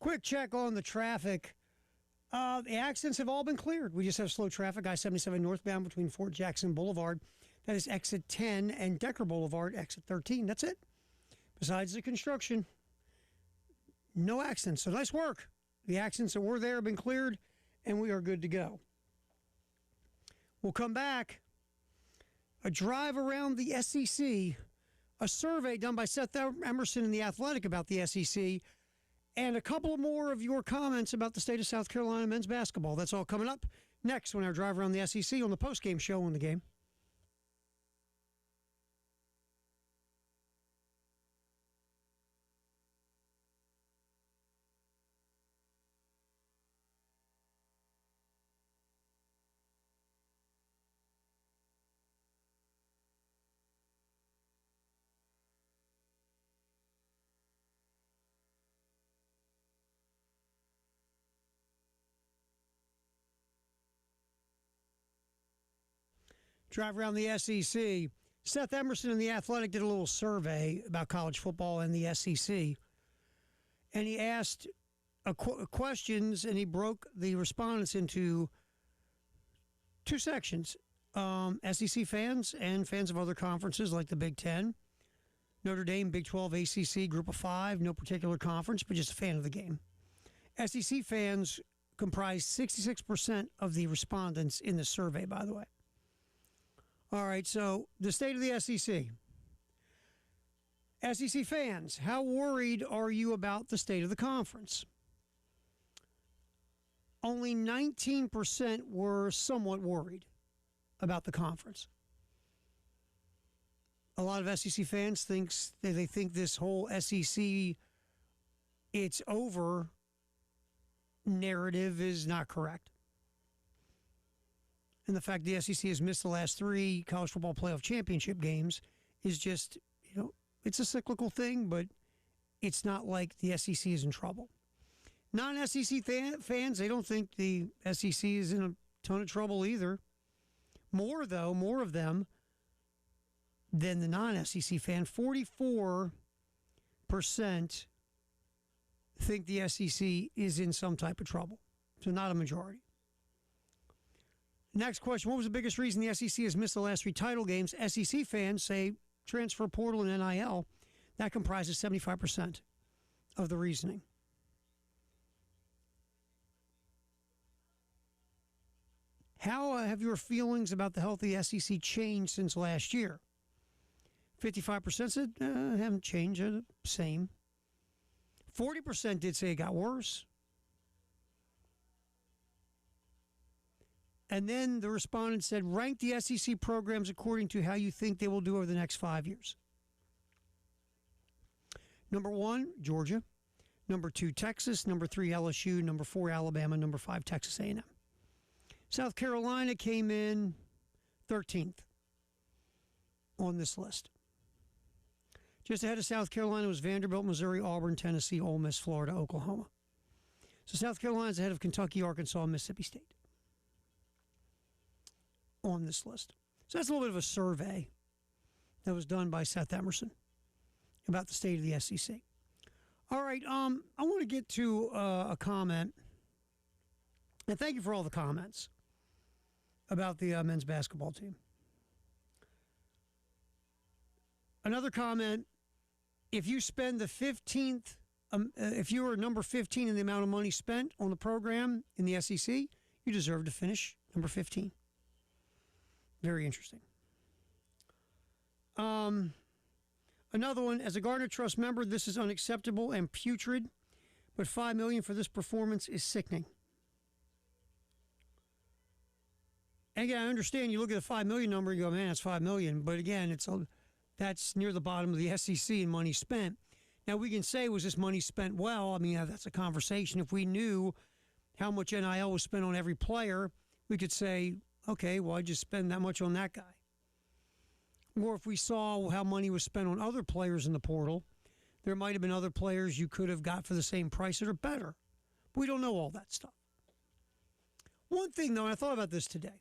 Quick check on the traffic. The accidents have all been cleared. We just have slow traffic. I-77 northbound between Fort Jackson Boulevard. That is exit 10 and Decker Boulevard, exit 13. That's it. Besides the construction, no accidents. So nice work. The accidents that were there have been cleared, and we are good to go. We'll come back. A drive around the SEC, a survey done by Seth Emerson in The Athletic about the SEC, and a couple more of your comments about the state of South Carolina men's basketball. That's all coming up next on our drive around the SEC on the postgame show on the game. Drive around the SEC. Seth Emerson in The Athletic did a little survey about college football and the SEC. And he asked questions, and he broke the respondents into two sections. SEC fans and fans of other conferences like the Big Ten, Notre Dame, Big 12, ACC, Group of Five, no particular conference, but just a fan of the game. SEC fans comprised 66% of the respondents in the survey, by the way. All right, so the state of the SEC. SEC fans, how worried are you about the state of the conference? Only 19% were somewhat worried about the conference. A lot of SEC fans think this whole SEC it's over narrative is not correct. And the fact the SEC has missed the last 3 college football playoff championship games is just, it's a cyclical thing, but it's not like the SEC is in trouble. Non-SEC fans, they don't think the SEC is in a ton of trouble either. More of them than the non-SEC fan. 44% think the SEC is in some type of trouble. So not a majority. Next question, what was the biggest reason the SEC has missed the last 3 title games? SEC fans say transfer portal and NIL. That comprises 75% of the reasoning. How have your feelings about the health of the SEC changed since last year? 55% said haven't changed, same. 40% did say it got worse. And then the respondent said, rank the SEC programs according to how you think they will do over the next 5 years. Number 1, Georgia. Number 2, Texas. Number 3, LSU. Number 4, Alabama. Number 5, Texas A&M. South Carolina came in 13th on this list. Just ahead of South Carolina was Vanderbilt, Missouri, Auburn, Tennessee, Ole Miss, Florida, Oklahoma. So South Carolina's ahead of Kentucky, Arkansas, and Mississippi State on this list. So that's a little bit of a survey that was done by Seth Emerson about the state of the SEC. All right, I want to get to a comment, and thank you for all the comments about the men's basketball team. Another comment, if you spend the 15th, if you are number 15 in the amount of money spent on the program in the SEC, you deserve to finish number 15. Very interesting. Another one, as a Gardner Trust member, this is unacceptable and putrid, but $5 million for this performance is sickening. And again, I understand you look at the $5 million number and you go, man, that's $5 million. But again, that's near the bottom of the SEC in money spent. Now, we can say, was this money spent well? I mean, that's a conversation. If we knew how much NIL was spent on every player, we could say, okay, well, I just spend that much on that guy. Or if we saw how money was spent on other players in the portal, there might have been other players you could have got for the same price that are better. But we don't know all that stuff. One thing, though, and I thought about this today.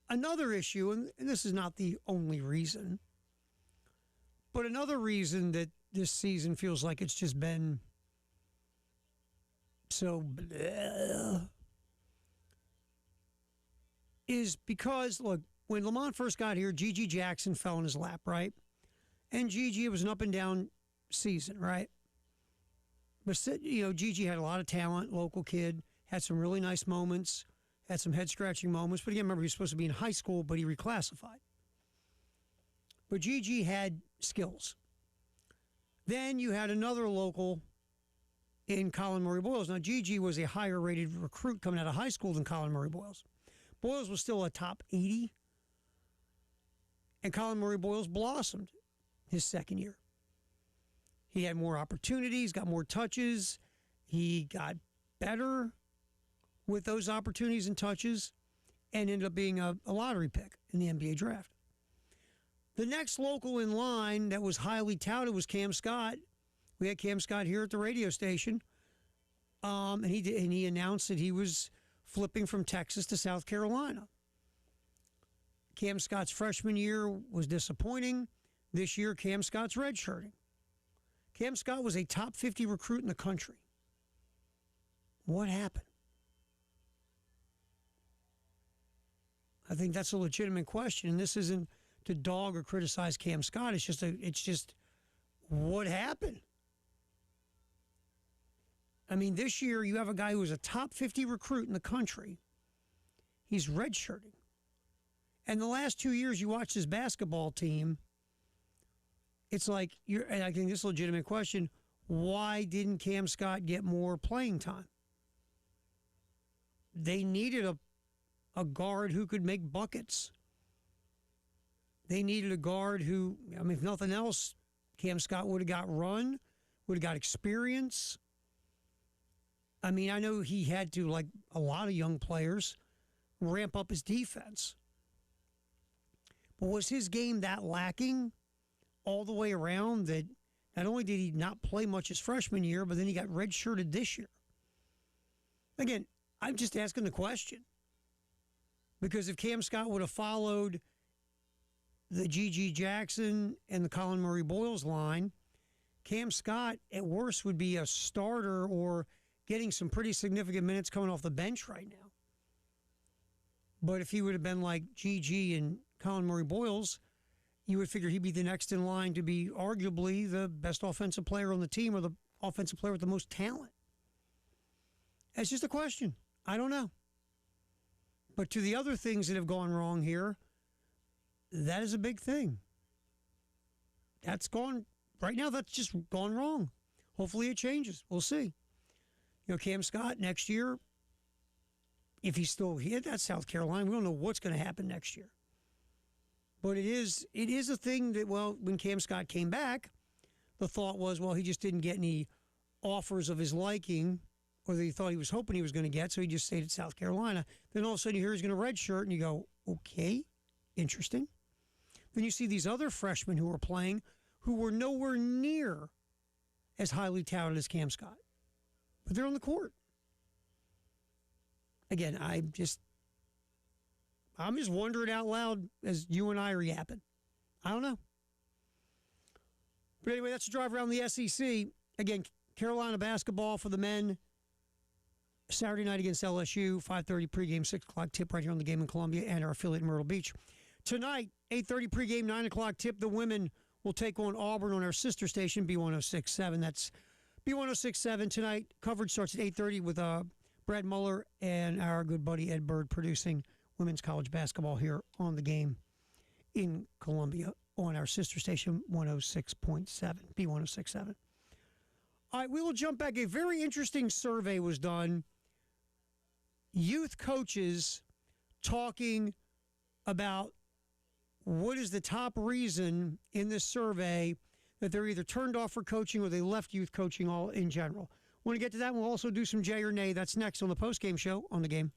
Another issue, and this is not the only reason, but another reason that this season feels like it's just been so is because, look, when Lamont first got here, Gigi Jackson fell in his lap, right? And Gigi, it was an up and down season, right? But, Gigi had a lot of talent, local kid, had some really nice moments, had some head-scratching moments. But again, remember, he was supposed to be in high school, but he reclassified. But Gigi had skills. Then you had another local in Colin Murray Boyles. Now, Gigi was a higher-rated recruit coming out of high school than Colin Murray Boyles. Boyles was still a top 80, and Colin Murray Boyles blossomed his second year. He had more opportunities, got more touches. He got better with those opportunities and touches and ended up being a lottery pick in the NBA draft. The next local in line that was highly touted was Cam Scott. We had Cam Scott here at the radio station, and he announced that he was flipping from Texas to South Carolina. Cam Scott's freshman year was disappointing. This year, Cam Scott's redshirting. Cam Scott was a top 50 recruit in the country. What happened? I think that's a legitimate question, and this isn't to dog or criticize Cam Scott. It's just what happened? I mean, this year you have a guy who was a top 50 recruit in the country. He's redshirting. And the last 2 years you watch his basketball team, it's like, and I think this is a legitimate question, why didn't Cam Scott get more playing time? They needed a guard who could make buckets. They needed a guard who, I mean, if nothing else, Cam Scott would have got run, would have got experience. I mean, I know he had to, like a lot of young players, ramp up his defense. But was his game that lacking all the way around that not only did he not play much his freshman year, but then he got redshirted this year? Again, I'm just asking the question. Because if Cam Scott would have followed the Gigi Jackson and the Colin Murray Boyles line, Cam Scott at worst would be a starter or getting some pretty significant minutes coming off the bench right now. But if he would have been like Gigi and Colin Murray Boyles, you would figure he'd be the next in line to be arguably the best offensive player on the team or the offensive player with the most talent. It's just a question. I don't know. But to the other things that have gone wrong here, that is a big thing. That's gone, right now, that's just gone wrong. Hopefully it changes. We'll see. Cam Scott next year, if he's still here, that's South Carolina. We don't know what's going to happen next year. But it is a thing that, well, when Cam Scott came back, the thought was, well, he just didn't get any offers of his liking or that he thought he was hoping he was going to get, so he just stayed at South Carolina. Then all of a sudden you hear he's going to redshirt, and you go, okay, interesting. Then you see these other freshmen who were playing who were nowhere near as highly touted as Cam Scott. But they're on the court. Again, I'm just wondering out loud as you and I are yapping. I don't know. But anyway, that's a drive around the SEC. Again, Carolina basketball for the men. Saturday night against LSU, 5:30 pregame, 6 o'clock tip right here on the game in Columbia and our affiliate in Myrtle Beach. Tonight, 8:30 pregame, 9 o'clock tip. The women will take on Auburn on our sister station, B1067. That's B1067 tonight. Coverage starts at 8:30 with Brad Muller and our good buddy Ed Bird producing women's college basketball here on the game in Columbia on our sister station, 106.7, B1067. All right, we will jump back. A very interesting survey was done. Youth coaches talking about what is the top reason in this survey that they're either turned off for coaching or they left youth coaching all in general. Want to get to that? We'll also do some Jay or Nay. That's next on the postgame show on the game.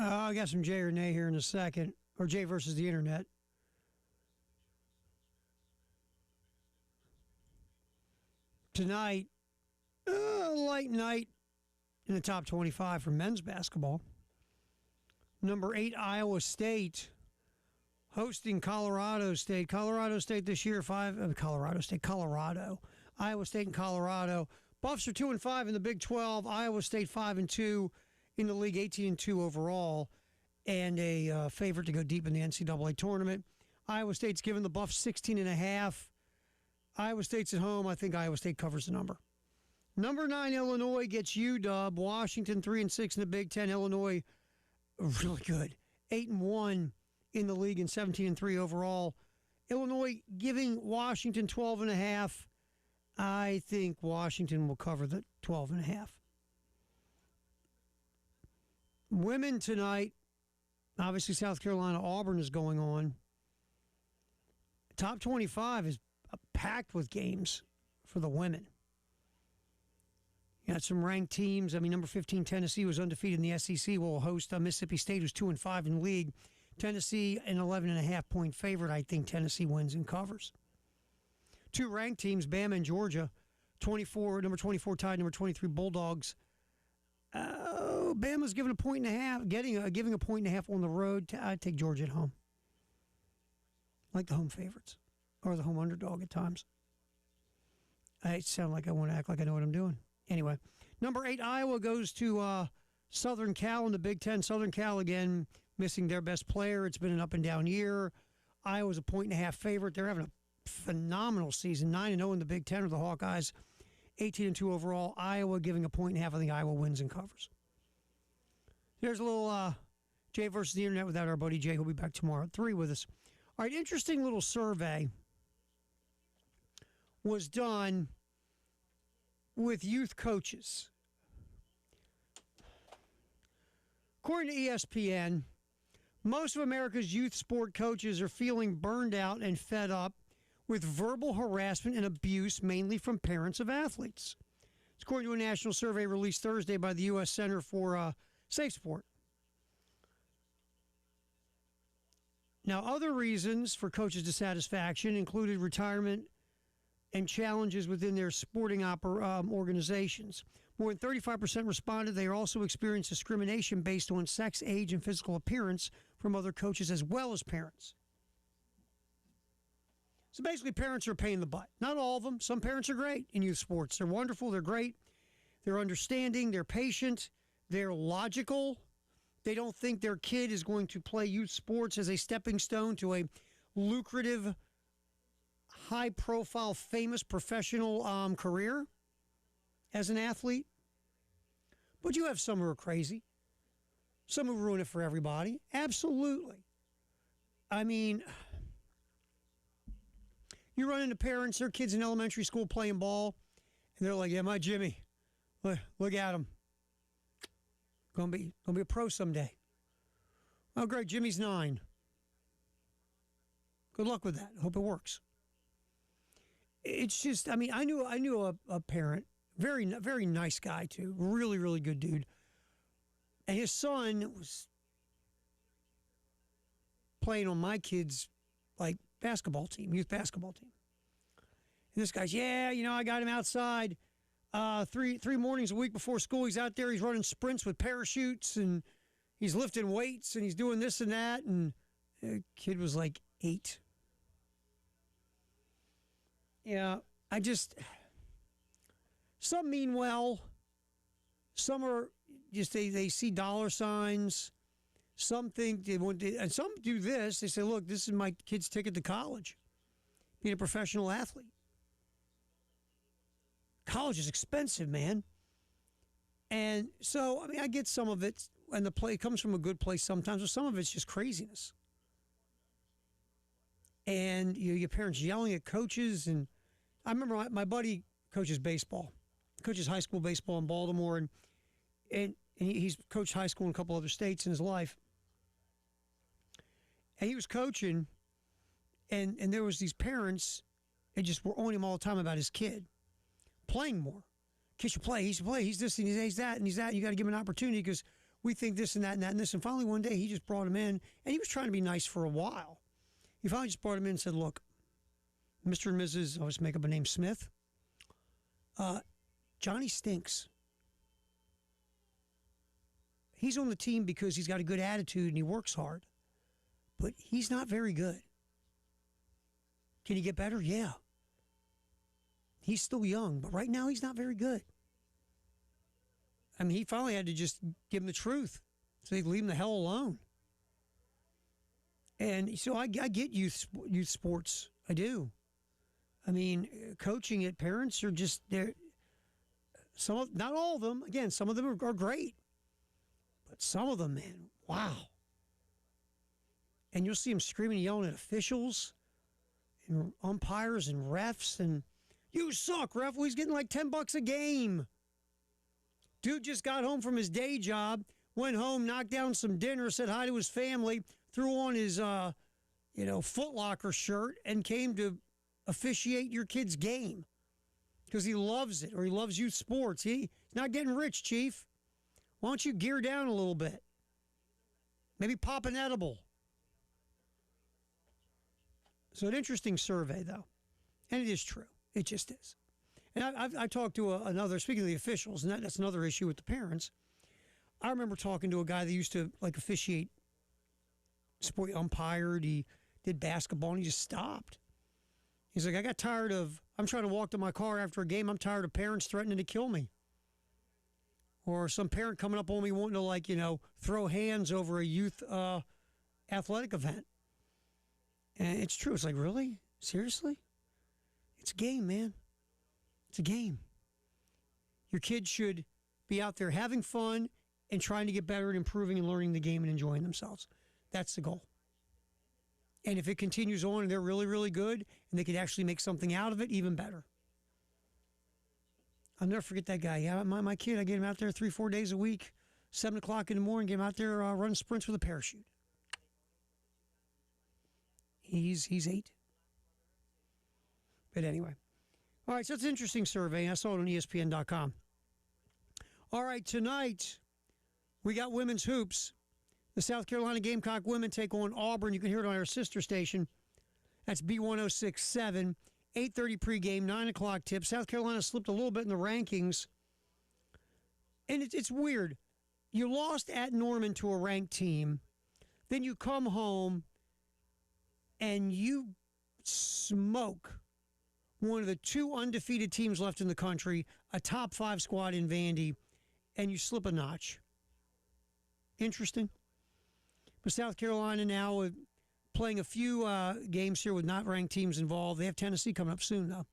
I got some Jay or Nay here in a second, or Jay versus the internet. Tonight, light night in the top 25 for men's basketball. Number 8, Iowa State, hosting Colorado State. Colorado State this year, Colorado. Iowa State and Colorado. Buffs are 2-5 in the Big 12. Iowa State 5-2 in the league, 18-2 overall, and a favorite to go deep in the NCAA tournament. Iowa State's given the Buffs 16.5. Iowa State's at home. I think Iowa State covers the number. Number 9, Illinois gets UW. Washington 3-6 in the Big 10. Illinois really good, 8-1 in the league and 17-3 overall. Illinois giving Washington 12.5. I think Washington will cover the 12.5. Women tonight, obviously South Carolina, Auburn is going on. Top 25 is packed with games for the women. You got some ranked teams. I mean, number 15, Tennessee, was undefeated in the SEC. Will host Mississippi State, who's 2-5 in the league. Tennessee, an 11.5-point favorite. I think Tennessee wins and covers. 2 ranked teams, Bama and Georgia. Number 24 tied, number 23 Bulldogs. Bama's giving a 1.5, giving a 1.5 on the road. I'd take Georgia at home. Like the home favorites or the home underdog at times. I sound like I want to act like I know what I'm doing. Anyway, number 8, Iowa goes to Southern Cal in the Big 10. Southern Cal, again, missing their best player. It's been an up-and-down year. Iowa's a 1.5 favorite. They're having a phenomenal season. 9-0 in the Big 10 are the Hawkeyes. 18-2 overall. Iowa giving a 1.5. I think Iowa wins and covers. There's a little Jay versus the internet without our buddy Jay. He'll be back tomorrow at 3 with us. All right, interesting little survey was done with youth coaches. According to ESPN, most of America's youth sport coaches are feeling burned out and fed up with verbal harassment and abuse, mainly from parents of athletes. It's according to a national survey released Thursday by the U.S. Center for Safe Sport. Now, other reasons for coaches' dissatisfaction included retirement and challenges within their sporting organizations. More than 35% responded they also experienced discrimination based on sex, age, and physical appearance from other coaches as well as parents. So basically, parents are a pain in the butt. Not all of them. Some parents are great in youth sports. They're wonderful. They're great. They're understanding. They're patient. They're logical. They don't think their kid is going to play youth sports as a stepping stone to a lucrative, high-profile, famous professional career as an athlete. But you have some who are crazy. Some who ruin it for everybody. Absolutely. I mean, you run into parents, their kids in elementary school playing ball, and they're like, yeah, my Jimmy, look at him. Gonna be a pro someday. Oh, great, Jimmy's 9. Good luck with that. Hope it works. It's just, I mean, I knew a parent, very, very nice guy too, really, really good dude. And his son was playing on my kids' like basketball team, youth basketball team. And this guy's, yeah, I got him outside three mornings a week before school. He's out there, he's running sprints with parachutes, and he's lifting weights, and he's doing this and that. And the kid was like 8. Yeah, some mean well. Some are just, they see dollar signs. Some think they want to, and some do this. They say, look, this is my kid's ticket to college, being a professional athlete. College is expensive, man. And so, I mean, I get some of it, and the play comes from a good place sometimes, but some of it's just craziness. And your parents yelling at coaches. And I remember my buddy coaches baseball, coaches high school baseball in Baltimore, and he's coached high school in a couple other states in his life. And he was coaching, and there was these parents that just were on him all the time about his kid playing more. Kid should play. He should play. He's this and he's that and he's that. You got to give him an opportunity because we think this and that and that and this. And finally one day he just brought him in, and he was trying to be nice for a while. He finally just brought him in and said, look, Mr. and Mrs., I'll just make up a name, Smith, Johnny stinks. He's on the team because he's got a good attitude and he works hard, but he's not very good. Can he get better? Yeah. He's still young, but right now he's not very good. I mean, he finally had to just give him the truth so he'd leave him the hell alone. And so I get youth sports. I do. I mean, coaching it, parents are just there. Not all of them. Again, some of them are great, but some of them, man, wow. And you'll see them screaming and yelling at officials and umpires and refs, and you suck, ref. Well, he's getting like $10 a game. Dude just got home from his day job, went home, knocked down some dinner, said hi to his family, threw on his, Foot Locker shirt, and came to officiate your kid's game because he loves it, or he loves youth sports. He's not getting rich, Chief. Why don't you gear down a little bit? Maybe pop an edible. So an interesting survey, though. And it is true. It just is. And I talked to another, speaking of the officials, and that's another issue with the parents. I remember talking to a guy that used to, officiate sport, umpired. He did basketball, and he just stopped. He's like, I got tired of, I'm trying to walk to my car after a game. I'm tired of parents threatening to kill me. Or some parent coming up on me wanting to, throw hands over a youth athletic event. And it's true. It's like, really? Seriously? It's a game, man. It's a game. Your kids should be out there having fun and trying to get better at improving and learning the game and enjoying themselves. That's the goal. And if it continues on and they're really, really good and they could actually make something out of it, even better. I'll never forget that guy. Yeah, my kid, I get him out there 3-4 days a week, 7 o'clock in the morning, get him out there running sprints with a parachute. He's 8. But anyway. All right, so it's an interesting survey. I saw it on ESPN.com. All right, tonight we got women's hoops. The South Carolina Gamecock women take on Auburn. You can hear it on our sister station. That's B1067. 8:30 pregame, 9 o'clock tip. South Carolina slipped a little bit in the rankings. And it's weird. You lost at Norman to a ranked team. Then you come home and you smoke one of the 2 undefeated teams left in the country, a top 5 squad in Vandy, and you slip a notch. Interesting. But South Carolina now playing a few games here with not ranked teams involved. They have Tennessee coming up soon, though.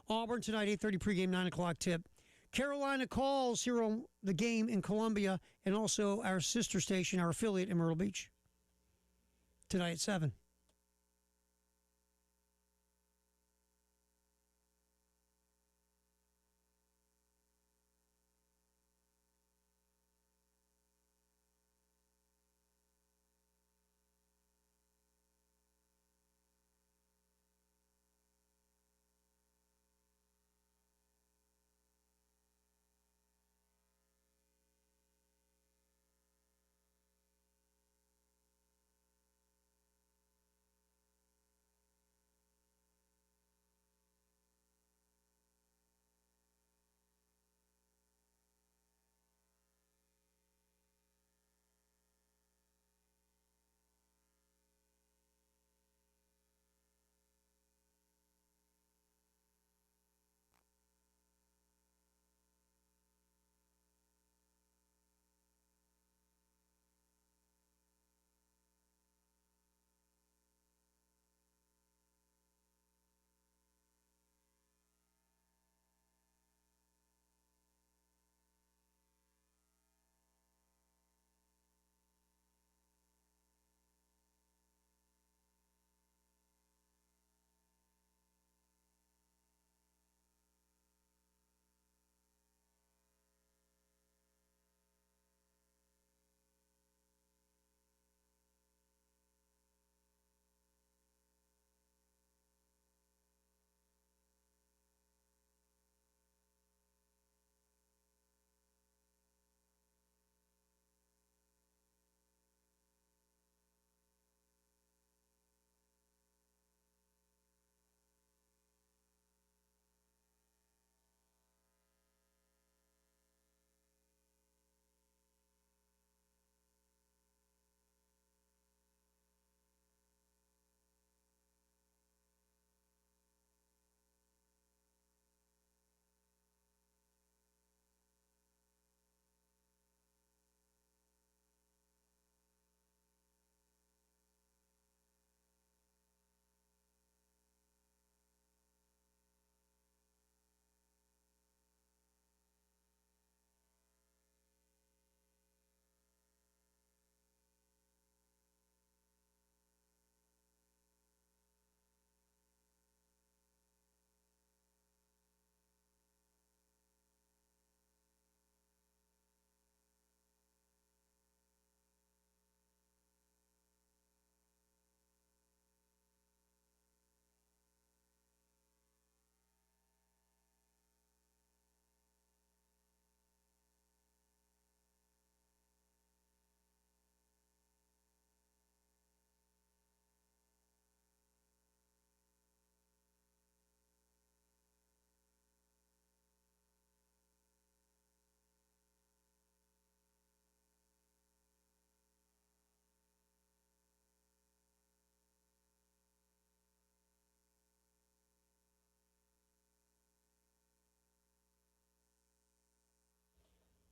Auburn tonight, 8:30 pregame, 9 o'clock tip. Carolina calls here on the game in Columbia, and also our sister station, our affiliate in Myrtle Beach. Tonight at 7.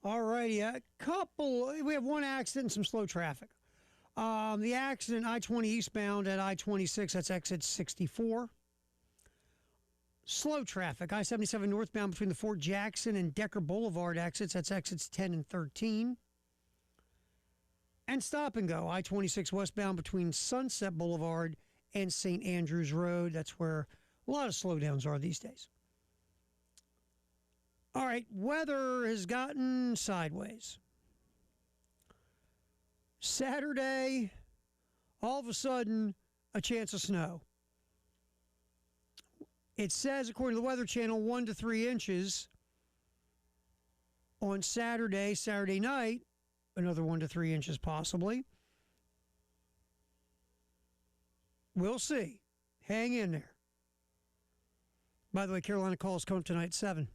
All righty, we have one accident and some slow traffic. The accident, I-20 eastbound at I-26, that's exit 64. Slow traffic, I-77 northbound between the Fort Jackson and Decker Boulevard exits, that's exits 10 and 13. And stop and go, I-26 westbound between Sunset Boulevard and St. Andrews Road. That's where a lot of slowdowns are these days. All right, weather has gotten sideways. Saturday, all of a sudden, a chance of snow. It says, according to the Weather Channel, 1 to 3 inches. On Saturday night, another 1 to 3 inches possibly. We'll see. Hang in there. By the way, Carolina calls come up tonight at 7.